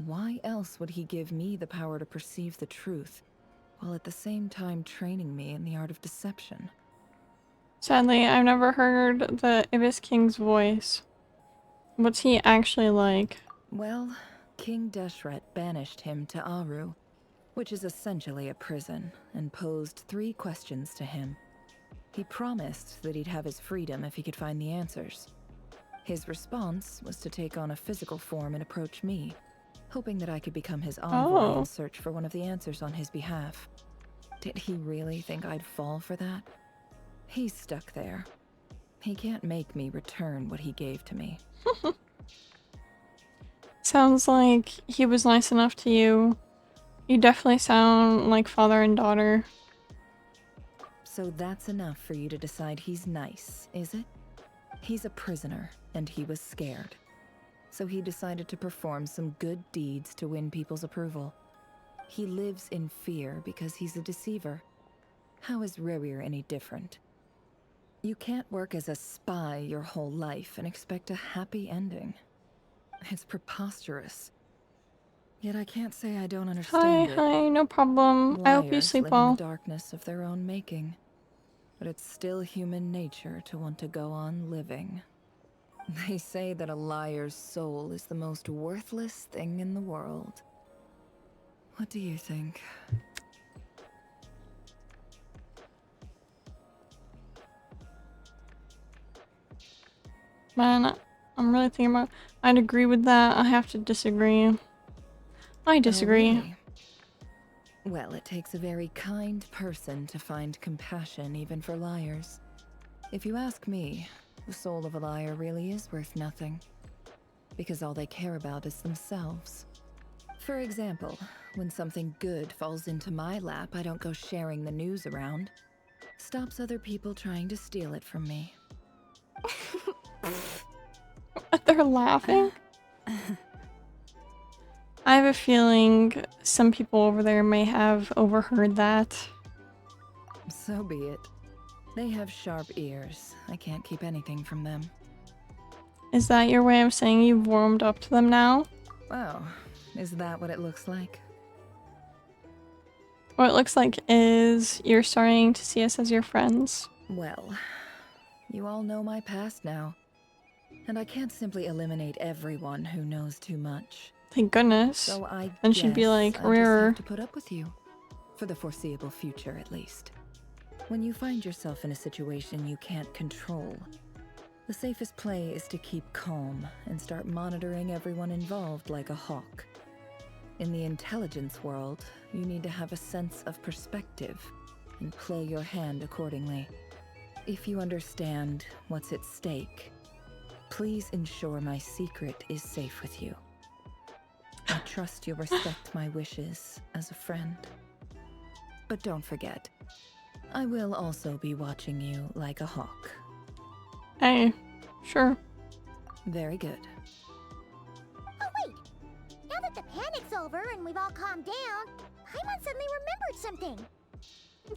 Why else would he give me the power to perceive the truth, while at the same time training me in the art of deception? Sadly, I've never heard the Ibis King's voice. What's he actually like? Well, King Deshret banished him to Aru, which is essentially a prison, and posed 3 questions to him. He promised that he'd have his freedom if he could find the answers. His response was to take on a physical form and approach me, hoping that I could become his envoy and search for one of the answers on his behalf. Did he really think I'd fall for that? He's stuck there. He can't make me return what he gave to me. Sounds like he was nice enough to you. You definitely sound like father and daughter. So that's enough for you to decide he's nice, is it? He's a prisoner, and he was scared. So he decided to perform some good deeds to win people's approval. He lives in fear because he's a deceiver. How is Rerir any different? You can't work as a spy your whole life and expect a happy ending. It's preposterous. Yet I can't say I don't understand it. Hi, no problem. I hope you sleep live well. in the darkness of their own making. But it's still human nature to want to go on living. They say that a liar's soul is the most worthless thing in the world. What do you think? Man, I'm really thinking about... I'd agree with that. I have to disagree. I disagree. Oh, really? Well, it takes a very kind person to find compassion even for liars. If you ask me, the soul of a liar really is worth nothing. Because all they care about is themselves. For example, when something good falls into my lap, I don't go sharing the news around. Stops other people trying to steal it from me. They're laughing? I have a feeling some people over there may have overheard that. So be it. They have sharp ears. I can't keep anything from them. Is that your way of saying you've warmed up to them now? Wow, is that what it looks like? What it looks like is you're starting to see us as your friends. Well, you all know my past now. And I can't simply eliminate everyone who knows too much. Thank goodness. So then she'd be like, I just Rare. have to put up with you. For the foreseeable future, at least. When you find yourself in a situation you can't control, the safest play is to keep calm and start monitoring everyone involved like a hawk. In the intelligence world, you need to have a sense of perspective and play your hand accordingly. If you understand what's at stake, please ensure my secret is safe with you. I trust you'll respect my wishes as a friend. But don't forget, I will also be watching you like a hawk. Hey, sure. Very good. Oh wait! Now that the panic's over and we've all calmed down, Paimon suddenly remembered something.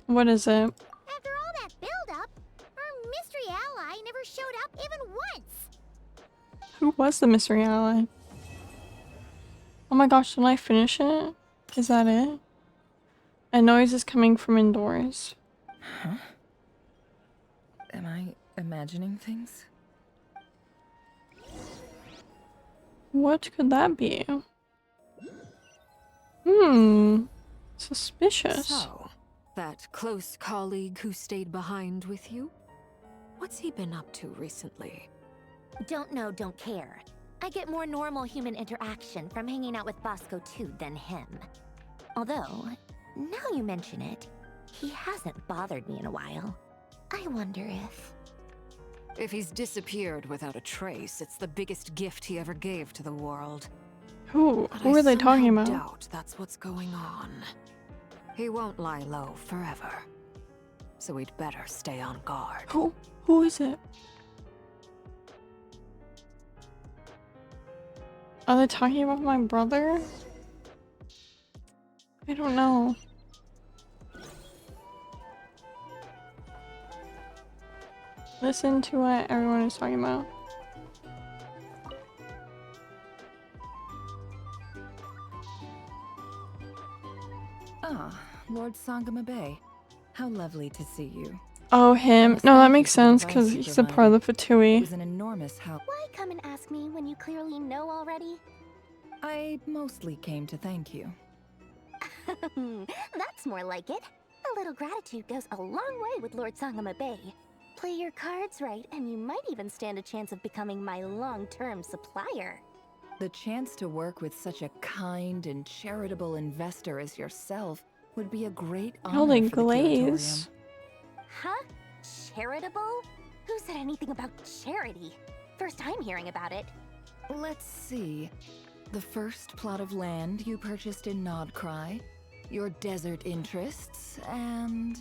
What is it? After all that build-up, our mystery ally never showed up even once. Who was the mystery ally? Oh my gosh, did I finish it? Is that it? A noise is coming from indoors. Huh? Am I imagining things? What could that be? Suspicious. So, that close colleague who stayed behind with you? What's he been up to recently? Don't know, don't care. I get more normal human interaction from hanging out with Bosco too than him. Although, now you mention it, he hasn't bothered me in a while. I wonder if... If he's disappeared without a trace, it's the biggest gift he ever gave to the world. Who But are they talking I about? doubt that's what's going on. He won't lie low forever. So we'd better stay on guard. Who is it? Are they talking about my brother? I don't know. Listen to what everyone is talking about. Ah, Lord Sangama Bay. How lovely to see you. Oh, him. No, that makes sense because he's a part of the It Fatui. was an enormous help. Why come and ask me when you clearly know already? I mostly came to thank you. That's more like it. A little gratitude goes a long way with Lord Sangama Bay. Play your cards right, and you might even stand a chance of becoming my long-term supplier. The chance to work with such a kind and charitable investor as yourself would be a great honor Holy for the glaze. curatorium. Huh? Charitable? Who said anything about charity? First time hearing about it. Let's see. The first plot of land you purchased in Nodcry, your desert interests, and...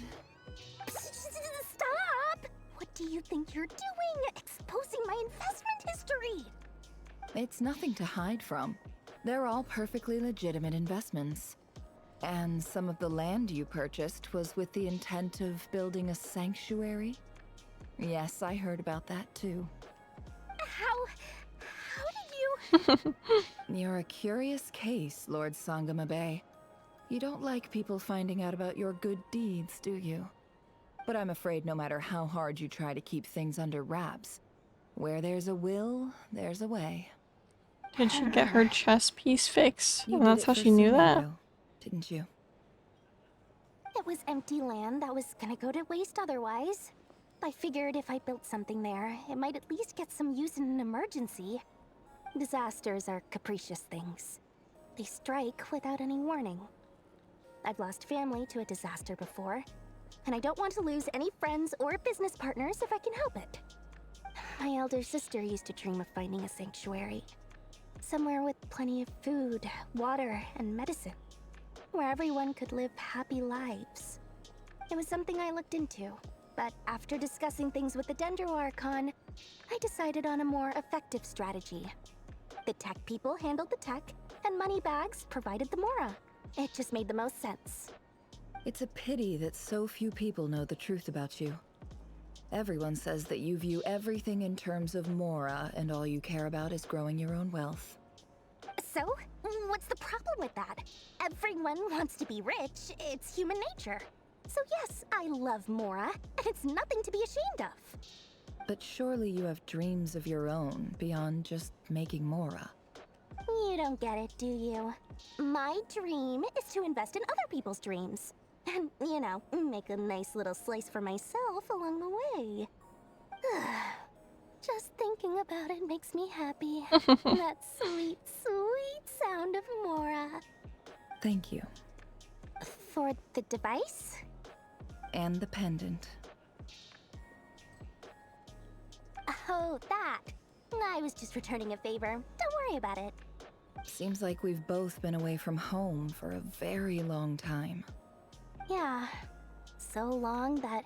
Stop! What do you think you're doing? Exposing my investment history! It's nothing to hide from. They're all perfectly legitimate investments. And some of the land you purchased was with the intent of building a sanctuary? Yes, I heard about that too. How did you... You're a curious case, Lord Sangama Bay. You don't like people finding out about your good deeds, do you? But I'm afraid no matter how hard you try to keep things under wraps, where there's a will, there's a way. Did she get her chess piece fixed? You And did that's it how for she knew that? Sumeru, didn't you? It was empty land that was gonna go to waste otherwise. I figured if I built something there, it might at least get some use in an emergency. Disasters are capricious things. They strike without any warning. I've lost family to a disaster before, and I don't want to lose any friends or business partners if I can help it. My elder sister used to dream of finding a sanctuary. Somewhere with plenty of food, water, and medicine. Where everyone could live happy lives. It was something I looked into, but after discussing things with the Dendro Archon, I decided on a more effective strategy. The tech people handled the tech, and Moneybags provided the Mora. It just made the most sense. It's a pity that so few people know the truth about you. Everyone says that you view everything in terms of Mora, and all you care about is growing your own wealth. So, what's the problem with that? Everyone wants to be rich, it's human nature. So yes, I love Mora, and it's nothing to be ashamed of. But surely you have dreams of your own beyond just making Mora. You don't get it, do you? My dream is to invest in other people's dreams. And, you know, make a nice little slice for myself along the way. Just thinking about it makes me happy. That sweet, sweet sound of Mora. Thank you. For the device? And the pendant. Oh, that. I was just returning a favor. Don't worry about it. Seems like we've both been away from home for a very long time. Yeah, so long that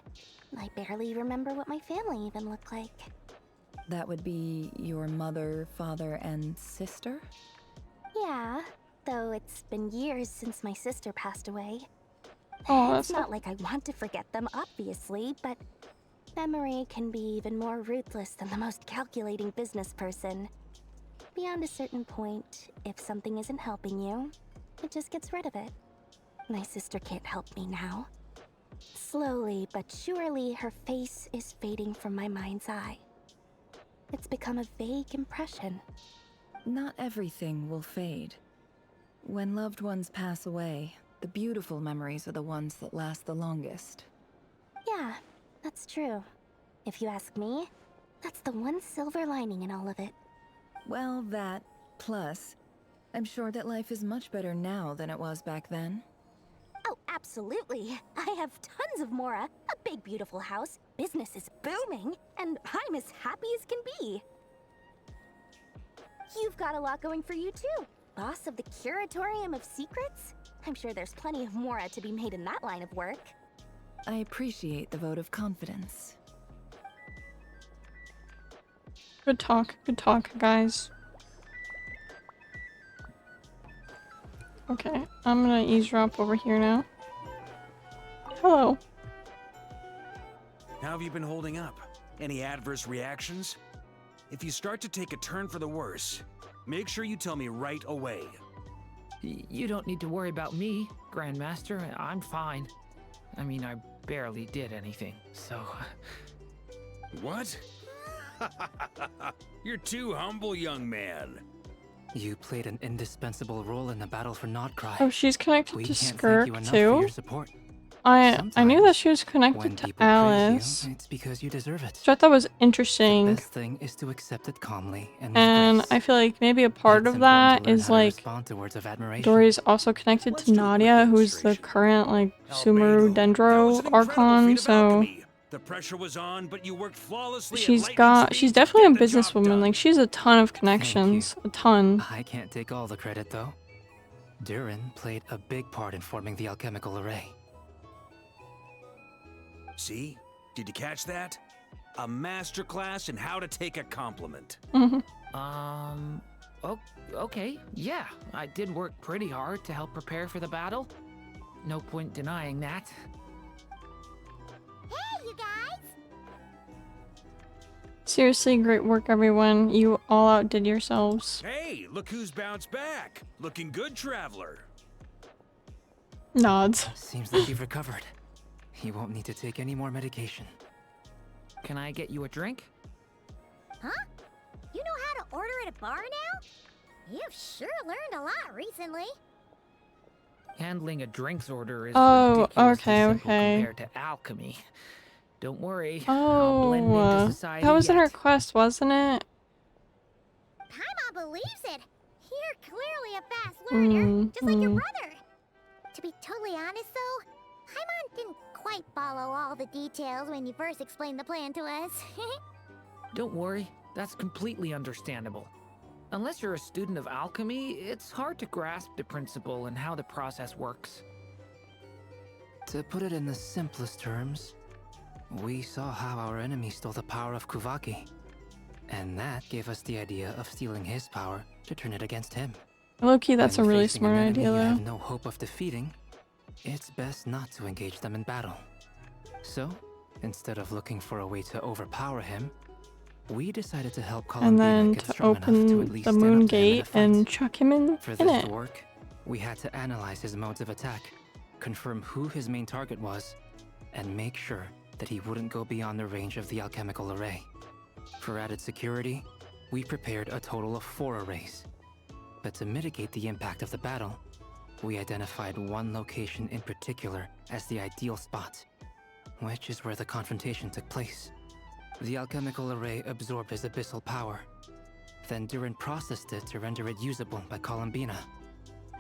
I barely remember what my family even looked like. That would be your mother, father, and sister? Yeah, though it's been years since my sister passed away. Oh, It's not like I want to forget them, obviously, but memory can be even more ruthless than the most calculating business person. Beyond a certain point, if something isn't helping you, it just gets rid of it. My sister can't help me now. Slowly but surely, her face is fading from my mind's eye. It's become a vague impression. Not everything will fade. When loved ones pass away, the beautiful memories are the ones that last the longest. Yeah, that's true. If you ask me, that's the one silver lining in all of it. Well, that, plus, I'm sure that life is much better now than it was back then. Oh, absolutely. I have tons of Mora, a big beautiful house, business is booming, and I'm as happy as can be. You've got a lot going for you too. Boss of the Curatorium of Secrets? I'm sure there's plenty of Mora to be made in that line of work. I appreciate the vote of confidence. Good talk, guys. Okay, I'm gonna eavesdrop over here now. Hello. How have you been holding up? Any adverse reactions? If you start to take a turn for the worse, make sure you tell me right away. You don't need to worry about me, Grandmaster. I'm fine. I mean, I barely did anything, so... What? You're too humble, young man. You played an indispensable role in the battle for Nodcry. Oh, she's connected We to can't thank Skirk you enough for too? your support. I knew that she was connected When to people praise Alice, you, it's because you deserve it. which I thought was The interesting. best thing is to accept it calmly and with And grace. I feel like maybe a part It's of important that to learn is how to like respond to words of admiration. Dory's also connected to Nadia, who's the current like Sumeru Dendro Archon, so The pressure was on, but you worked flawlessly. she's definitely a businesswoman. Like she's a ton of connections, a ton. I can't take all the credit though. Durin played a big part in forming the alchemical array. See? Did you catch that? A masterclass in how to take a compliment. Okay, yeah. I did work pretty hard to help prepare for the battle. No point denying that. Hey, you guys! Seriously, great work, everyone. You all outdid yourselves. Hey, look who's bounced back. Looking good, traveler. Nods. Seems like you've recovered. You won't need to take any more medication. Can I get you a drink? Huh? You know how to order at a bar now? You've sure learned a lot recently. Handling a drinks order is Oh, ridiculously simple okay. compared to alchemy. Don't worry, I'll blend into Oh, society that was in her yet. quest, wasn't it? Paimon believes it. You're clearly a fast learner, just like your brother. To be totally honest, though, Paimon didn't quite follow all the details when you first explained the plan to us. Don't worry, that's completely understandable. Unless you're a student of alchemy, it's hard to grasp the principle and how the process works. To put it in the simplest terms, we saw how our enemy stole the power of Kuvaki. And that gave us the idea of stealing his power to turn it against him. Low-key, that's a When really facing an smart enemy idea, you though. have no hope of defeating, it's best not to engage them in battle. So, instead of looking for a way to overpower him, we decided to help And Columbina then get to strong enough to at open least the stand moon up to him in a gate fight. and chuck him in For in this it. to work, we had to analyze his modes of attack, confirm who his main target was, and make sure that he wouldn't go beyond the range of the alchemical array. For added security, we prepared a total of 4 arrays. But to mitigate the impact of the battle, we identified one location in particular as the ideal spot, which is where the confrontation took place. The alchemical array absorbed his abyssal power. Then Durin processed it to render it usable by Columbina.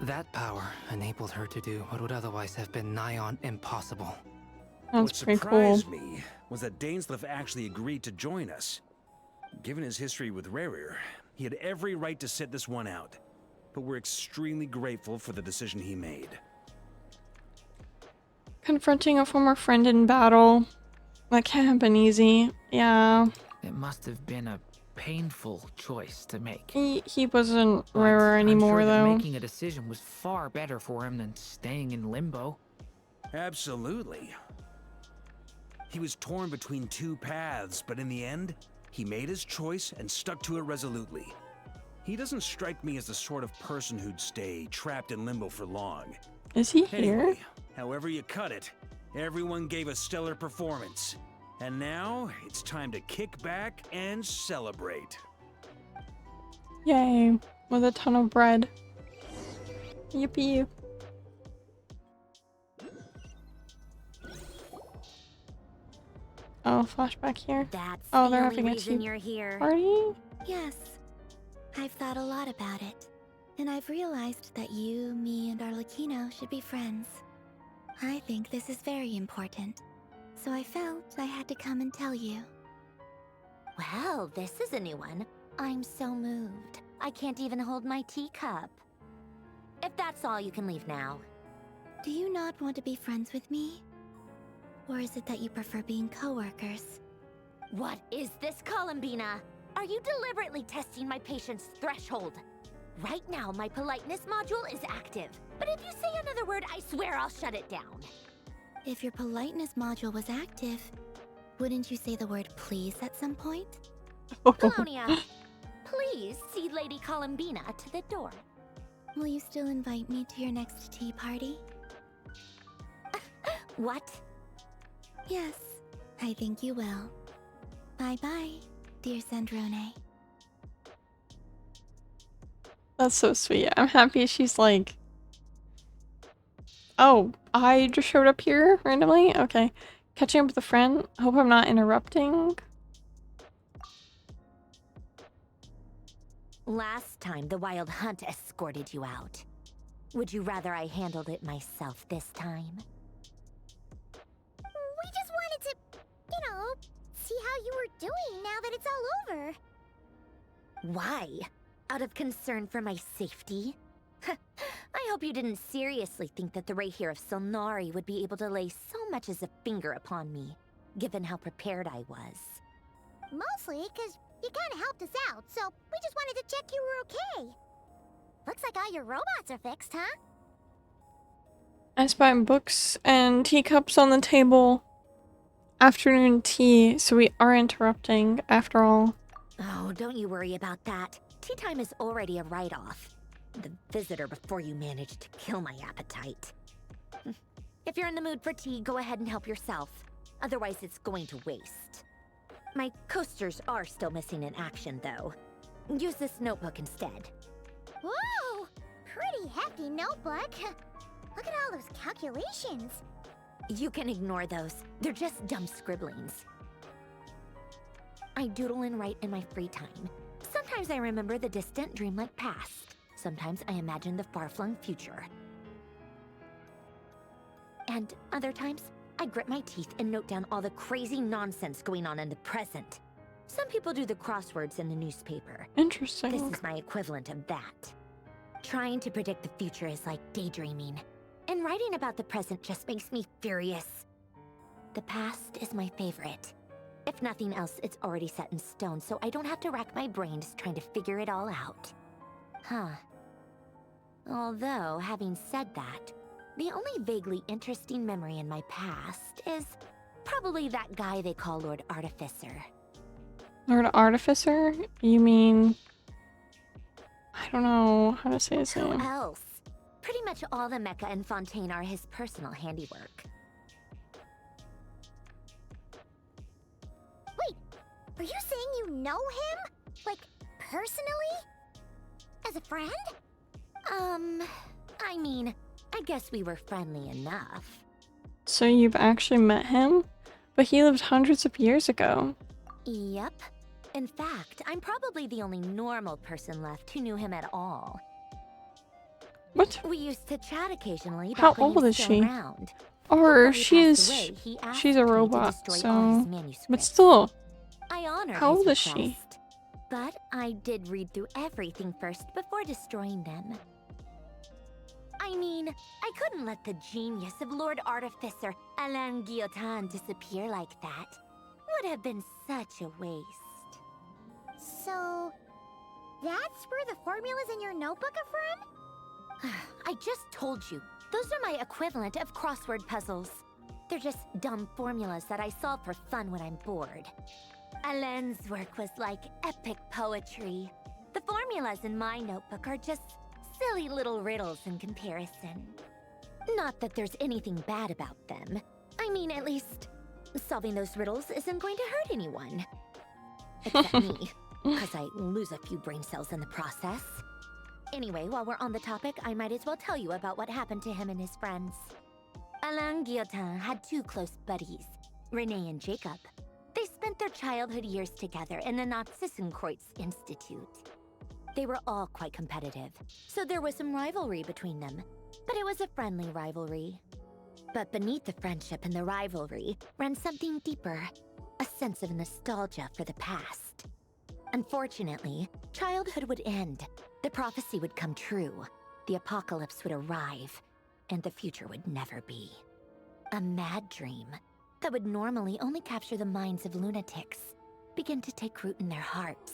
That power enabled her to do what would otherwise have been nigh on impossible. That's What pretty cool. surprised me was that Dainsleif actually agreed to join us. Given his history with Rerir, he had every right to sit this one out. But we're extremely grateful for the decision he made. Confronting a former friend in battle. That can't have been easy. Yeah. It must have been a painful choice to make. He wasn't But rare anymore, I'm sure that though. making a decision was far better for him than staying in limbo. Absolutely. He was torn between two paths, but in the end, he made his choice and stuck to it resolutely. He doesn't strike me as the sort of person who'd stay trapped in limbo for long. Is he here? Anyway, however you cut it, everyone gave a stellar performance. And now, it's time to kick back and celebrate. Yay. With a ton of bread. Yippee. Oh, flashback here. That's oh, the they're only having a reason tea you're here. party? Yes. I've thought a lot about it. And I've realized that you, me, and Arlecchino should be friends. I think this is very important. So I felt I had to come and tell you. Well, this is a new one. I'm so moved. I can't even hold my teacup. If that's all, you can leave now. Do you not want to be friends with me? Or is it that you prefer being co-workers? What is this, Columbina? Are you deliberately testing my patience threshold? Right now, my politeness module is active. But if you say another word, I swear I'll shut it down. If your politeness module was active, wouldn't you say the word please at some point? Colonia, please see Lady Columbina to the door. Will you still invite me to your next tea party? What? Yes, I think you will. Bye-bye, dear Sandrone. That's so sweet. I'm happy she's like... Oh, I just showed up here randomly? Okay. Catching up with a friend. Hope I'm not interrupting. Last time, the Wild Hunt escorted you out. Would you rather I handled it myself this time? We just wanted to, see how you were doing now that it's all over. Why? Out of concern for my safety? I hope you didn't seriously think that the Rayhir of Solnari would be able to lay so much as a finger upon me, given how prepared I was. Mostly because you kind of helped us out, so we just wanted to check you were okay. Looks like all your robots are fixed, huh? I spy books and teacups on the table. Afternoon tea, so we are interrupting after all. Oh, don't you worry about that. Tea time is already a write-off. The visitor before you managed to kill my appetite. If you're in the mood for tea, go ahead and help yourself. Otherwise, it's going to waste. My coasters are still missing in action, though. Use this notebook instead. Whoa! Pretty hefty notebook. Look at all those calculations. You can ignore those. They're just dumb scribblings. I doodle and write in my free time. Sometimes I remember the distant, dreamlike past. Sometimes I imagine the far-flung future. And other times, I grit my teeth and note down all the crazy nonsense going on in the present. Some people do the crosswords in the newspaper. Interesting. This is my equivalent of that. Trying to predict the future is like daydreaming. And writing about the present just makes me furious. The past is my favorite. If nothing else, it's already set in stone, so I don't have to rack my brains trying to figure it all out. Huh. Although, having said that, the only vaguely interesting memory in my past is probably that guy they call Lord Artificer. Lord Artificer? You mean... I don't know how to say his name. Who else? Pretty much all the mecha in Fontaine are his personal handiwork. Wait, are you saying you know him? Like, personally? As a friend? I mean, I guess we were friendly enough. So you've actually met him? But he lived hundreds of years ago. Yep. In fact, I'm probably the only normal person left who knew him at all. What? We used to chat occasionally. How back when he old was is still she? around. Or Before he passed she's away, he asked a me to robot, destroy all his so... manuscripts. But still, I honor how his old is she? request, but I did read through everything first before destroying them. I mean, I couldn't let the genius of Lord Artificer Alain Guillotin disappear like that. Would have been such a waste. So, that's where the formulas in your notebook are from? I just told you. Those are my equivalent of crossword puzzles. They're just dumb formulas that I solve for fun when I'm bored. Alain's work was like epic poetry. The formulas in my notebook are just silly little riddles in comparison. Not that there's anything bad about them. I mean, at least, solving those riddles isn't going to hurt anyone. Except me, because I lose a few brain cells in the process. Anyway, while we're on the topic, I might as well tell you about what happened to him and his friends. Alain Guillotin had two close buddies, Renee and Jacob. They spent their childhood years together in the Nazissenkreuz Institute. They were all quite competitive, so there was some rivalry between them, but it was a friendly rivalry. But beneath the friendship and the rivalry ran something deeper, a sense of nostalgia for the past. Unfortunately, childhood would end, the prophecy would come true, the apocalypse would arrive, and the future would never be. A mad dream that would normally only capture the minds of lunatics began to take root in their hearts.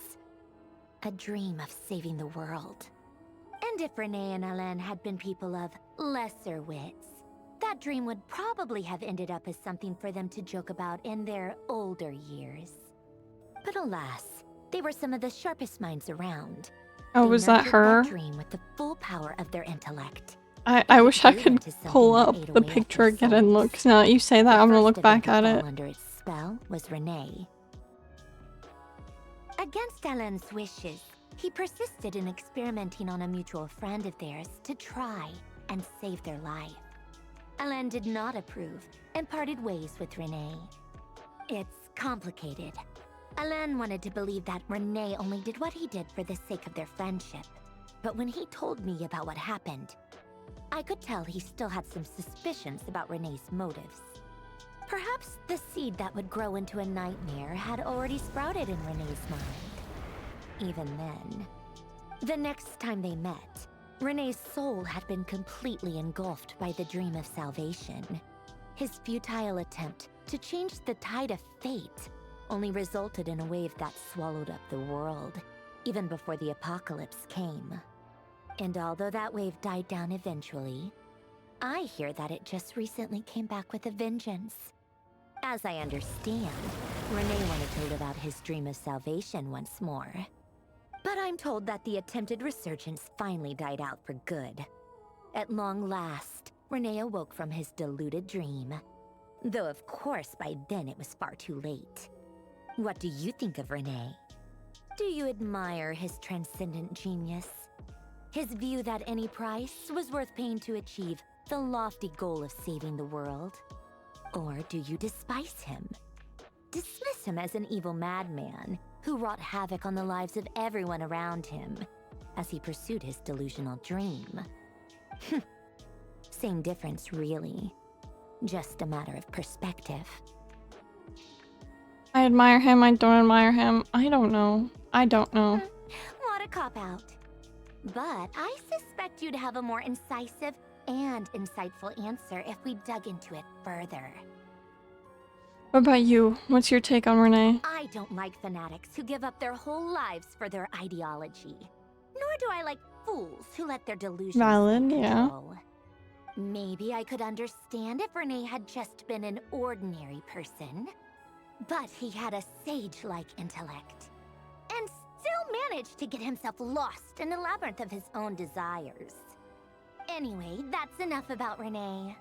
A dream of saving the world. And if Renee and Alain had been people of lesser wits, that dream would probably have ended up as something for them to joke about in their older years. But alas, they were some of the sharpest minds around. Oh, was that her? Dream with the full power of their intellect. I wish I could pull up the picture again and look. 'Cause now that you say that, I'm gonna look back at it. Under its spell was Renee. Against Alain's wishes, he persisted in experimenting on a mutual friend of theirs to try and save their life. Alain did not approve and parted ways with Renee. It's complicated. Alain wanted to believe that Renee only did what he did for the sake of their friendship. But when he told me about what happened, I could tell he still had some suspicions about Renee's motives. Perhaps the seed that would grow into a nightmare had already sprouted in Renee's mind. Even then. The next time they met, Renee's soul had been completely engulfed by the dream of salvation. His futile attempt to change the tide of fate only resulted in a wave that swallowed up the world, even before the apocalypse came. And although that wave died down eventually, I hear that it just recently came back with a vengeance. As I understand, Renee wanted to live out his dream of salvation once more. But I'm told that the attempted resurgence finally died out for good. At long last, Renee awoke from his deluded dream. Though of course by then it was far too late. What do you think of Renee? Do you admire his transcendent genius? His view that any price was worth paying to achieve the lofty goal of saving the world? Or do you despise him? Dismiss him as an evil madman who wrought havoc on the lives of everyone around him as he pursued his delusional dream? Same difference, really. Just a matter of perspective. I admire him, I don't admire him. I don't know. I don't know. What a cop-out. But I suspect you'd have a more incisive and insightful answer if we dug into it further. What about you? What's your take on Renee? I don't like fanatics who give up their whole lives for their ideology. Nor do I like fools who let their delusions Valid, yeah. Maybe I could understand if Renee had just been an ordinary person. But he had a sage-like intellect. And still managed to get himself lost in the labyrinth of his own desires. Anyway, that's enough about Renee.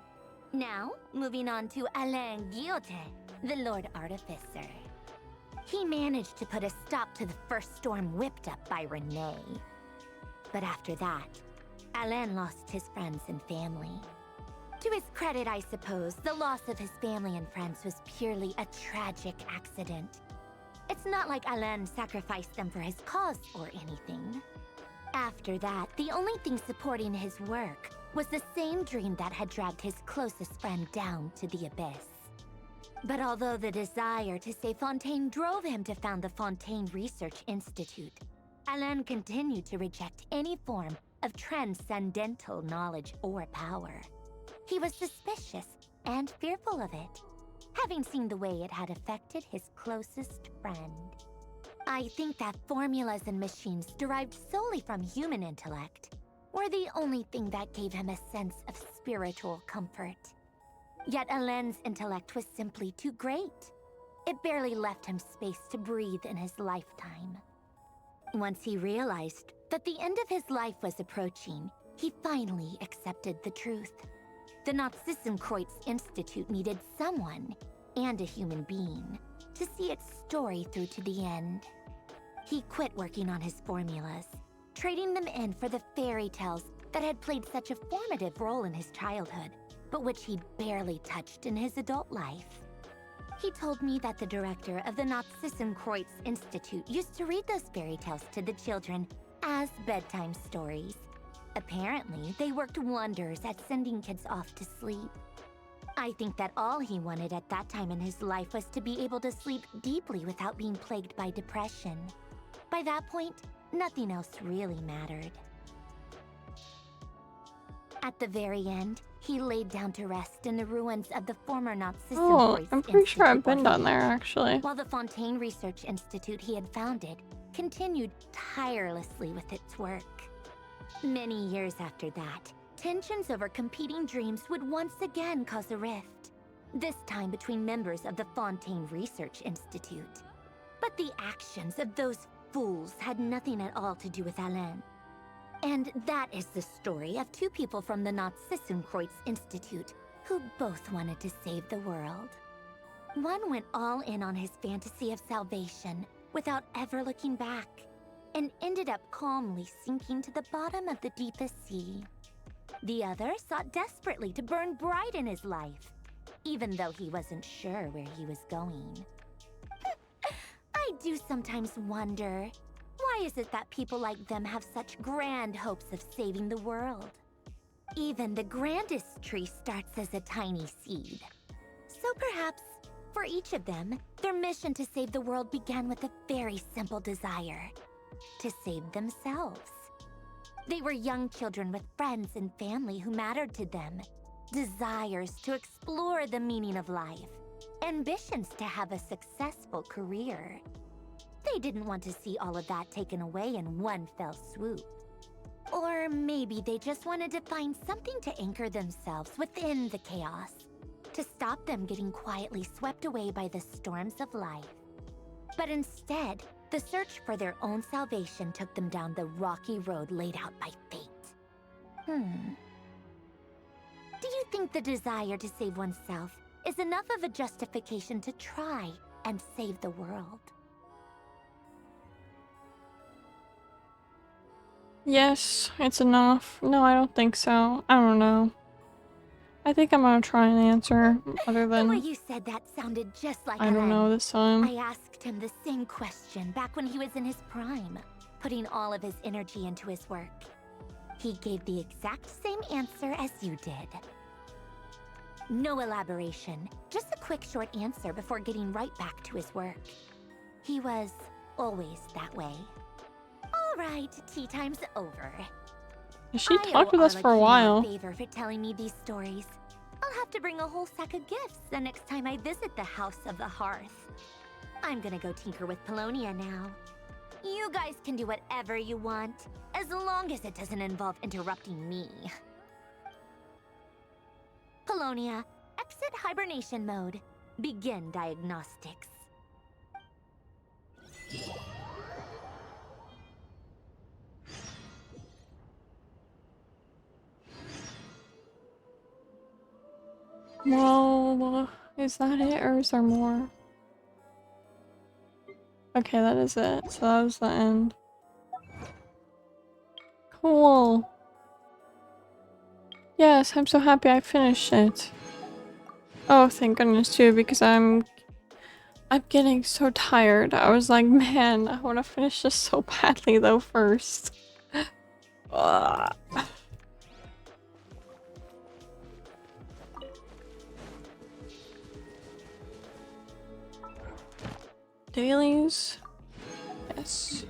Now, moving on to Alain Guillotin, the Lord Artificer. He managed to put a stop to the first storm whipped up by Renee. But after that, Alain lost his friends and family. To his credit, I suppose, the loss of his family and friends was purely a tragic accident. It's not like Alain sacrificed them for his cause or anything. After that, the only thing supporting his work was the same dream that had dragged his closest friend down to the abyss. But although the desire to save Fontaine drove him to found the Fontaine Research Institute, Alain continued to reject any form of transcendental knowledge or power. He was suspicious and fearful of it, having seen the way it had affected his closest friend. I think that formulas and machines derived solely from human intellect were the only thing that gave him a sense of spiritual comfort. Yet Alain's intellect was simply too great. It barely left him space to breathe in his lifetime. Once he realized that the end of his life was approaching, he finally accepted the truth. The Nazissenkreuz Institute needed someone, and a human being, to see its story through to the end. He quit working on his formulas, trading them in for the fairy tales that had played such a formative role in his childhood, but which he barely touched in his adult life. He told me that the director of the Nazissenkreuz Institute used to read those fairy tales to the children as bedtime stories. Apparently, they worked wonders at sending kids off to sleep. I think that all he wanted at that time in his life was to be able to sleep deeply without being plagued by depression. By that point, nothing else really mattered. At the very end, he laid down to rest in the ruins of the former Nazissenkreuz Institute. I'm pretty sure I've been down there, actually. While the Fontaine Research Institute he had founded continued tirelessly with its work. Many years after that, tensions over competing dreams would once again cause a rift, this time between members of the Fontaine Research Institute. But the actions of those fools had nothing at all to do with Alain. And that is the story of two people from the Nazissenkreuz Institute who both wanted to save the world. One went all in on his fantasy of salvation without ever looking back, and ended up calmly sinking to the bottom of the deepest sea. The other sought desperately to burn bright in his life, even though he wasn't sure where he was going. I do sometimes wonder, why is it that people like them have such grand hopes of saving the world? Even the grandest tree starts as a tiny seed. So perhaps, for each of them, their mission to save the world began with a very simple desire: to save themselves. They were young children with friends and family who mattered to them, desires to explore the meaning of life, ambitions to have a successful career. They didn't want to see all of that taken away in one fell swoop. Or maybe they just wanted to find something to anchor themselves within the chaos, to stop them getting quietly swept away by the storms of life. But instead, the search for their own salvation took them down the rocky road laid out by fate. Do you think the desire to save oneself is enough of a justification to try and save the world? Yes, it's enough. No, I don't think so. I don't know. I think I'm gonna try and answer other than... The way you said that sounded just like I don't know this time. I asked him the same question back when he was in his prime, putting all of his energy into his work. He gave the exact same answer as you did. No elaboration, just a quick short answer before getting right back to his work. He was always that way. All right, tea time's over. She talked with us for a while. I owe Arlecchino a favor for telling me these stories. I'll have to bring a whole sack of gifts the next time I visit the House of the Hearth. I'm gonna go tinker with Polonia now. You guys can do whatever you want, as long as it doesn't involve interrupting me. Polonia, exit hibernation mode. Begin diagnostics. Well, is that it or is there more? Okay, that is it. So that was the end. Cool. Yes, I'm so happy I finished it. Oh, thank goodness too, because I'm getting so tired. I was like, man, I want to finish this so badly though first. Ugh. Dailies? Yes.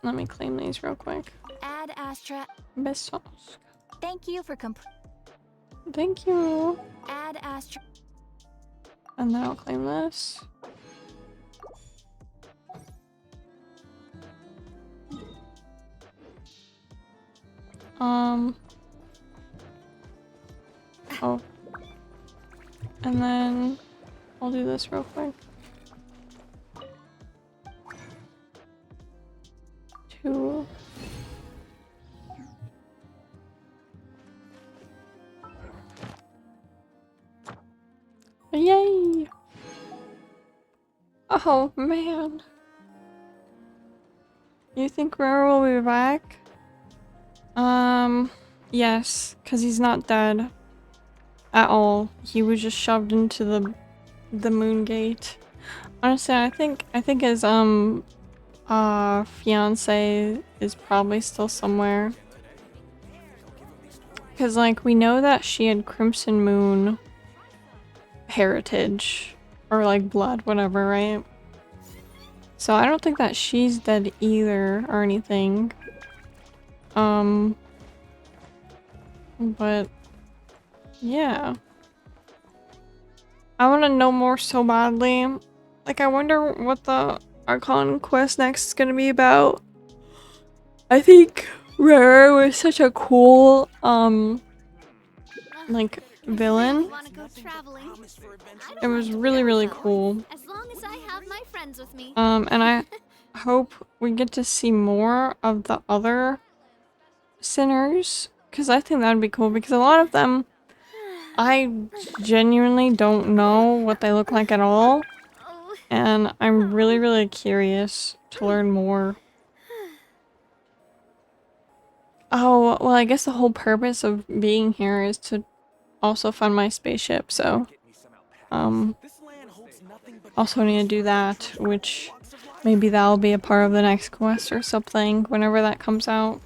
Let me claim these real quick. Ad Astra. Best sauce. Thank you for Thank you. Ad Astra. And then I'll claim this. Oh. And then I'll do this real quick. 2. Yay! Oh man. You think Rare will be back? Yes, because he's not dead at all. He was just shoved into the moon gate. Honestly, I think his fiance is probably still somewhere. Cause like we know that she had Crimson Moon heritage or like blood, whatever, right? So I don't think that she's dead either or anything. But yeah. I want to know more so badly. Like, I wonder what the Archon quest next is gonna be about. I think Rare was such a cool, like, villain. It was really, really cool. As long as I have my friends with me. And I hope we get to see more of the other sinners, because I think that would be cool, because a lot of them, I genuinely don't know what they look like at all. And I'm really, really curious to learn more. Oh, well, I guess the whole purpose of being here is to also fund my spaceship, so also need to do that, which maybe that'll be a part of the next quest or something whenever that comes out.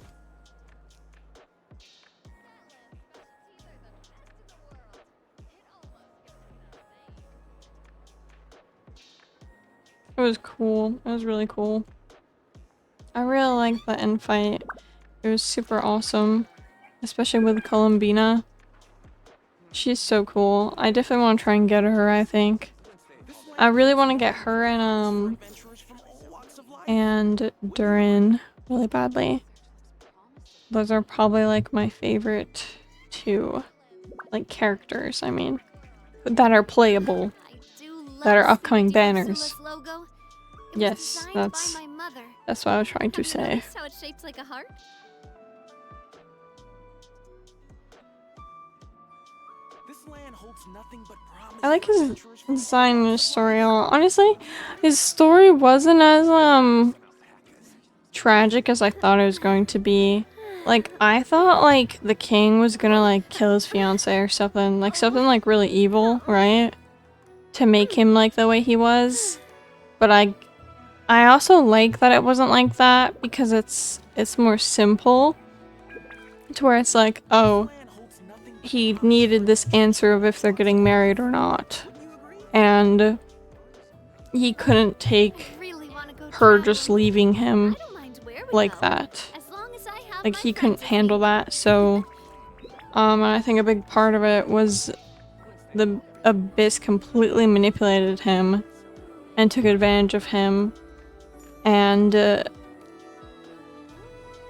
It was cool. It was really cool. I really liked the end fight. It was super awesome. Especially with Columbina. She's so cool. I definitely want to try and get her, I think. I really want to get her and Durin really badly. Those are probably like my favorite 2 like characters, I mean. That are playable. That are upcoming banners. Yes, that's what I was trying to say. How it's shaped like a heart? I like his design and his story. Honestly, his story wasn't as tragic as I thought it was going to be. Like, I thought like the king was gonna like kill his fiance or something like really evil, right? To make him like the way he was. But I also like that it wasn't like that, because it's more simple. To where it's like, oh, he needed this answer of if they're getting married or not. And he couldn't take her just leaving him like that. Like, he couldn't handle that, so and I think a big part of it was the Abyss completely manipulated him and took advantage of him, and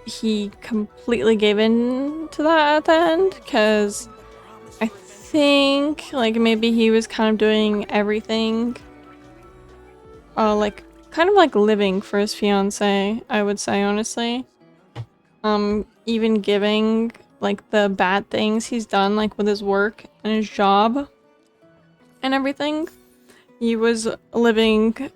he completely gave in to that at the end, because I think like maybe he was kind of doing everything like kind of like living for his fiance, I would say, honestly. Even giving like the bad things he's done, like with his work and his job and everything, he was living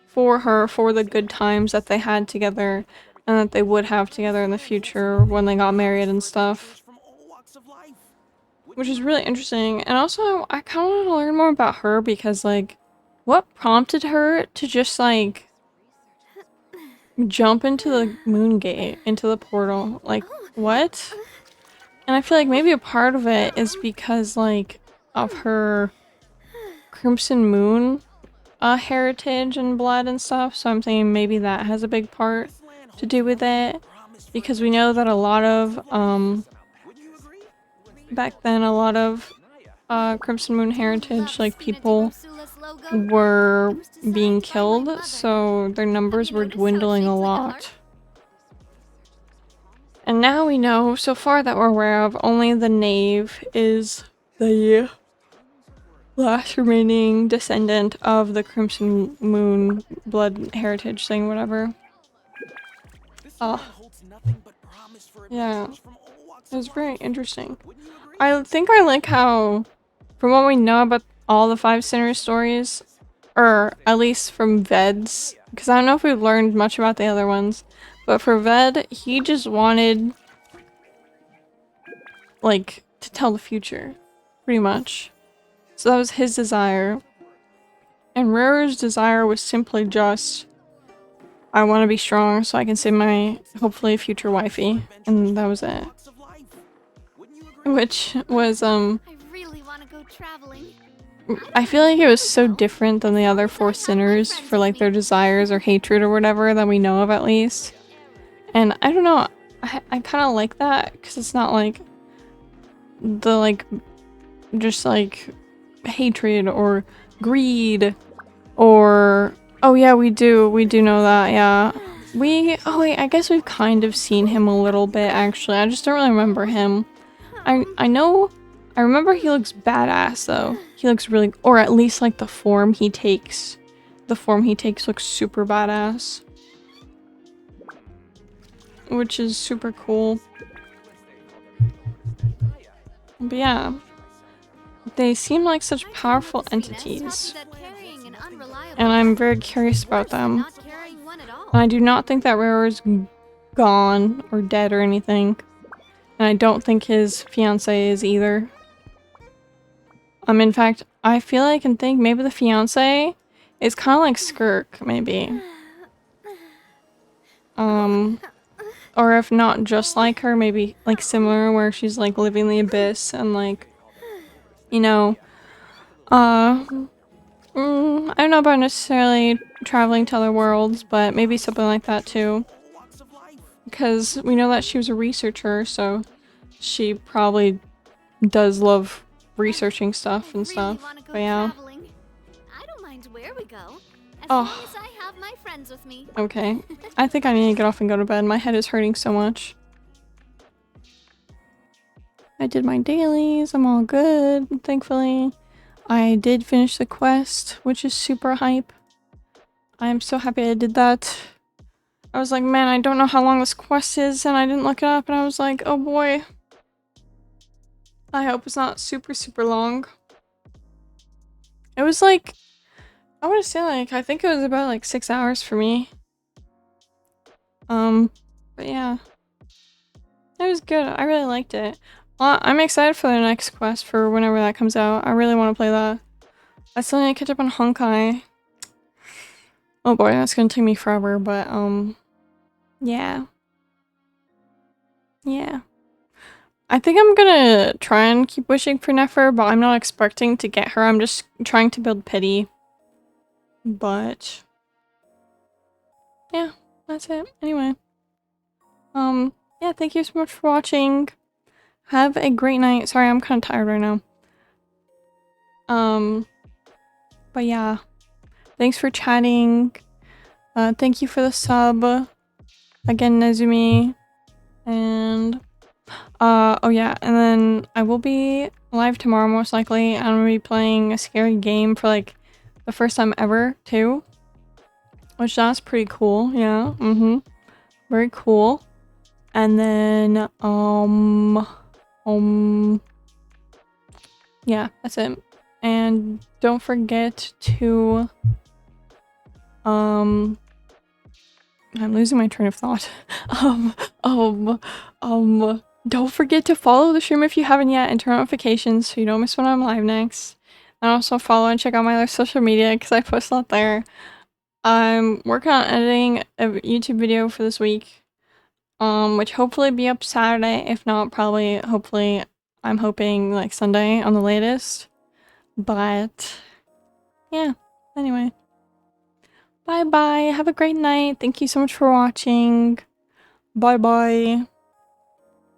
for her, for the good times that they had together and that they would have together in the future when they got married and stuff. Which is really interesting. And also, I kind of want to learn more about her, because like, what prompted her to just like jump into the moon gate, into the portal? Like, what? And I feel like maybe a part of it is because like of her Crimson Moon heritage and blood and stuff, so I'm thinking maybe that has a big part to do with it, because we know that a lot of back then a lot of Crimson Moon heritage like people were being killed, so their numbers were dwindling a lot. And now we know, so far that we're aware of, only the knave is the last remaining descendant of the Crimson Moon blood heritage thing, whatever. Oh. Yeah. It was very interesting. I think I like how, from what we know about all the Five Sinners stories, or at least from Ved's, because I don't know if we've learned much about the other ones, but for Ved, he just wanted, like, to tell the future, pretty much. So that was his desire. And Rare's desire was simply just, I want to be strong so I can save my, hopefully, future wifey. And that was it. Which was, I really want to go traveling. I feel like it was so different than the other four sinners for, like, their desires or hatred or whatever that we know of, at least. And I don't know, I kind of like that, because it's not, like, the, like, just, like, hatred or greed or... Oh yeah, we do know that, yeah. Oh wait, I guess we've kind of seen him a little bit, actually. I just don't really remember him. I know, I remember he looks badass, though. He looks really, or at least, like, the form he takes. The form he takes looks super badass. Which is super cool. But yeah. They seem like such powerful entities. And I'm very curious about them. And I do not think that Rare is gone or dead or anything. And I don't think his fiancée is either. In fact, I feel I can think maybe the fiancé is kind of like Skirk, maybe. Or if not just like her, maybe like similar, where she's like living the abyss and like, you know, I don't know about necessarily traveling to other worlds, but maybe something like that too. Because we know that she was a researcher, so she probably does love researching stuff and stuff. But yeah. I don't mind where we go, as Oh. long as I have my friends with me. Okay. I think I need to get off and go to bed. My head is hurting so much. I did my dailies. I'm all good, thankfully. I did finish the quest, which is super hype. I am so happy I did that. I was like, man, I don't know how long this quest is, and I didn't look it up, and I was like, oh boy. I hope it's not super, super long. It was like, I want to say like, I think it was about like 6 hours for me. But yeah. It was good. I really liked it. Well, I'm excited for the next quest for whenever that comes out. I really want to play that. I still need to catch up on Honkai. Oh boy, that's gonna take me forever, but yeah. Yeah. I think I'm gonna try and keep wishing for Nefer, but I'm not expecting to get her. I'm just trying to build pity. But yeah, that's it. Anyway. Yeah, thank you so much for watching. Have a great night. Sorry, I'm kind of tired right now. But yeah. Thanks for chatting. Thank you for the sub. Again, Nezumi. And oh yeah, and then I will be live tomorrow most likely. I'm gonna be playing a scary game for like the first time ever too. Which that's pretty cool, yeah. Very cool. And then yeah, that's it. And don't forget to I'm losing my train of thought. Don't forget to follow the stream if you haven't yet and turn on notifications so you don't miss when I'm live next. And also follow and check out my other social media because I post a lot there. I'm working on editing a YouTube video for this week. Which hopefully be up Saturday. If not, probably, hopefully, I'm hoping like Sunday on the latest. But yeah, anyway. Bye. bye bye. Have a great night. Thank you so much for watching. Bye bye.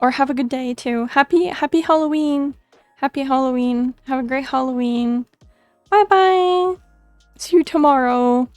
Or have a good day too. Happy Halloween. Happy Halloween. Have a great Halloween. Bye bye. See you tomorrow.